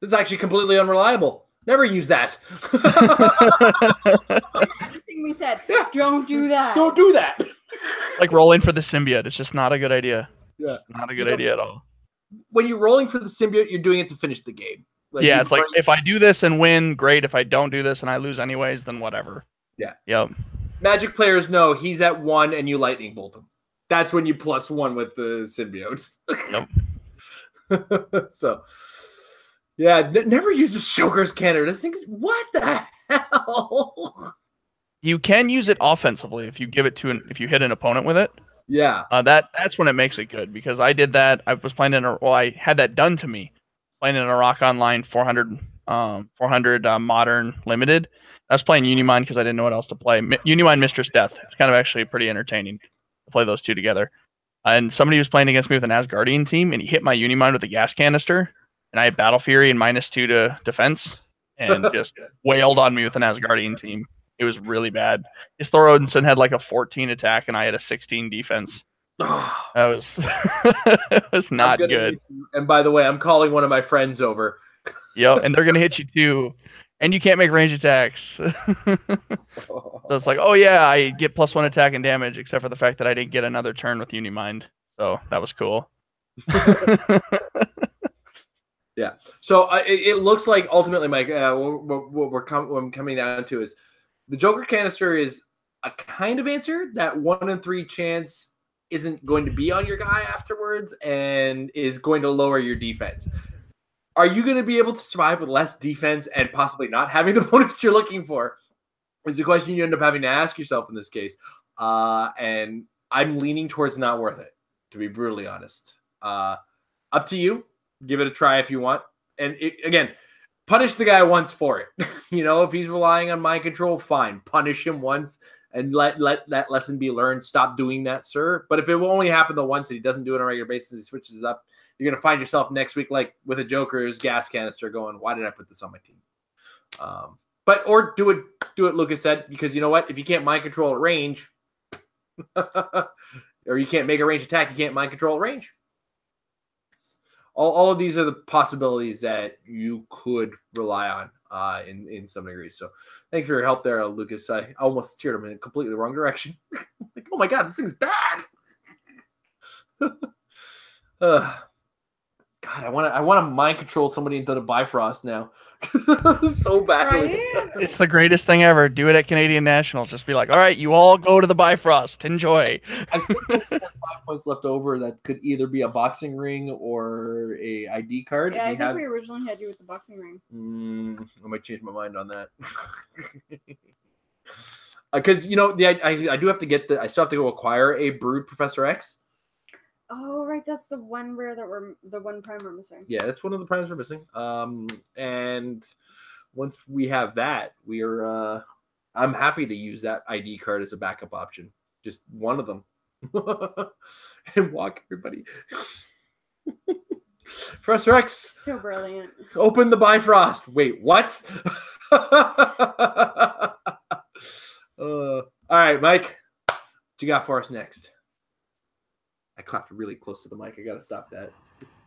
This is actually completely unreliable. Never use that. Everything we said. Yeah. Don't do that. Don't do that. Like rolling for the symbiote. It's just not a good idea. Yeah. Not a good idea at all. When you're rolling for the symbiote, you're doing it to finish the game. Yeah, it's like, if I do this and win, great. If I don't do this and I lose anyways, then whatever. Yeah. Yep. Magic players know he's at 1 and you lightning bolt him. That's when you +1 with the symbiotes. Yep. So, yeah, never use the Joker's cannon. This thing is, what the hell? You can use it offensively if you give it to if you hit an opponent with it. Yeah. That's when it makes it good, because I did that. I was playing I had that done to me playing in a Rock Online 400 Modern Limited. I was playing Unimind because I didn't know what else to play. Unimind Mistress Death. It's kind of actually pretty entertaining to play those two together. And somebody was playing against me with an Asgardian team, and he hit my Unimind with a gas canister, and I had Battle Fury and -2 to defense, and just wailed on me with an Asgardian team. It was really bad. His Thor Odinson had like a 14 attack, and I had a 16 defense. It was not good. And by the way, I'm calling one of my friends over. Yep, and they're gonna hit you too, and you can't make range attacks. So it's like, oh yeah, I get +1 attack and damage, except for the fact that I didn't get another turn with Unimind. So that was cool. Yeah. So it looks like ultimately, Mike, what I'm coming down to is the Joker canister is a kind of answer. That 1 in 3 chance isn't going to be on your guy afterwards and is going to lower your defense. Are you going to be able to survive with less defense and possibly not having the bonus you're looking for? Is the question you end up having to ask yourself in this case. And I'm leaning towards not worth it, to be brutally honest. Up to you. Give it a try if you want. And again, punish the guy once for it. If he's relying on mind control, fine. Punish him once and let that lesson be learned. Stop doing that, sir. But if it will only happen the once and he doesn't do it on a regular basis, he switches up, you're going to find yourself next week like with a Joker's gas canister going, why did I put this on my team? Or do it, Lucas said, because you know what? If you can't mind control at range, or you can't make a range attack, you can't mind control at range. All of these are the possibilities that you could rely on in some degrees. So thanks for your help there, Lucas. I almost steered him in a completely wrong direction. Like, oh my God, this thing's bad. God, God, I want to mind control somebody into the Bifrost now. So badly. Right? It's the greatest thing ever. Do it at Canadian Nationals. Just be like, all right, you all go to the Bifrost. Enjoy. I think there's 5 points left over that could either be a boxing ring or a ID card. Yeah, I think we originally had you with the boxing ring. I might change my mind on that. Because I do have to get I still have to go acquire a Brood Professor X. Oh, right, that's the one rare the one prime we're missing. Yeah, that's one of the primes we're missing. And once we have that, I'm happy to use that ID card as a backup option. Just one of them. And walk everybody. Professor X. So brilliant. Open the Bifrost. Wait, what? All right, Mike. What you got for us next? I clapped really close to the mic. I got to stop that.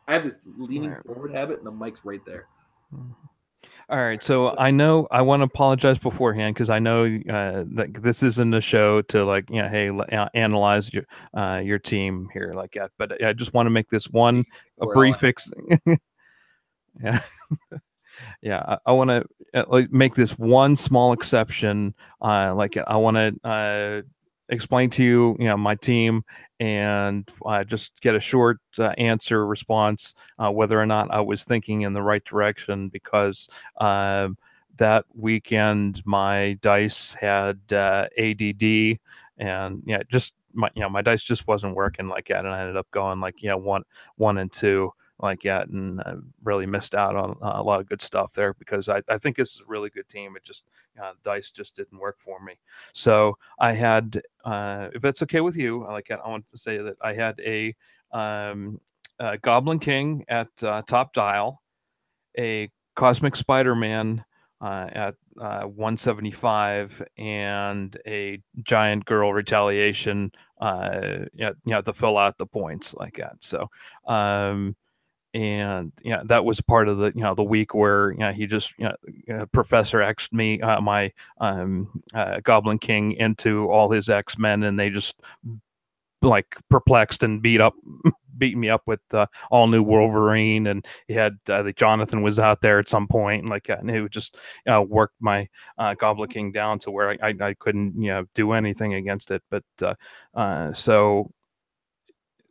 I have this leaning forward habit, and the mic's right there. All right, so I know I want to apologize beforehand because I know that this isn't a show to analyze your team here like that. But I just want to make this one brief yeah, yeah. I want to make this one small exception. I want to explain to you, my team, and just get a short answer response whether or not I was thinking in the right direction, because that weekend my dice had ADD, and just my dice just wasn't working like that, and I ended up going 1 and 2 like that, and really missed out on a lot of good stuff there, because I think this is a really good team. It just dice just didn't work for me. So I had, if that's okay with you, I want to say that I had a Goblin King at top dial, a Cosmic Spider-Man at 175, and a Giant Girl Retaliation to fill out the points like that. So and that was part of the week where he just Professor X'd me my Goblin King into all his X-Men, and they just perplexed and beat me up with all new Wolverine, and he had Jonathan was out there at some point, and he would just work my Goblin King down to where I couldn't do anything against it. But so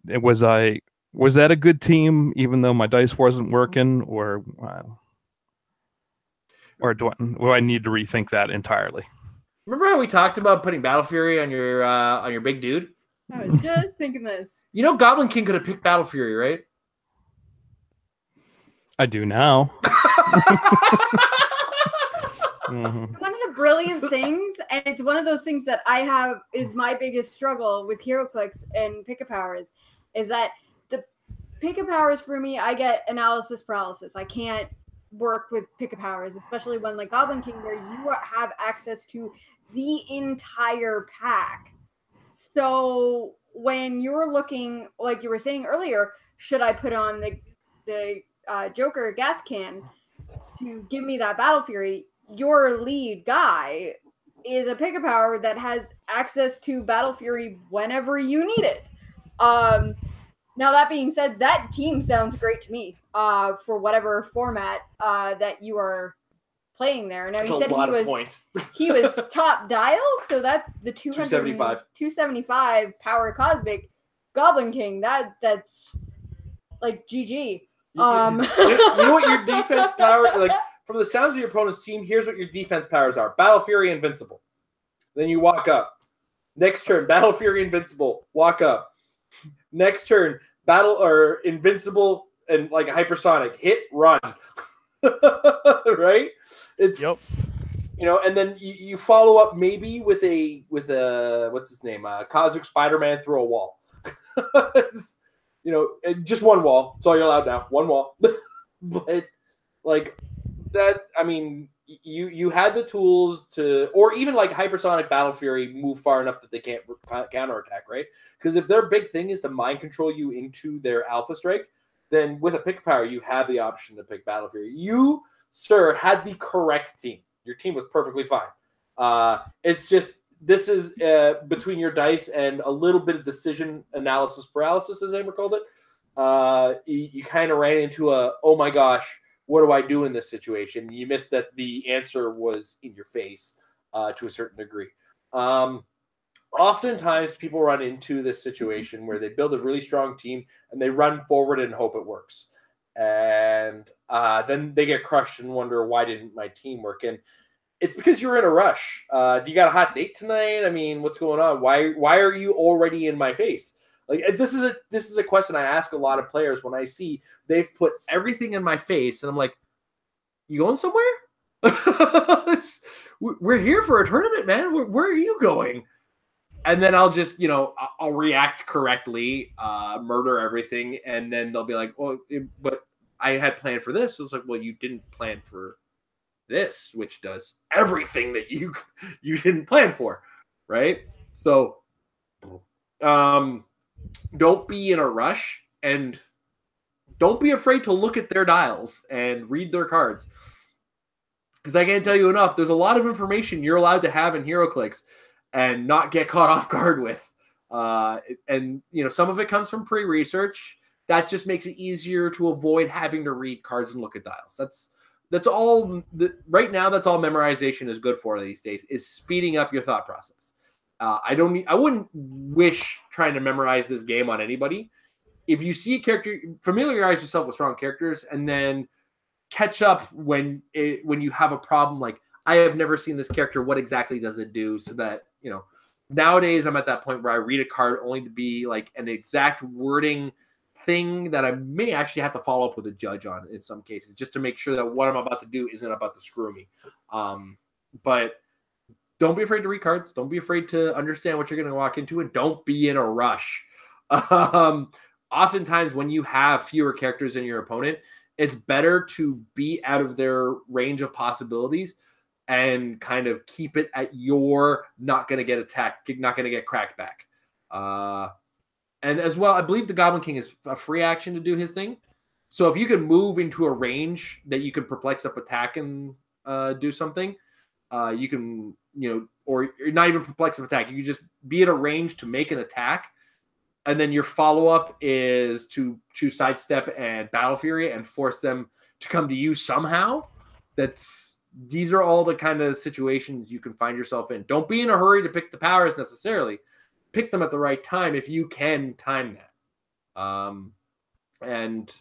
it was Was that a good team, even though my dice wasn't working, or do I need to rethink that entirely? Remember how we talked about putting Battle Fury on your big dude? I was just thinking this. Goblin King could have picked Battle Fury, right? I do now. Mm-hmm. It's one of the brilliant things, and it's one of those things that I have is my biggest struggle with HeroClix and Pick a Powers, is that Pick a Powers for me, I get analysis paralysis. I can't work with Pick a Powers, especially when Goblin King, where you have access to the entire pack. So when you're looking, like you were saying earlier, should I put on the Joker gas can to give me that Battle Fury? Your lead guy is a Pick a Power that has access to Battle Fury whenever you need it. Now, that being said, that team sounds great to me for whatever format that you are playing there. Now, you said he was top dial, so that's the 275 power Cosmic Goblin King. That's like GG. You know what your defense power, from the sounds of your opponent's team, here's what your defense powers are. Battle Fury, Invincible. Then you walk up. Next turn, Battle Fury, Invincible. Walk up. Next turn, Battle or Invincible and Hypersonic. Hit, run. Right? It's and then you follow up maybe with a what's his name? Cosmic Spider-Man through a wall. Just one wall. That's all you're allowed now. One wall. But that, I mean, you had the tools to, or even Hypersonic Battle Fury move far enough that they can't counterattack, right? Because if their big thing is to mind control you into their Alpha Strike, then with a Pick Power, you have the option to pick Battle Fury. You, sir, had the correct team. Your team was perfectly fine. It's just, this is between your dice and a little bit of decision analysis paralysis, as Amber called it. you kind of ran into a, oh my gosh, what do I do in this situation? You missed that the answer was in your face to a certain degree. Oftentimes people run into this situation where they build a really strong team and they run forward and hope it works. And then they get crushed and wonder, why didn't my team work? And it's because you're in a rush. Do you got a hot date tonight? I mean, what's going on? Why are you already in my face? Like, this is a question I ask a lot of players when I see they've put everything in my face, and I'm like, you going somewhere? We're here for a tournament, man. Where are you going? And then I'll just, I'll react correctly, murder everything, and then they'll be like, well, but I had planned for this. It's like, well, you didn't plan for this, which does everything that you didn't plan for, right? So don't be in a rush, and don't be afraid to look at their dials and read their cards, because I can't tell you enough, there's a lot of information you're allowed to have in HeroClix and not get caught off guard with, and some of it comes from pre-research. That just makes it easier to avoid having to read cards and look at dials. That's all. Right now, that's all memorization is good for these days, is speeding up your thought process. I wouldn't wish trying to memorize this game on anybody. If you see a character, familiarize yourself with strong characters, and then catch up when you have a problem. Like, I have never seen this character. What exactly does it do? So that, nowadays I'm at that point where I read a card only to be like an exact wording thing that I may actually have to follow up with a judge on in some cases, just to make sure that what I'm about to do isn't about to screw me. But don't be afraid to read cards. Don't be afraid to understand what you're going to walk into, and don't be in a rush. Oftentimes when you have fewer characters than your opponent, it's better to be out of their range of possibilities and kind of keep it at your not going to get attacked, not going to get cracked back. And as well, I believe the Goblin King is a free action to do his thing. So if you can move into a range that you can perplex up attack and do something, you can, or not even perplex up attack. You can just be at a range to make an attack. And then your follow-up is to choose Sidestep and Battle Fury and force them to come to you somehow. These are all the kind of situations you can find yourself in. Don't be in a hurry to pick the powers necessarily. Pick them at the right time if you can time that. And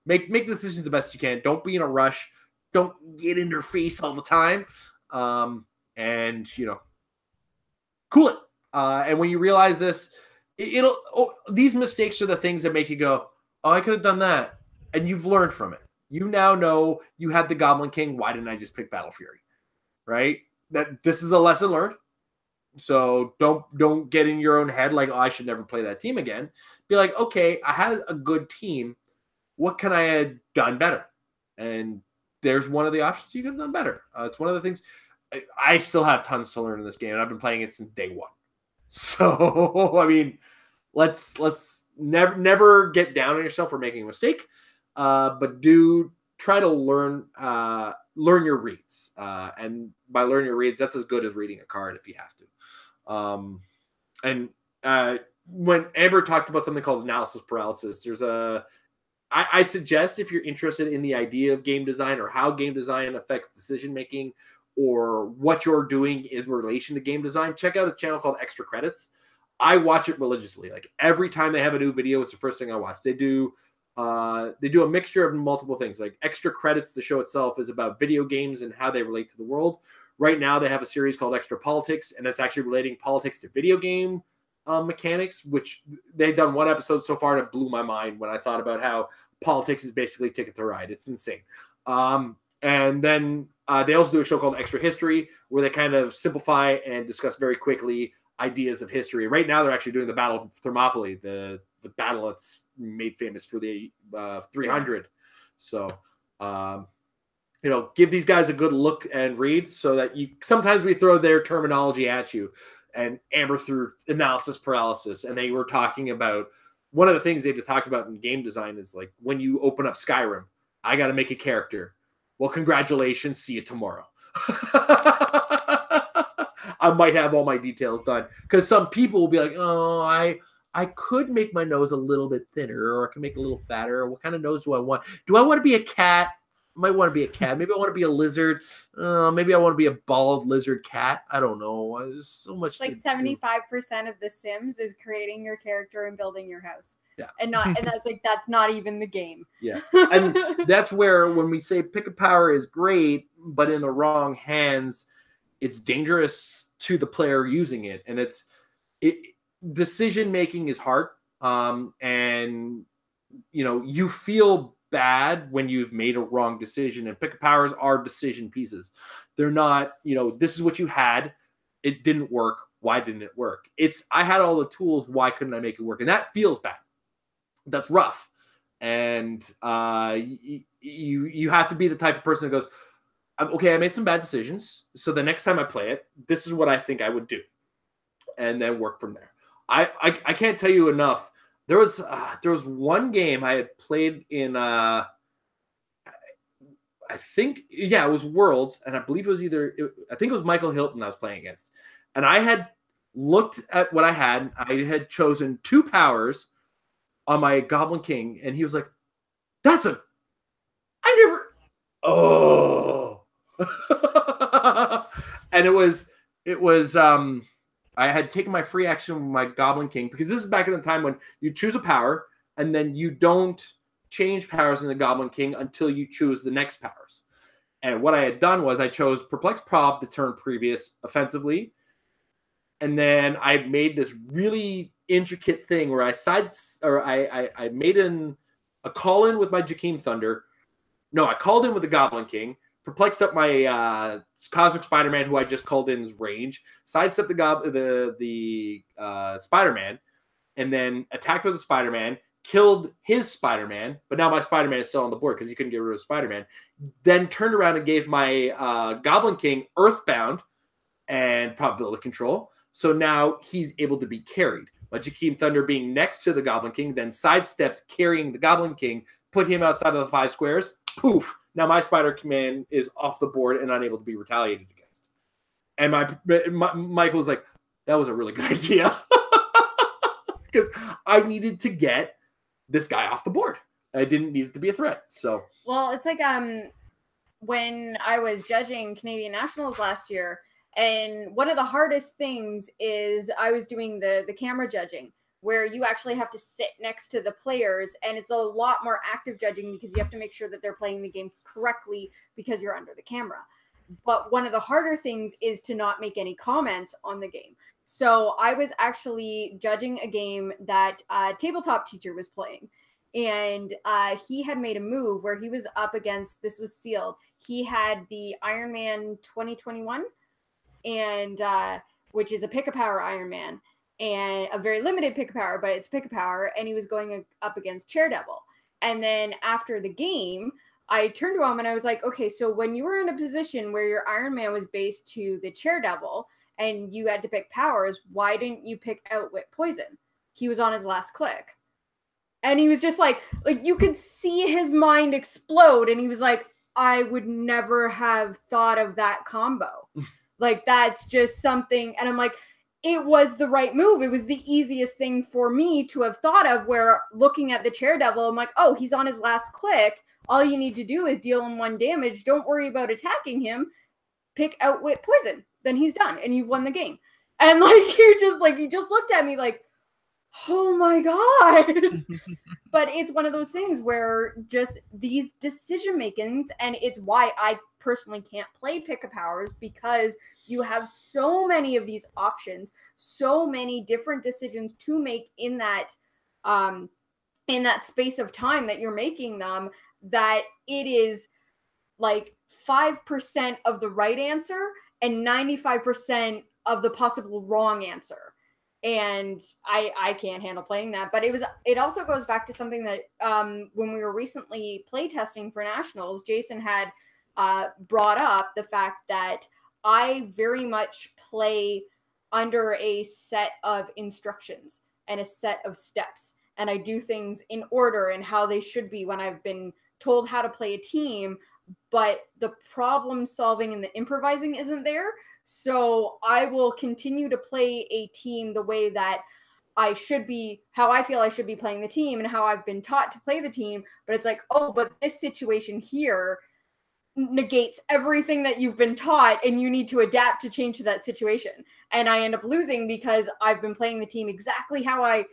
make the decisions the best you can. Don't be in a rush. Don't get in their face all the time. And cool it. And when you realize this, these mistakes are the things that make you go, oh, I could have done that. And you've learned from it. You now know you had the Goblin King. Why didn't I just pick Battle Fury? Right? This is a lesson learned. So don't get in your own head like, oh, I should never play that team again. Be like, okay, I had a good team. What can I have done better? And there's one of the options you could have done better. It's one of the things. I still have tons to learn in this game, and I've been playing it since day one. So I mean, let's never get down on yourself for making a mistake, but do try to learn your reads. And by learn your reads, that's as good as reading a card if you have to. And when Amber talked about something called analysis paralysis, I suggest, if you're interested in the idea of game design or how game design affects decision making or what you're doing in relation to game design, check out a channel called Extra Credits. I watch it religiously. Like, every time they have a new video, it's the first thing I watch. They do a mixture of multiple things. Like, Extra Credits, the show itself, is about video games and how they relate to the world. Right now, they have a series called Extra Politics, and it's actually relating politics to video game mechanics, which they've done one episode so far that blew my mind when I thought about how politics is basically Ticket to Ride. It's insane. And then they also do a show called Extra History, where they kind of simplify and discuss very quickly ideas of history. Right now, they're actually doing the Battle of Thermopylae, the battle that's made famous for the 300. So, give these guys a good look and read, so that sometimes we throw their terminology at you. And Amber threw analysis paralysis, and they were talking about, one of the things they talked about in game design is, like, when you open up Skyrim, I got to make a character. Well, congratulations. See you tomorrow. I might have all my details done, because some people will be like, oh, I I could make my nose a little bit thinner, or I can make it a little fatter. Or what kind of nose do I want? Do I want to be a cat? I might want to be a cat. Maybe I want to be a lizard. Maybe I want to be a bald lizard cat. I don't know. There's so much. Like 75% of The Sims is creating your character and building your house. Yeah, and that's like that's not even the game. Yeah, and that's where when we say pick a power is great, but in the wrong hands, it's dangerous to the player using it, and decision making is hard. And you feel bad when you've made a wrong decision, and pick a powers are decision pieces. They're not, this is what you had. It didn't work. Why didn't it work? I had all the tools. Why couldn't I make it work? And that feels bad. That's rough. And you have to be the type of person that goes, okay, I made some bad decisions. So the next time I play it, this is what I think I would do. And then work from there. I can't tell you enough. There was one game I had played in, I think, it was Worlds. And I believe I think it was Michael Hilton I was playing against. And I had looked at what I had. I had chosen 2 powers on my Goblin King, and he was like, and it was I had taken my free action with my Goblin King, because this is back in the time when you choose a power and then you don't change powers in the Goblin King until you choose the next powers. And what I had done was I chose Perplex Prob the turn previous offensively. And then I made this really intricate thing where I made a call in with my Jakeem Thunder. No, I called in with the Goblin King, perplexed up my Cosmic Spider-Man, who I just called in's range, sidestepped the Spider-Man, and then attacked with the Spider-Man, killed his Spider-Man, but now my Spider-Man is still on the board because you couldn't get rid of Spider-Man. Then turned around and gave my Goblin King Earthbound and probability control. So now he's able to be carried. My Jakeem Thunder being next to the Goblin King, then sidestepped carrying the Goblin King, put him outside of the 5 squares. Poof. Now my Spider-Man is off the board and unable to be retaliated against. And Michael was like, that was a really good idea. Because I needed to get this guy off the board. I didn't need it to be a threat. So, well, it's like when I was judging Canadian Nationals last year, and one of the hardest things is I was doing the camera judging, where you actually have to sit next to the players, and it's a lot more active judging because you have to make sure that they're playing the game correctly because you're under the camera. But one of the harder things is to not make any comments on the game. So I was actually judging a game that Tabletop Teacher was playing, and he had made a move where he was up against, this was sealed, he had the Iron Man 2021, and which is a pick-a-power Iron Man, and a very limited pick-a-power, but it's pick-a-power, and he was going up against Charedevil. And then after the game, I turned to him and I was like, okay, so when you were in a position where your Iron Man was based to the Charedevil and you had to pick powers, why didn't you pick Outwit Poison? He was on his last click. And he was just like you could see his mind explode, and he was like, I would never have thought of that combo. Like, that's just something. And I'm like, it was the right move. It was the easiest thing for me to have thought of, where looking at the Charedevil, I'm like, oh, he's on his last click. All you need to do is deal him 1 damage. Don't worry about attacking him. Pick Outwit Poison. Then he's done, and you've won the game. And he just looked at me like, oh my God. But it's one of those things where just these decision makings, and it's why I personally can't play pick-a-powers, because you have so many of these options, so many different decisions to make in that space of time that you're making them, that it is like 5% of the right answer and 95% of the possible wrong answer. And I can't handle playing that. But it also goes back to something that when we were recently play testing for Nationals, Jason had brought up the fact that I very much play under a set of instructions and a set of steps. And I do things in order and how they should be when I've been told how to play a team. But the problem solving and the improvising isn't there. So I will continue to play a team the way that how I feel I should be playing the team and how I've been taught to play the team. But it's like, oh, but this situation here negates everything that you've been taught, and you need to adapt to change to that situation. And I end up losing because I've been playing the team exactly how I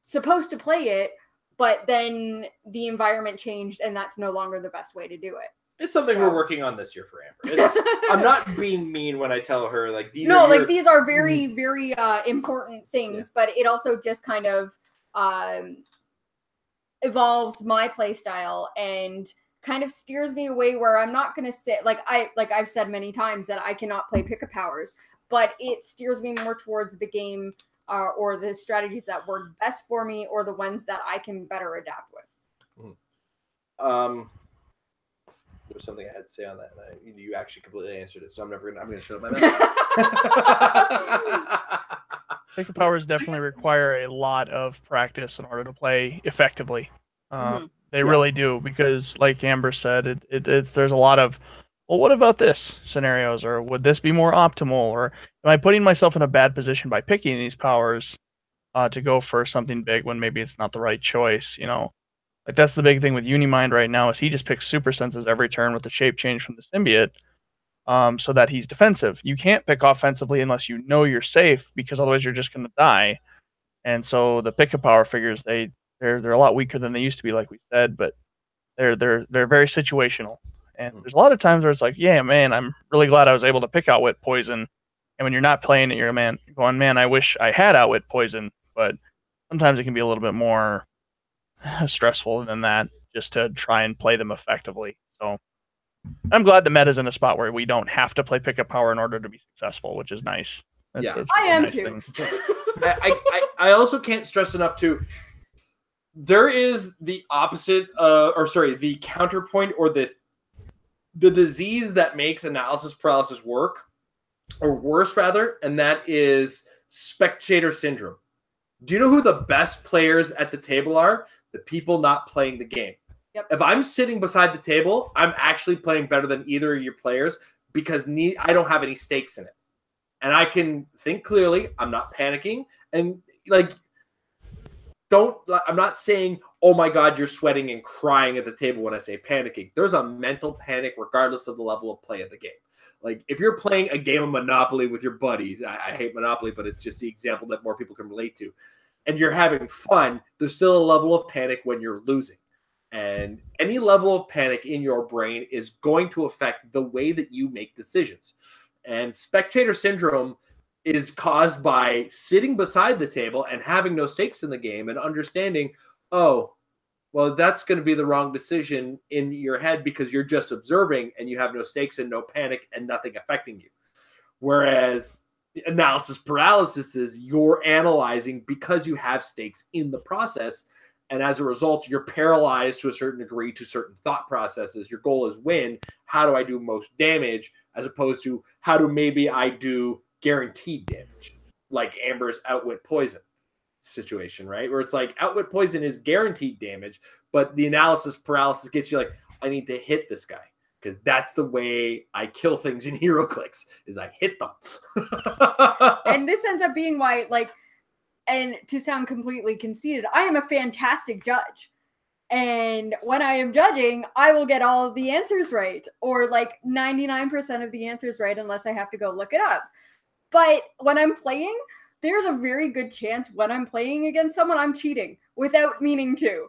supposed to play it, but then the environment changed, and that's no longer the best way to do it. It's something we're working on this year for Amber. I'm not being mean when I tell her like these. These are very, very important things, but it also just kind of evolves my play style and kind of steers me away where I'm not going to sit I've said many times that I cannot play pick-up powers, but it steers me more towards the game or the strategies that work best for me, or the ones that I can better adapt with. There was something I had to say on that, and you actually completely answered it, so I'm gonna shut up my mouth. Pick-up powers definitely require a lot of practice in order to play effectively. They really do, because like Amber said, there's a lot of, well, what about this scenarios, or would this be more optimal, or am I putting myself in a bad position by picking these powers to go for something big when maybe it's not the right choice, Like, that's the big thing with Unimind right now, is he just picks super senses every turn with the shape change from the symbiote, so that he's defensive. You can't pick offensively unless you know you're safe, because otherwise you're just going to die. And so the pick-up power figures, they're a lot weaker than they used to be, like we said, but they're very situational. And there's a lot of times where it's like, yeah, man, I'm really glad I was able to pick Outwit Poison. And when you're not playing it, you're going, man, I wish I had Outwit Poison. But sometimes it can be a little bit more stressful than that, just to try and play them effectively. So I'm glad the meta's in a spot where we don't have to play pick-up power in order to be successful, which is nice. That's I am too. I also can't stress enough too. There is the opposite, the counterpoint, or the disease that makes analysis paralysis work, or worse rather, and that is spectator syndrome. Do you know who the best players at the table are? The people not playing the game. Yep. If I'm sitting beside the table, I'm actually playing better than either of your players, because I don't have any stakes in it. And I can think clearly. I'm not panicking. And I'm not saying, oh my God, you're sweating and crying at the table when I say panicking. There's a mental panic regardless of the level of play of the game. Like, if you're playing a game of Monopoly with your buddies, I hate Monopoly, but it's just the example that more people can relate to, and you're having fun, there's still a level of panic when you're losing. And any level of panic in your brain is going to affect the way that you make decisions. And spectator syndrome is caused by sitting beside the table and having no stakes in the game and understanding, oh, well, that's going to be the wrong decision in your head because you're just observing and you have no stakes and no panic and nothing affecting you. Whereas analysis paralysis is you're analyzing because you have stakes in the process. And as a result, you're paralyzed to a certain degree to certain thought processes. Your goal is win. How do I do most damage, as opposed to how do maybe I do guaranteed damage, like Amber's Outwit Poison situation, right? Where it's like Outwit Poison is guaranteed damage, but the analysis paralysis gets you like, I need to hit this guy because that's the way I kill things in HeroClix is I hit them. And this ends up being why, and to sound completely conceited, I am a fantastic judge. And when I am judging, I will get all of the answers right, or 99% of the answers right, unless I have to go look it up. But when I'm playing, there's a very good chance when I'm playing against someone, I'm cheating without meaning to.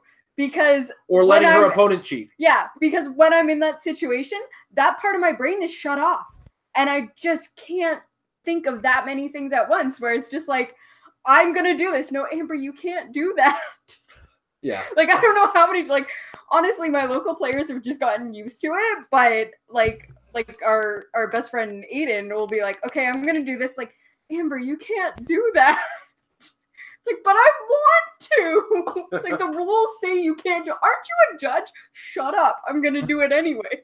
Or letting her opponent cheat. Yeah, because when I'm in that situation, that part of my brain is shut off. And I just can't think of that many things at once, where it's just like, I'm going to do this. No, Amber, you can't do that. Yeah. I don't know how many, honestly, my local players have just gotten used to it, but our best friend Aiden will be like, okay, I'm going to do this. Amber, you can't do that. It's like, but I want to. It's like the rules say you can't do. Aren't you a judge? Shut up. I'm going to do it anyway.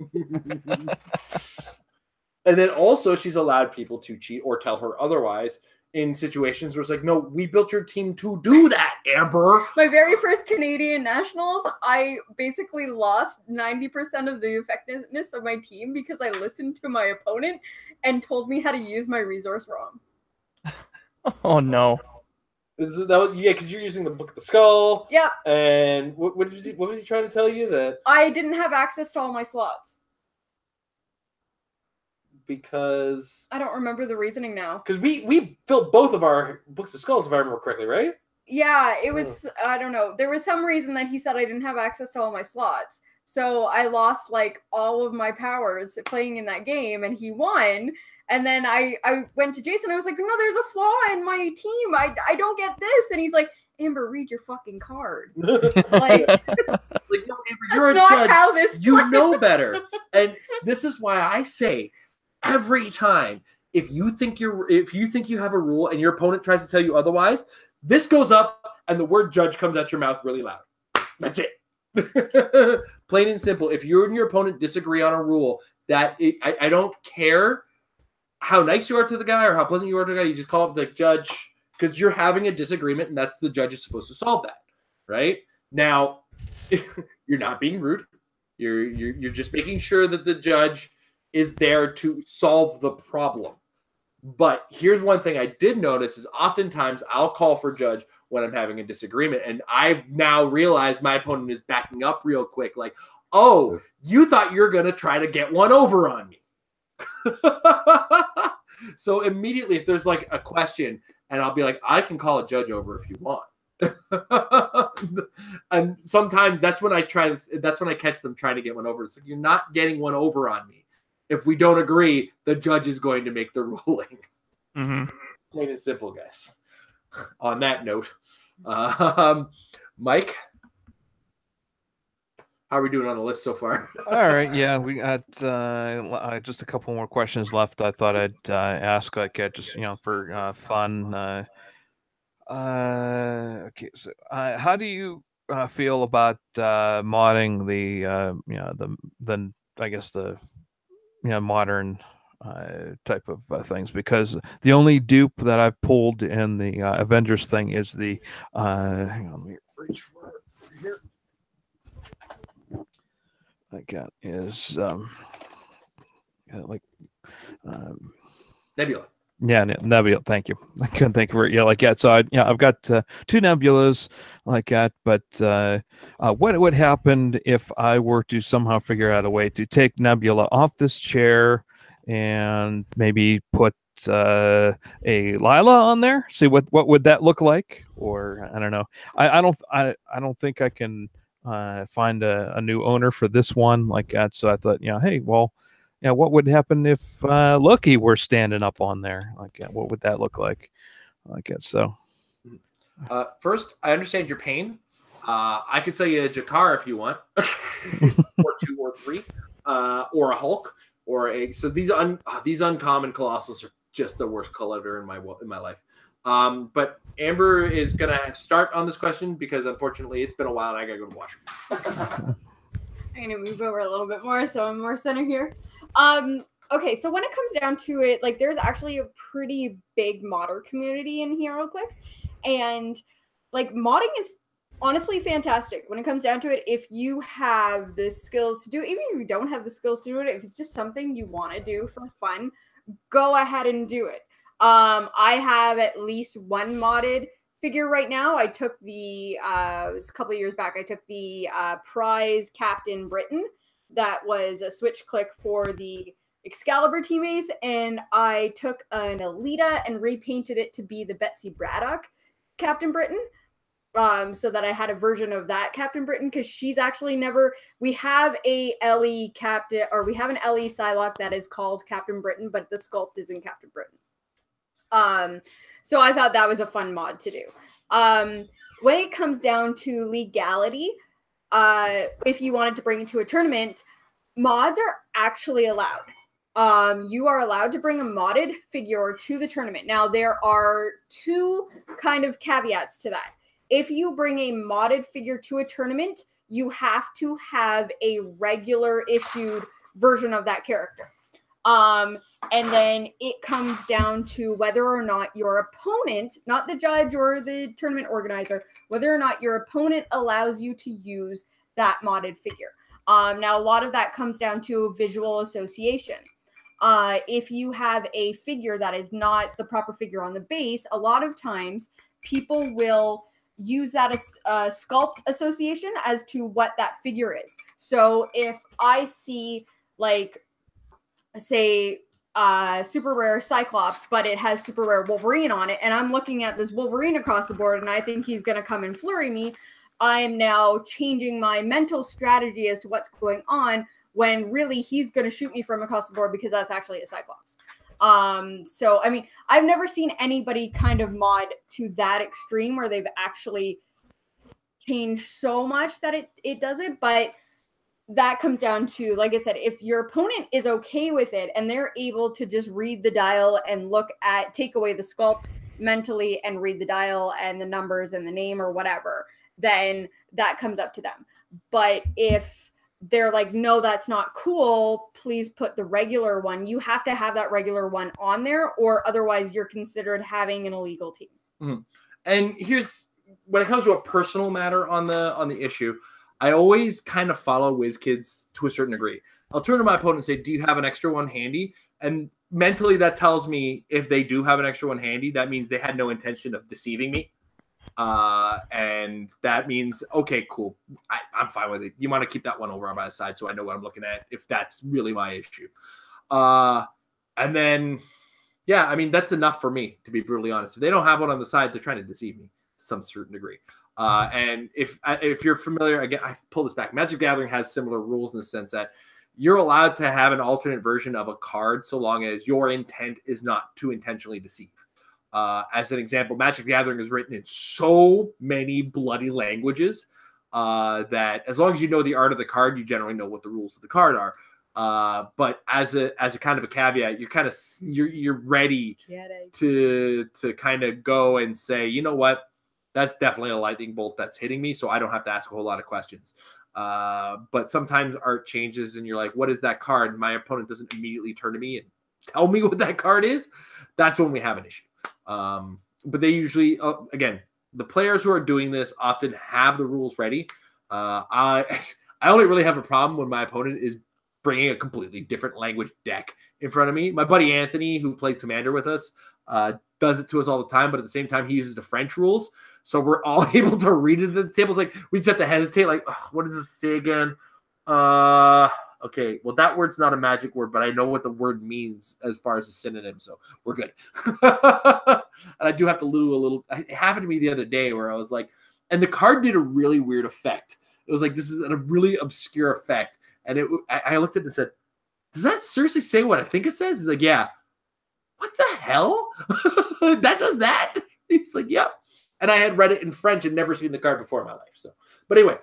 And then also she's allowed people to cheat or tell her otherwise in situations where it's like, no, we built your team to do that, Amber. My very first Canadian Nationals, I basically lost 90% of the effectiveness of my team because I listened to my opponent and told me how to use my resource wrong. Oh, no. Yeah, because you're using the Book of the Skull. Yep. And what was he trying to tell you? That I didn't have access to all my slots. Because I don't remember the reasoning now. Because we filled both of our Books of Skulls, if I remember correctly, right? Yeah, it was, I don't know. There was some reason that he said I didn't have access to all my slots. So I lost, like, all of my powers playing in that game, and he won. And then I went to Jason. I was like, no, there's a flaw in my team. I don't get this. And he's like, Amber, read your fucking card. Like, no, Amber, you're that's a not judge. how this You plays. know better. And this is why I say every time, if you think you have a rule and your opponent tries to tell you otherwise, this goes up and the word judge comes out your mouth really loud. That's it. Plain and simple. If you and your opponent disagree on a rule, I don't care how nice you are to the guy or how pleasant you are to the guy, you just call up the judge, because you're having a disagreement and that's the judge is supposed to solve that. Right? Now, you're not being rude. You're just making sure that the judge is there to solve the problem. But here's one thing I did notice is oftentimes I'll call for judge when I'm having a disagreement. And I've now realized my opponent is backing up real quick. Like, oh, you thought you were going to try to get one over on me. So immediately if there's like a question and I'll be like, I can call a judge over if you want. And sometimes that's when I catch them trying to get one over. It's like, you're not getting one over on me. If we don't agree, the judge is going to make the ruling. Mm-hmm. Plain and simple, guys. On that note, Mike, how are we doing on the list so far? All right, yeah, we got just a couple more questions left. I thought I'd ask, like, just for fun. Okay, so how do you feel about modding the I guess the modern type of things? Because the only dupe that I've pulled in the Avengers thing is the hang on, let me reach for it here. I got is Nebula. Yeah, Nebula. Thank you. I couldn't think of it. Yeah, like that. So I've got 2 Nebulas like that. But what would happen if I were to somehow figure out a way to take Nebula off this chair and maybe put a Lila on there? See what would that look like? Or I don't know. I don't think I can find a new owner for this one like that. So I thought, hey, well. Yeah, what would happen if Loki were standing up on there? Like, what would that look like? I guess so. First, I understand your pain. I could sell you a Jakar if you want, or 2 or 3, or a Hulk, or so these uncommon colossals are just the worst color in my life. But Amber is gonna start on this question because unfortunately it's been a while and I gotta go to the washroom. I'm gonna move over a little bit more so I'm more center here. Okay, so when it comes down to it, like, there's actually a pretty big modder community in Clix, and like modding is honestly fantastic when it comes down to it. If you have the skills to do it, even if you don't have the skills to do it, if it's just something you want to do for fun, go ahead and do it. I have at least one modded figure right now. I took the it was a couple of years back. I took the prize Captain Britain. That was a switch click for the Excalibur teammates, and I took an Alita and repainted it to be the Betsy Braddock Captain Britain, so that I had a version of that Captain Britain, because she's actually never. We have a Ellie Captain, or we have an Ellie Psylocke that is called Captain Britain, but the sculpt isn't Captain Britain. So I thought that was a fun mod to do. When it comes down to legality, if you wanted to bring it to a tournament, mods are actually allowed. You are allowed to bring a modded figure to the tournament. Now, there are 2 kind of caveats to that. If you bring a modded figure to a tournament, you have to have a regular issued version of that character. And then it comes down to whether or not your opponent, not the judge or the tournament organizer, whether or not your opponent allows you to use that modded figure. Now, a lot of that comes down to visual association. If you have a figure that is not the proper figure on the base, a lot of times people will use that as sculpt association as to what that figure is. So if I see, like, say, super rare Cyclops, but it has super rare Wolverine on it, and I'm looking at this Wolverine across the board, and I think he's going to come and flurry me, I am now changing my mental strategy as to what's going on, when really he's going to shoot me from across the board because that's actually a Cyclops. So, I mean, I've never seen anybody kind of mod to that extreme where they've actually changed so much that it does it, but that comes down to, like I said, if your opponent is okay with it and they're able to just read the dial and take away the sculpt mentally and read the dial and the numbers and the name or whatever, then that comes up to them. But if they're like, no, that's not cool, please put the regular one, you have to have that regular one on there, or otherwise you're considered having an illegal team. Mm-hmm. And here's, when it comes to a personal matter on the issue, I always kind of follow WizKids to a certain degree. I'll turn to my opponent and say, do you have an extra one handy? And mentally that tells me if they do have an extra one handy, that means they had no intention of deceiving me. And that means, okay, cool. I'm fine with it. You want to keep that one over on my side so I know what I'm looking at if that's really my issue. And then, yeah, I mean, that's enough for me, to be brutally honest. If they don't have one on the side, they're trying to deceive me to some certain degree. And if you're familiar, again, I pull this back. Magic Gathering has similar rules in the sense that you're allowed to have an alternate version of a card so long as your intent is not to intentionally deceive. As an example, Magic Gathering is written in so many bloody languages that as long as you know the art of the card, you generally know what the rules of the card are. But as a kind of a caveat, you're ready to kind of go and say, you know what, that's definitely a lightning bolt that's hitting me, so I don't have to ask a whole lot of questions. But sometimes art changes and you're like, what is that card? My opponent doesn't immediately turn to me and tell me what that card is. That's when we have an issue. But they usually, again, the players who are doing this often have the rules ready. I only really have a problem when my opponent is bringing a completely different language deck in front of me. My buddy Anthony, who plays Commander with us, does it to us all the time, but at the same time, he uses the French rules. So we're all able to read it at the table. It's like, we just have to hesitate, like, what does this say again? Okay, well, that word's not a magic word, but I know what the word means as far as a synonym, so we're good. And I do have to lose a little. It happened to me the other day where I was like, and the card did a really weird effect. It was like, this is a really obscure effect. And I looked at it and said, does that seriously say what I think it says? He's like, yeah. What the hell? That does that? He's like, yep. And I had read it in French and never seen the card before in my life. So, but anyway,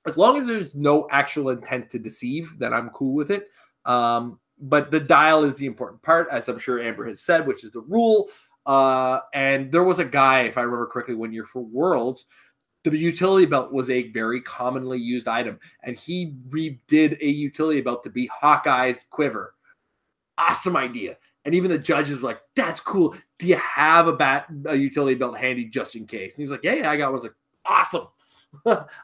as long as there's no actual intent to deceive, then I'm cool with it. But the dial is the important part, as I'm sure Amber has said, which is the rule. And there was a guy, if I remember correctly, one year for Worlds, the utility belt was a very commonly used item. And he redid a utility belt to be Hawkeye's quiver. Awesome idea. And even the judges were like, that's cool. Do you have a utility belt handy just in case? And he was like, yeah, I got one. I was like, awesome.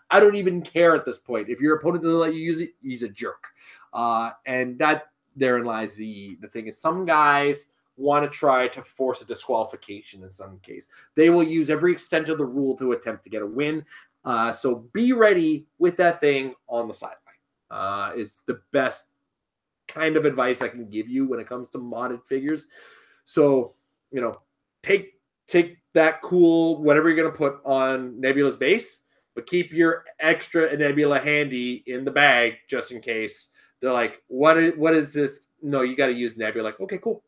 I don't even care at this point. If your opponent doesn't let you use it, he's a jerk. And that therein lies the thing is some guys want to try to force a disqualification in some case. They will use every extent of the rule to attempt to get a win. So be ready with that thing on the sideline. Is the best kind of advice I can give you when it comes to modded figures. So, take that cool, whatever you're going to put on Nebula's base, but keep your extra Nebula handy in the bag just in case. They're like, what is this? No, you got to use Nebula. Like, okay, cool.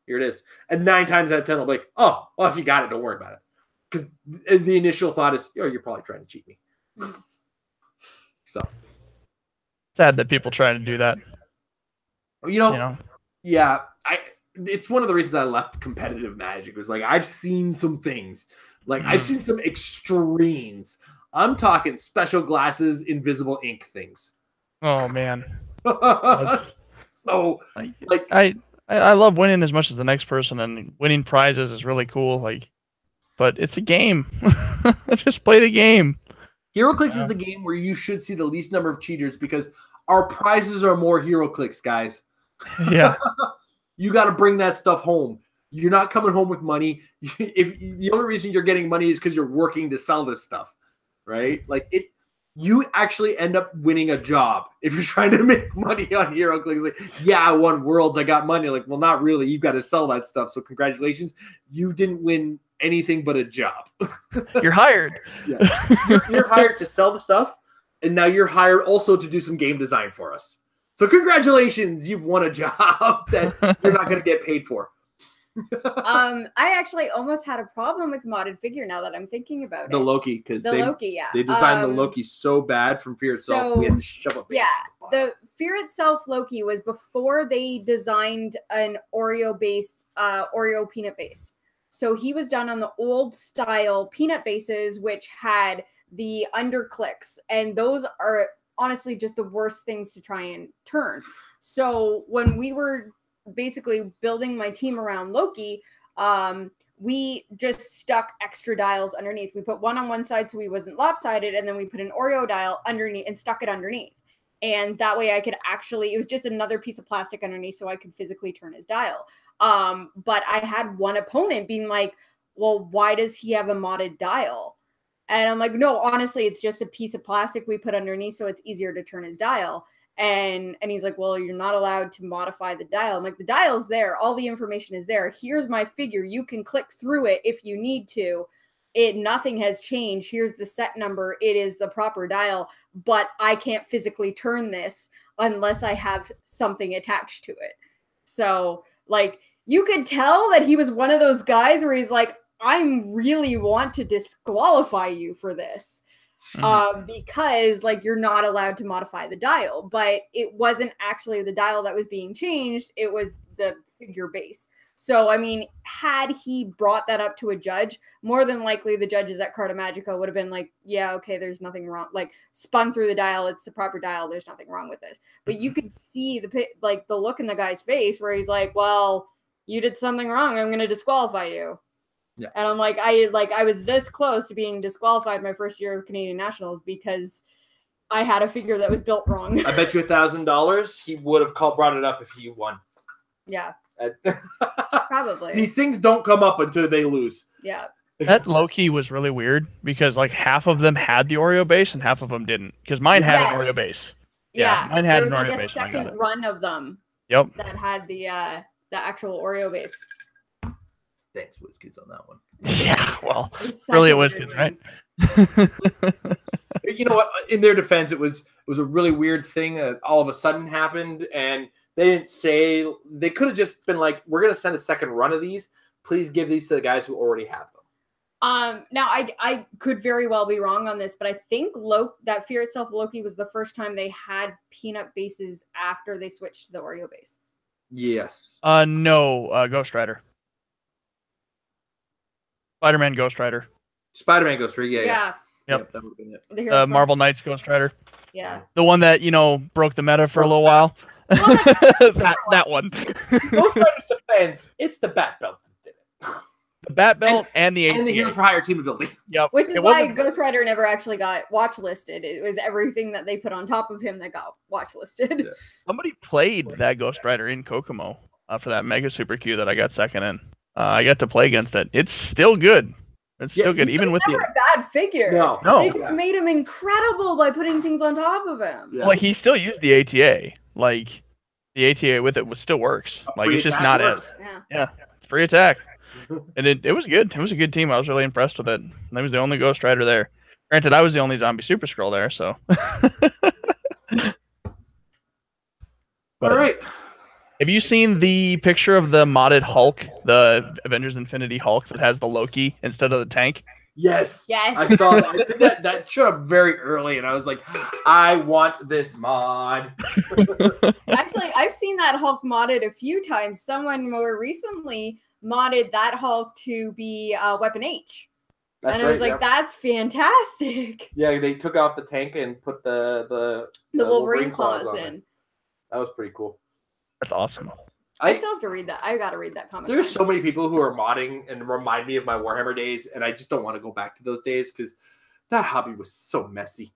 Here it is. And 9 times out of 10, I'll be like, oh, well, if you got it, don't worry about it. Because the initial thought is, you're probably trying to cheat me. So. Sad that people try to do that. Yeah, it's one of the reasons I left competitive Magic. It was like, I've seen some things. Like, I've seen some extremes. I'm talking special glasses, invisible ink things. Oh, man. So, like... I love winning as much as the next person, and winning prizes is really cool. But it's a game. Just play the game. HeroClix is the game where you should see the least number of cheaters because our prizes are more HeroClix, guys. Yeah. You got to bring that stuff home. You're not coming home with money. If the only reason you're getting money is because you're working to sell this stuff, right? Like you actually end up winning a job if you're trying to make money on HeroClix. Like, yeah, I won Worlds, I got money. Like, well, not really. You've got to sell that stuff. So congratulations, you didn't win anything but a job. You're hired. Yeah, you're hired to sell the stuff, and now you're hired also to do some game design for us. So congratulations, you've won a job that you're not going to get paid for. I actually almost had a problem with modded figure now that I'm thinking about The it. Loki, because Loki, yeah. They designed the Loki so bad from Fear itself. We had to shove a base. Yeah, the Fear itself Loki was before they designed an Oreo based Oreo peanut base. So he was done on the old style peanut bases, which had the underclicks, and those are honestly just the worst things to try and turn. So when we were basically building my team around Loki, we just stuck extra dials underneath. We put one on one side so he wasn't lopsided, and then we put an Oreo dial underneath and stuck it underneath. And that way I could actually, it was just another piece of plastic underneath so I could physically turn his dial. But I had one opponent being like, well, why does he have a modded dial? And I'm like, no, honestly, it's just a piece of plastic we put underneath so it's easier to turn his dial. And he's like, well, you're not allowed to modify the dial. I'm like, the dial's there. All the information is there. Here's my figure. You can click through it if you need to. Nothing has changed. Here's the set number. It is the proper dial, but I can't physically turn this unless I have something attached to it. So, like, you could tell that he was one of those guys where he's like, I really want to disqualify you for this. Because like you're not allowed to modify the dial, but it wasn't actually the dial that was being changed. It was the figure base. So, I mean, had he brought that up to a judge, more than likely the judges at Carta Magica would have been like, yeah, okay, there's nothing wrong. Like, spun through the dial. It's the proper dial. There's nothing wrong with this. But you could see the look in the guy's face where he's like, well, you did something wrong. I'm going to disqualify you. Yeah. And I'm like, I was this close to being disqualified my first year of Canadian Nationals because I had a figure that was built wrong. I bet you $1,000 he would have brought it up if he won. Yeah. Probably. These things don't come up until they lose. Yeah. That low-key was really weird because like half of them had the Oreo base and half of them didn't. Because mine had an Oreo base. Yeah. Mine had an Oreo base. There was a second run of them. Yep. That had the actual Oreo base. Thanks, WizKids, on that one. Yeah, well, really it was WizKids, right? You know what? In their defense, it was a really weird thing that all of a sudden happened, and they didn't say. They could have just been like, "We're going to send a second run of these. Please give these to the guys who already have them." Now I could very well be wrong on this, but I think that Fear Itself Loki was the first time they had peanut bases after they switched to the Oreo base. Yes. No, Ghost Rider. Spider-Man Ghost Rider. Spider-Man Ghost Rider, yeah. Yep. That would have been it. Marvel Knights Ghost Rider. Yeah. The one that, broke the meta for a little while. that one. Ghost Rider's defense, it's the Bat Belt that did it. The Bat Belt and the ATA. And the Heroes for Hire team ability. Yep. Which is why Ghost Rider never actually got watch listed. It was everything that they put on top of him that got watch listed. Yeah. Somebody played that Ghost Rider in Kokomo for that Mega Super Q that I got second in. I got to play against it. It's still good. It's still good, even with never a bad figure. No. They just made him incredible by putting things on top of him. Yeah. Well, he still used the ATA. Like, the ATA with it still works. Like, it's just not as... Yeah. It's free attack. And it was good. It was a good team. I was really impressed with it. And I was the only Ghost Rider there. Granted, I was the only Zombie Super Scroll there, so... All right. Have you seen the picture of the modded Hulk, the Avengers Infinity Hulk that has the Loki instead of the tank? Yes. Yes. I saw that. I think that showed up very early, and I was like, I want this mod. Actually, I've seen that Hulk modded a few times. Someone more recently modded that Hulk to be Weapon H. That's and I was like, that's fantastic. Yeah, they took off the tank and put the Wolverine claws in. That was pretty cool. That's awesome. I still have to read that. I got to read that comment. There's so many people who are modding and remind me of my Warhammer days, and I just don't want to go back to those days because that hobby was so messy.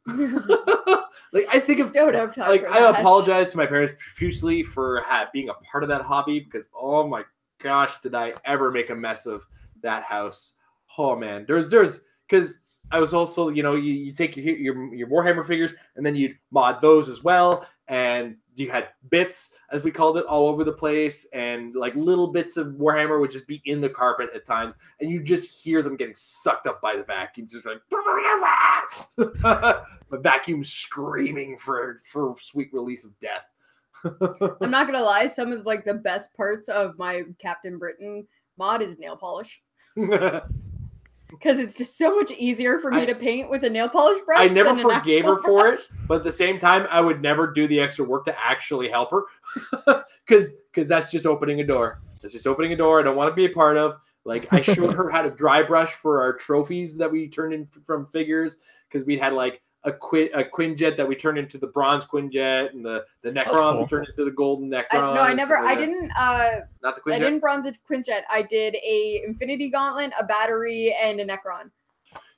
Like I think I apologize to my parents profusely for being a part of that hobby because oh my gosh, did I ever make a mess of that house? Oh man, there's because I was also, you take your Warhammer figures and then you'd mod those as well, and you had bits, as we called it, all over the place, and like little bits of Warhammer would just be in the carpet at times, and you just hear them getting sucked up by the vacuum, just like the vacuum screaming for sweet release of death. I'm not gonna lie, some of like the best parts of my Captain Britain mod is nail polish. Because it's just so much easier for me to paint with a nail polish brush. I never forgave her for it, but at the same time, I would never do the extra work to actually help her, because that's just opening a door. That's just opening a door I don't want to be a part of. Like, I showed her how to dry brush for our trophies that we turned in from figures, because we had like a Quinjet that we turned into the bronze Quinjet, and the Necron we turned into the golden Necron. I didn't. Not the Quinjet? I didn't bronze the Quinjet. I did a Infinity Gauntlet, a battery, and a Necron.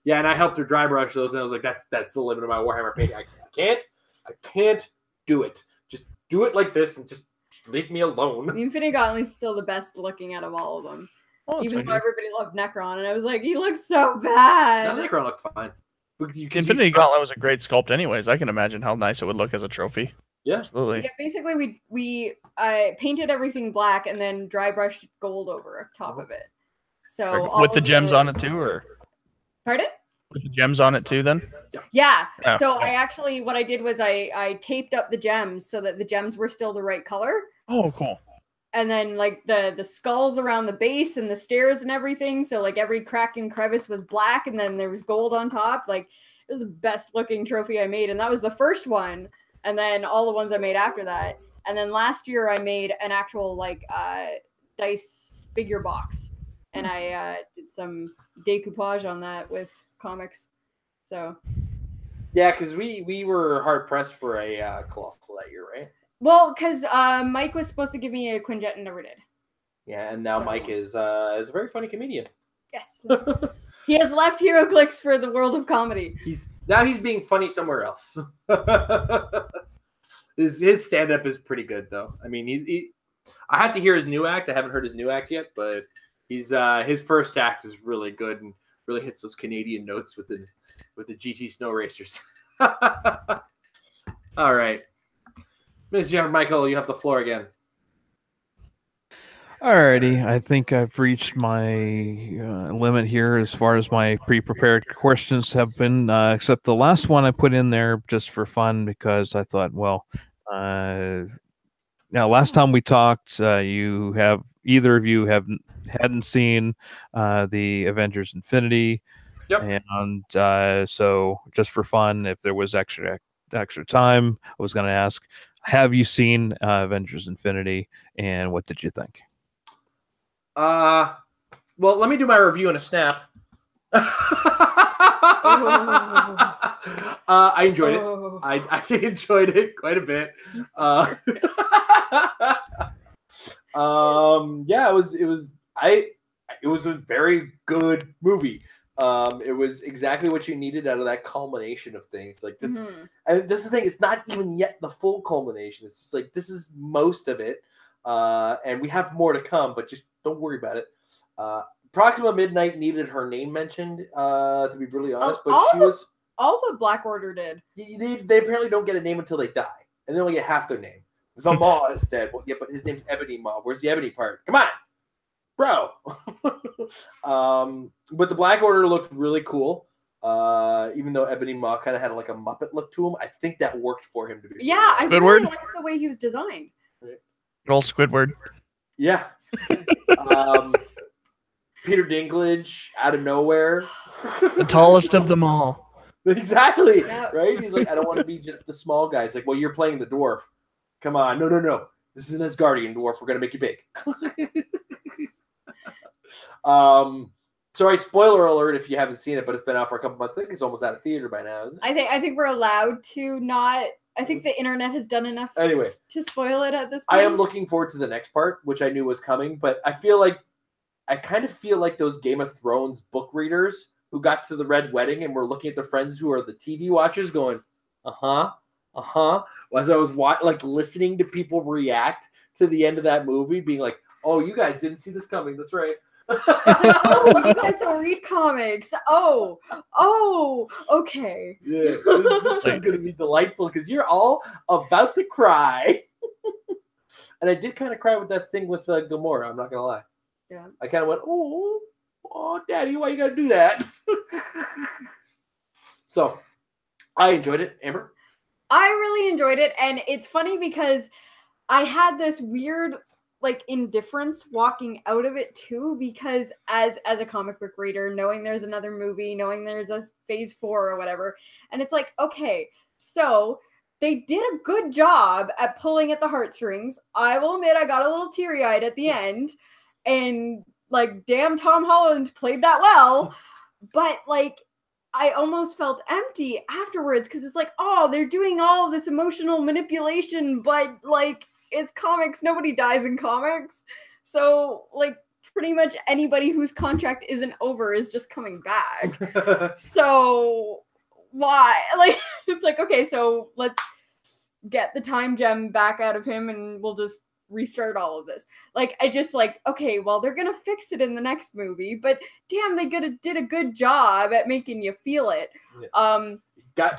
Yeah, and I helped her dry brush those, and I was like, that's the limit of my Warhammer painting. I can't do it. Just do it like this and just leave me alone. The Infinity Gauntlet's still the best looking out of all of them. Even though everybody loved Necron, and I was like, he looks so bad. No, Necron looked fine. Infinity Gauntlet was a great sculpt anyways. I can imagine how nice it would look as a trophy. Yeah. Absolutely. Yeah, basically, we painted everything black and then dry brushed gold over top of it. So with the gems on it too, or? Pardon? With the gems on it too, then? Yeah. So I actually, what I did was I taped up the gems so that the gems were still the right color. Oh, cool. And then like the skulls around the base and the stairs and everything. So like every crack and crevice was black, and then there was gold on top. Like, it was the best looking trophy I made. And that was the first one. And then all the ones I made after that. And then last year I made an actual like dice figure box. And I did some decoupage on that with comics. So. Yeah, because we were hard pressed for a Colossal that year, right? Well, because Mike was supposed to give me a Quinjet and never did. Yeah, and now Mike is a very funny comedian. Yes. He has left HeroClix for the world of comedy. He's being funny somewhere else. His stand-up is pretty good, though. I mean, I had to hear his new act. I haven't heard his new act yet, but his first act is really good and really hits those Canadian notes with the GT Snow Racers. All right. Mr. Michael, you have the floor again. Alrighty, I think I've reached my limit here as far as my pre-prepared questions have been, except the last one I put in there just for fun because I thought, well, now last time we talked, either of you hadn't seen the Avengers Infinity. Yep. And so just for fun, if there was extra time, I was going to ask, have you seen Avengers Infinity, and what did you think? Well, let me do my review in a snap. I enjoyed it. I enjoyed it quite a bit. Yeah, it was a very good movie. It was exactly what you needed out of that culmination of things. Like this, and this is the thing. It's not even yet the full culmination. It's just like this is most of it, and we have more to come. But just don't worry about it. Proxima Midnight needed her name mentioned, to be really honest. But all the Black Order did. They apparently don't get a name until they die, and they only get half their name. The Maw is dead. Well, yeah, but his name's Ebony Maw. Where's the Ebony part? Come on, bro. But the Black Order looked really cool. Even though Ebony Maw kind of had like a Muppet look to him, I think that worked for him to be. Yeah, I really liked the way he was designed. Good old Squidward. Yeah. Peter Dinklage out of nowhere. The tallest of them all. Exactly. Yep. Right? He's like, I don't want to be just the small guy. He's like, well, you're playing the dwarf. Come on. No. This is an Asgardian dwarf. We're going to make you big. Sorry, spoiler alert if you haven't seen it, but it's been out for a couple months. I think it's almost out of theater by now, isn't it? I think we're allowed to not. I think the internet has done enough to spoil it at this point. I am looking forward to the next part, which I knew was coming, but I kind of feel like those Game of Thrones book readers who got to the Red Wedding and were looking at their friends who are the TV watchers going, as I was listening to people react to the end of that movie, being like, Oh, you guys didn't see this coming. That's right. It's like, oh, you guys don't read comics. Oh, okay. Yeah, this is going to be delightful because you're all about to cry. And I did kind of cry with that thing with Gamora. I'm not going to lie. Yeah. I kind of went, oh, Daddy, why you got to do that? So, I enjoyed it. Amber? I really enjoyed it, and it's funny because I had this weird like indifference walking out of it too, because as a comic book reader, knowing there's another movie, knowing there's a phase 4 or whatever, and it's like, okay, so they did a good job at pulling at the heartstrings. I will admit I got a little teary-eyed at the end, and like, damn, Tom Holland played that well, but like I almost felt empty afterwards because it's like, oh, they're doing all this emotional manipulation, but like, it's comics. Nobody dies in comics. So like, pretty much anybody whose contract isn't over is just coming back. So why? Like, it's like, okay, so let's get the time gem back out of him and we'll just restart all of this. Like, I just like, okay, well, they're gonna fix it in the next movie, but damn, they did a good job at making you feel it.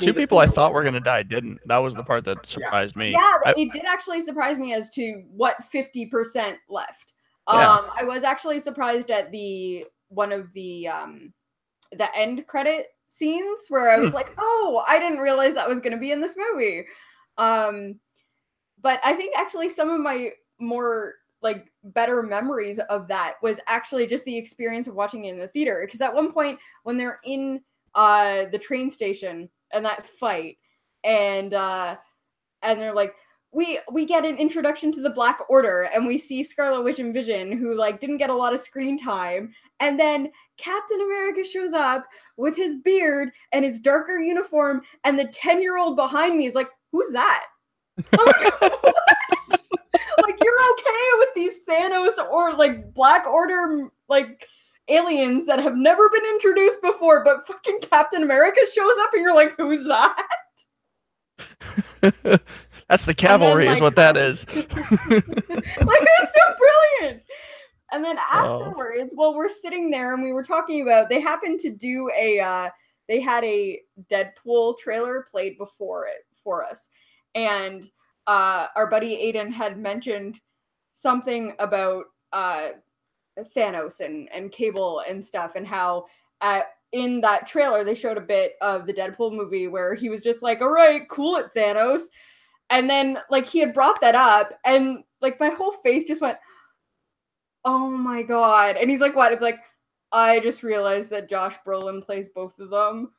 Two people I thought were gonna die didn't. That was the part that surprised me. Yeah, it did actually surprise me as to what 50% left. Yeah. I was actually surprised at one of the end credit scenes where I was like, oh, I didn't realize that was gonna be in this movie. But I think actually some of my more like better memories of that was actually just the experience of watching it in the theater. Because at one point when they're in the train station and that fight, and they're like, we get an introduction to the Black Order, and we see Scarlet Witch and Vision, who like didn't get a lot of screen time, and then Captain America shows up with his beard and his darker uniform, and the 10-year-old behind me is like, who's that? Like, you're okay with these Thanos or like Black Order like aliens that have never been introduced before, but fucking Captain America shows up and you're like, who's that? That's the cavalry, then, like, is what that is. Like, it's so brilliant. And then afterwards, well, we're sitting there and we were talking about, they happened to do they had a Deadpool trailer played before it for us. And our buddy Aiden had mentioned something about Thanos and Cable and stuff, and how in that trailer they showed a bit of the Deadpool movie where he was just like, all right, cool it, Thanos. And then like he had brought that up, and like my whole face just went, oh my god. And he's like, what? It's like, I just realized that Josh Brolin plays both of them.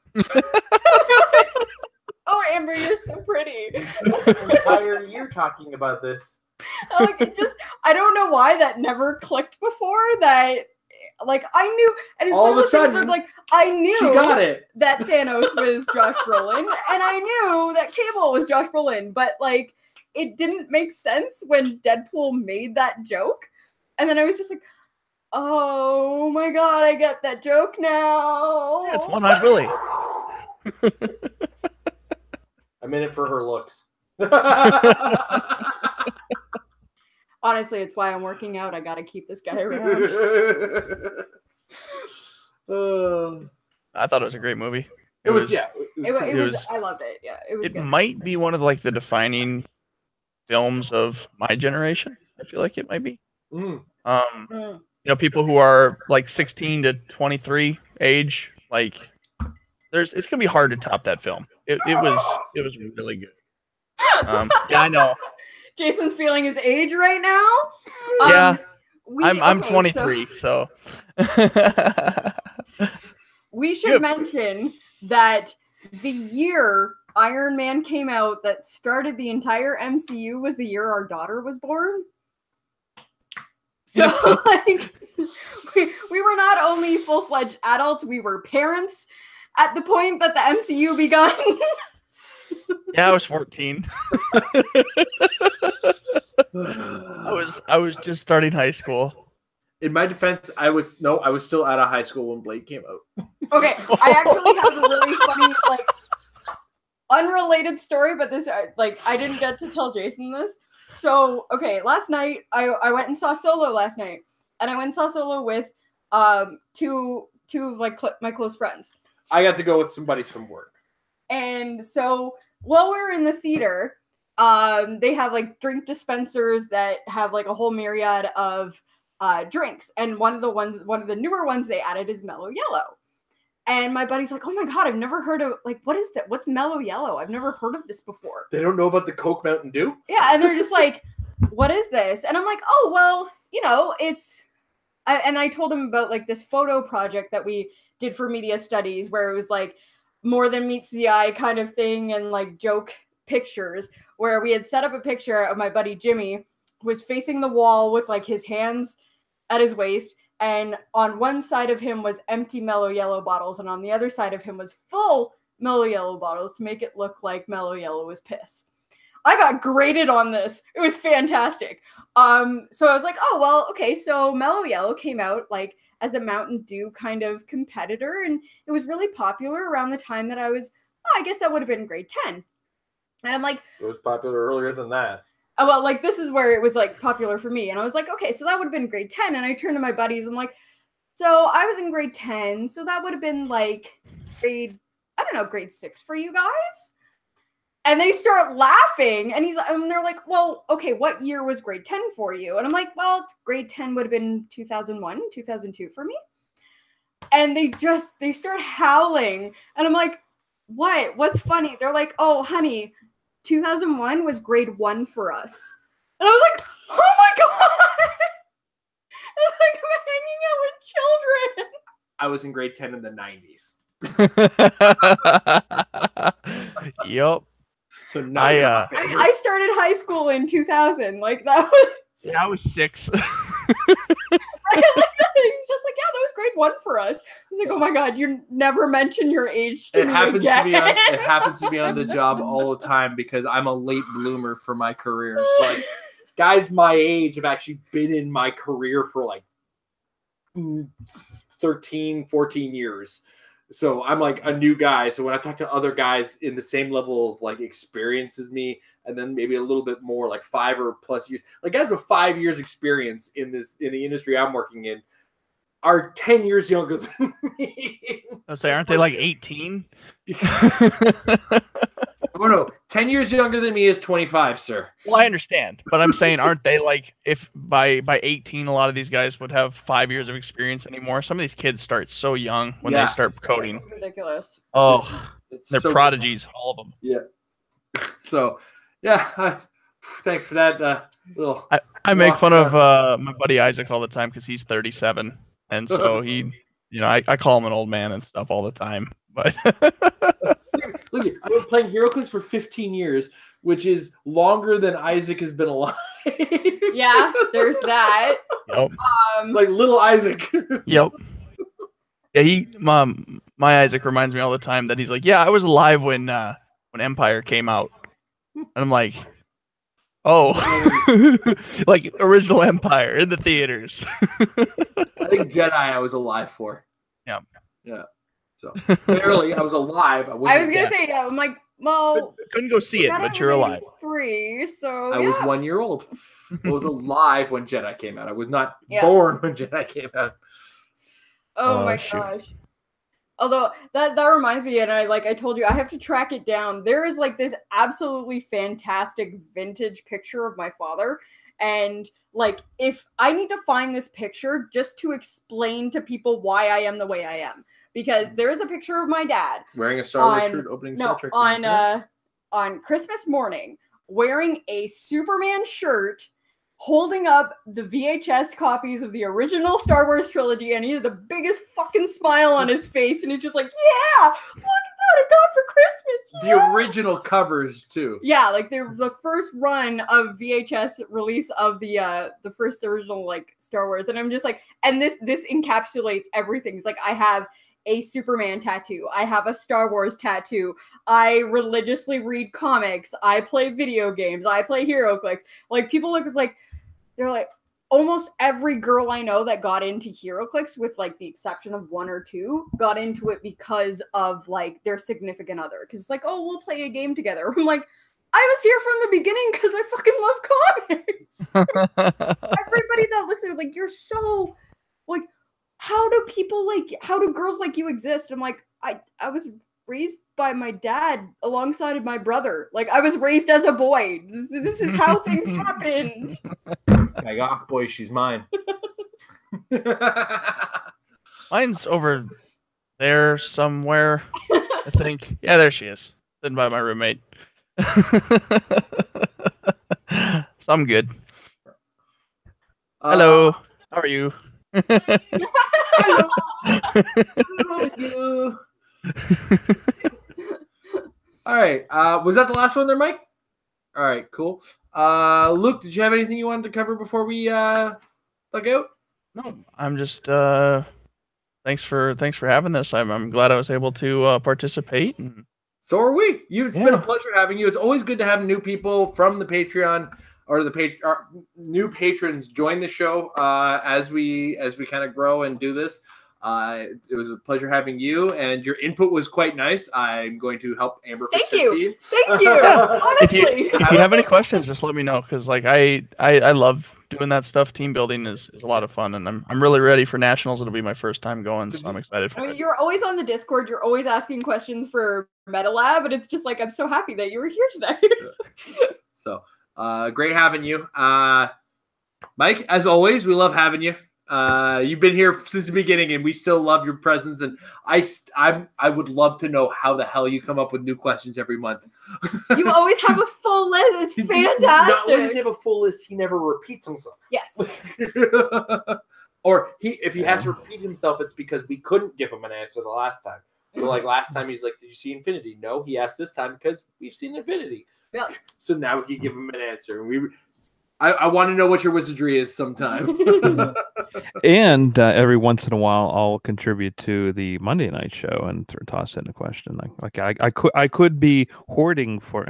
Oh, Amber, you're so pretty. An entire year talking about this. Like, it just, I don't know why that never clicked before. That, like, I knew, and it's all of a sudden, like, I knew she got it. That Thanos was Josh Brolin, and I knew that Cable was Josh Brolin, but like, it didn't make sense when Deadpool made that joke, and then I was just like, oh my god, I get that joke now. Yeah, it's One-Eyed Willy. I'm in it for her looks. Honestly, it's why I'm working out. I gotta keep this guy around. I thought it was a great movie. It was. I loved it. Yeah, it was. It good. might be one of like the defining films of my generation. I feel like it might be. You know, people who are like 16 to 23 age, like it's gonna be hard to top that film. It was really good. Yeah, I know. Jason's feeling his age right now. Yeah, I'm 23, so. We should mention that the year Iron Man came out that started the entire MCU was the year our daughter was born. So, like, we were not only full-fledged adults, we were parents at the point that the MCU begun. Yeah, I was 14. I was just starting high school. In my defense, I was still out of high school when Blade came out. Okay, I actually have a really funny, like, unrelated story, but this, like, I didn't get to tell Jason this. So, okay, last night, I went and saw Solo last night. And I went and saw Solo with two of my close friends. I got to go with some buddies from work. And so while we were in the theater, they have like drink dispensers that have like a whole myriad of drinks. And one of the newer ones they added is Mellow Yellow. And my buddy's like, oh my God, I've never heard of, like, what is that? What's Mellow Yellow? I've never heard of this before. They don't know about the Coke Mountain Dew? Yeah, and they're just like, what is this? And I'm like, oh, well, you know, and I told him about like this photo project that we did for media studies where it was like more than meets the eye kind of thing and like joke pictures where we had set up a picture of my buddy Jimmy who was facing the wall with like his hands at his waist. And on one side of him was empty Mellow Yellow bottles. And on the other side of him was full Mellow Yellow bottles to make it look like Mellow Yellow was piss. I got graded on this. It was fantastic. So I was like, oh, well, okay. So Mellow Yellow came out like as a Mountain Dew kind of competitor. And it was really popular around the time that I was, I guess that would have been grade 10. And I'm like, it was popular earlier than that. Well, like, this is where it was, like, popular for me. And I was like, okay, so that would have been grade 10. And I turned to my buddies. I'm like, so I was in grade 10. So that would have been, like, grade 6 for you guys? And they start laughing. And they're like, well, okay, what year was grade 10 for you? And I'm like, well, grade 10 would have been 2001, 2002 for me. And they start howling. And I'm like, what? What's funny? They're like, oh, honey, 2001 was grade 1 for us. And I was like, oh my God. It's like I'm hanging out with children. I was in grade 10 in the 90s. Yup. So now I started high school in 2000. Like that was. Yeah, I was 6. He was just like, yeah, that was grade 1 for us. He's like, oh my God, you never mention your age to me again. It happens to be on the job all the time because I'm a late bloomer for my career. So like, guys my age have actually been in my career for like 13, 14 years. So I'm like a new guy. So when I talk to other guys in the same level of like experience as me, and then maybe a little bit more, like 5 or plus years, like guys with 5 years experience in the industry I'm working in are 10 years younger than me. Aren't they like 18? Oh no, 10 years younger than me is 25, sir. Well, I understand, but I'm saying, aren't they like, if by 18, a lot of these guys would have 5 years of experience anymore? Some of these kids start so young when they start coding. It's ridiculous. Oh, they're so prodigies, all of them. Yeah. So, yeah, thanks for that little. I make fun of my buddy Isaac all the time because he's 37, and so he, I call him an old man and stuff all the time. But look, I've been playing HeroClix for 15 years, which is longer than Isaac has been alive. Yeah, there's that. Yep. Like little Isaac. Yep. Yeah, my Isaac reminds me all the time that he's like, yeah, I was alive when Empire came out, and I'm like, oh, like original Empire in the theaters. I think Jedi I was alive for. Yeah. Yeah. So barely, I was alive. I was gonna say, yeah. I'm like, well, couldn't go see it, but you're alive. 3, so I was 1 year old. I was alive when Jedi came out. I was not born when Jedi came out. Oh my gosh. Although that reminds me, and I told you, I have to track it down. There is like this absolutely fantastic vintage picture of my father. And like, if I need to find this picture just to explain to people why I am the way I am, because there is a picture of my dad wearing a Star Wars shirt, opening Star Trek on Christmas morning, wearing a Superman shirt, holding up the VHS copies of the original Star Wars trilogy, and he has the biggest fucking smile on his face, and he's just like, yeah, look at what I got for Christmas. Yeah. The original covers too. Yeah, like the first run of VHS release of the first original like Star Wars, and I'm just like, and this encapsulates everything. It's like I have a Superman tattoo. I have a Star Wars tattoo. I religiously read comics. I play video games. I play HeroClix. Like, people look like, they're like, almost every girl I know that got into HeroClix, with like the exception of 1 or 2, got into it because of like their significant other. Because it's like, oh, we'll play a game together. I'm like, I was here from the beginning because I fucking love comics. Everybody that looks at it like, you're so like, how do girls like you exist? I'm like, I was raised by my dad alongside of my brother. Like, I was raised as a boy. This is how things happen. Bag off, boy, she's mine. Mine's over there somewhere, I think. Yeah, there she is. Sitting by my roommate. So I'm good. Hello. How are you? Hello. How are you? All right. Was that the last one there, Mike? All right, cool. Luke, did you have anything you wanted to cover before we log out? No, I'm just thanks for having this. I'm glad I was able to participate. So are we. It's been a pleasure having you. It's always good to have new people from the Patreon or new patrons join the show as we kind of grow and do this. It was a pleasure having you, and your input was quite nice. I'm going to help Amber fix Thank her you. team. Thank you. Honestly. If you have any questions, just let me know, because like I love doing that stuff. Team building is a lot of fun, and I'm really ready for nationals. It'll be my first time going, so I'm excited for it. You're always on the Discord. You're always asking questions for MetaLab, and it's just like, I'm so happy that you were here today. So great having you, Mike. As always, we love having you. You've been here since the beginning, and we still love your presence. And I would love to know how the hell you come up with new questions every month. You always have a full list. It's fantastic. Not only does he have a full list, he never repeats himself. Yes. Or if he has to repeat himself, it's because we couldn't give him an answer the last time. So like last time, he's like, "Did you see Infinity?" No, he asked this time because we've seen Infinity. Yeah. So now we can give him an answer. I want to know what your wizardry is sometime. And every once in a while, I'll contribute to the Monday night show and toss in a question. Like I could be hoarding for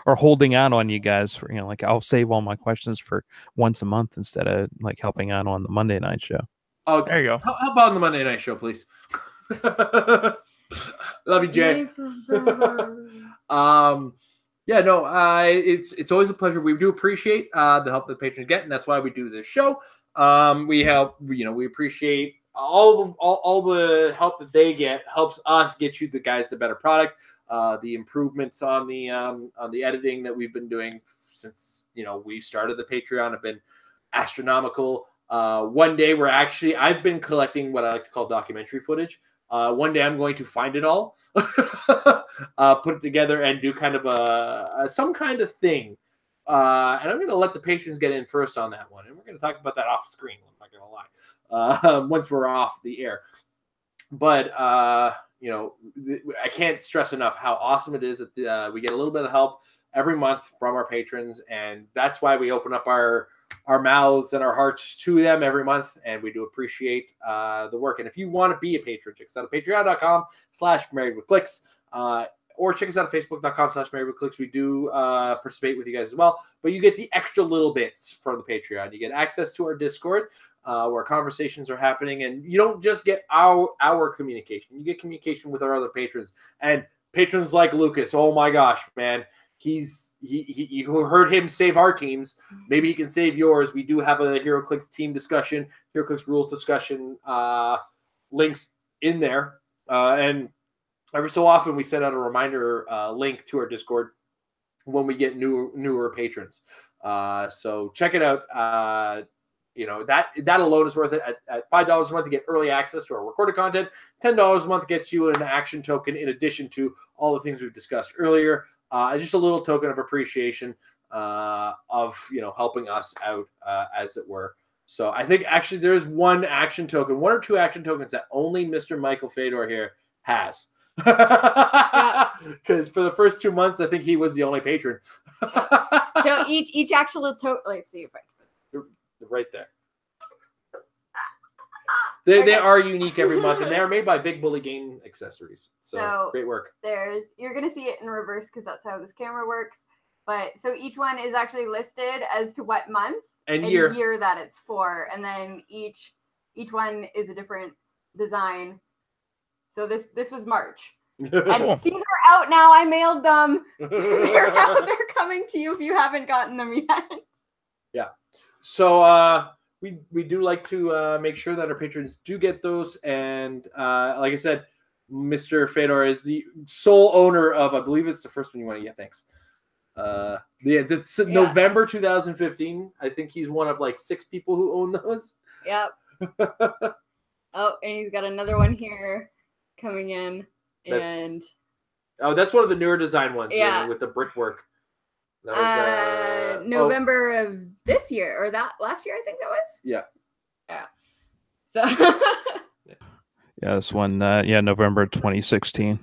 or holding out on you guys for, like, I'll save all my questions for once a month instead of like helping out on the Monday night show. Oh, there you go. How about on the Monday night show, please? Love you, Jay. Yeah, no, it's always a pleasure. We do appreciate the help that patrons get, and that's why we do this show. We appreciate all the help that they get. Helps us get you guys the better product. The improvements on the editing that we've been doing since we started the Patreon have been astronomical. One day I've been collecting what I like to call documentary footage. One day I'm going to find it all, put it together, and do kind of some kind of thing. And I'm going to let the patrons get in first on that one. And we're going to talk about that off screen. I'm not going to lie. Once we're off the air. But, I can't stress enough how awesome it is that we get a little bit of help every month from our patrons. And that's why we open up our mouths and our hearts to them every month, and we do appreciate the work. And if you want to be a patron, check us out at patreon.com/marriedwithclicks, or check us out at facebook.com/marriedwithclicks. We do participate with you guys as well, but you get the extra little bits from the Patreon. You get access to our Discord, where conversations are happening, and you don't just get our communication. You get communication with our other patrons, and patrons like Lucas. Oh my gosh, man. You heard him save our teams. Maybe he can save yours. We do have a HeroClix team discussion, HeroClix rules discussion links in there. And every so often we send out a reminder link to our Discord when we get newer patrons. So check it out. That alone is worth it. At $5 a month to get early access to our recorded content. $10 a month gets you an action token in addition to all the things we've discussed earlier. Just a little token of appreciation of helping us out, as it were. So I think actually there's one or two action tokens that only Mr. Michael Fedor here has. Because for the first 2 months, I think he was the only patron. So each actual token. Let's see if right there. They are unique every month, and they are made by Big Bully Game Accessories. So great work. You're going to see it in reverse because that's how this camera works. But so each one is actually listed as to what month and year that it's for, and then each one is a different design. So this was March. And these are out now. I mailed them. They're out. They're coming to you if you haven't gotten them yet. Yeah. So we do like to make sure that our patrons do get those. And like I said, Mr. Fedor is the sole owner of, I believe it's the first one you want to get. Thanks. November 2015. I think he's one of like 6 people who own those. Yep. Oh, and he's got another one here coming in. That's one of the newer design ones. Yeah. With the brickwork. That was November of this year, or that last year, I think that was. Yeah. Yeah. So. Yeah, this one. November 2016.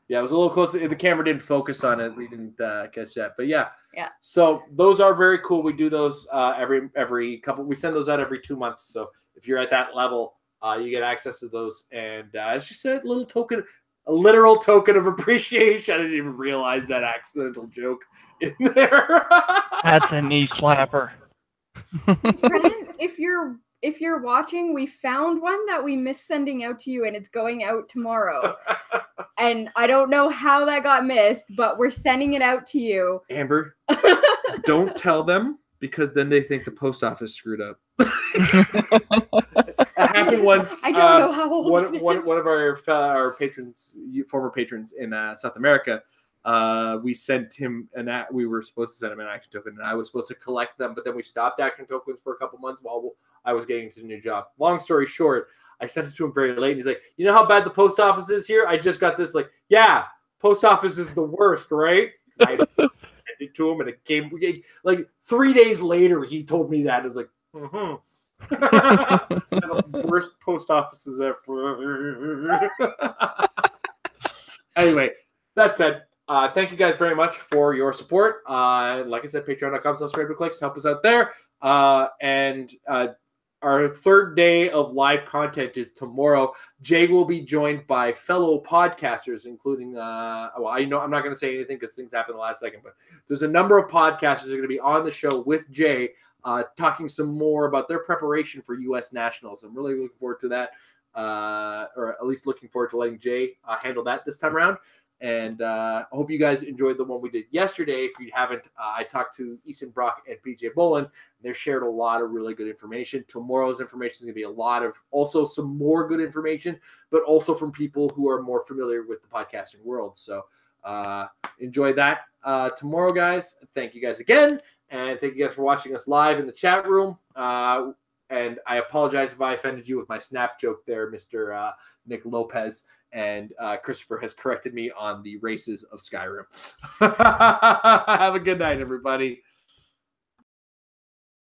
Yeah, it was a little close. The camera didn't focus on it. We didn't catch that. But yeah. Yeah. So those are very cool. We do those every couple. We send those out every 2 months. So if you're at that level, you get access to those, and it's just a little token. A literal token of appreciation. I didn't even realize that accidental joke in there. That's a knee slapper. Brennan, if you're watching, we found one that we missed sending out to you, and it's going out tomorrow. And I don't know how that got missed, but we're sending it out to you. Amber, don't tell them, because then they think the post office screwed up. It happened once. I don't know how old one of our patrons, former patrons in South America, we sent him we were supposed to send him an action token, and I was supposed to collect them, but then we stopped action tokens for a couple months while I was getting into a new job. Long story short, I sent it to him very late, and he's like, "You know how bad the post office is here? I just got this." Like, yeah, post office is the worst, right? I sent it to him, and it came like 3 days later. He told me that. It was like, the worst post offices ever. Anyway, that said, thank you guys very much for your support. Like I said, patreon.com/Clix. Help us out there. And our third day of live content is tomorrow. Jay will be joined by fellow podcasters, including, I know I'm not going to say anything because things happened the last second, but there's a number of podcasters that are going to be on the show with Jay, talking some more about their preparation for U.S. Nationals. I'm really looking forward to that, or at least looking forward to letting Jay handle that this time around. And I hope you guys enjoyed the one we did yesterday. If you haven't, I talked to Easton Brock and BJ Bolin. They shared a lot of really good information. Tomorrow's information is going to be a lot of also some more good information, but also from people who are more familiar with the podcasting world. So enjoy that tomorrow, guys. Thank you guys again. And thank you guys for watching us live in the chat room. And I apologize if I offended you with my snap joke there, Mr. Nick Lopez. And Christopher has corrected me on the races of Skyrim. Have a good night, everybody.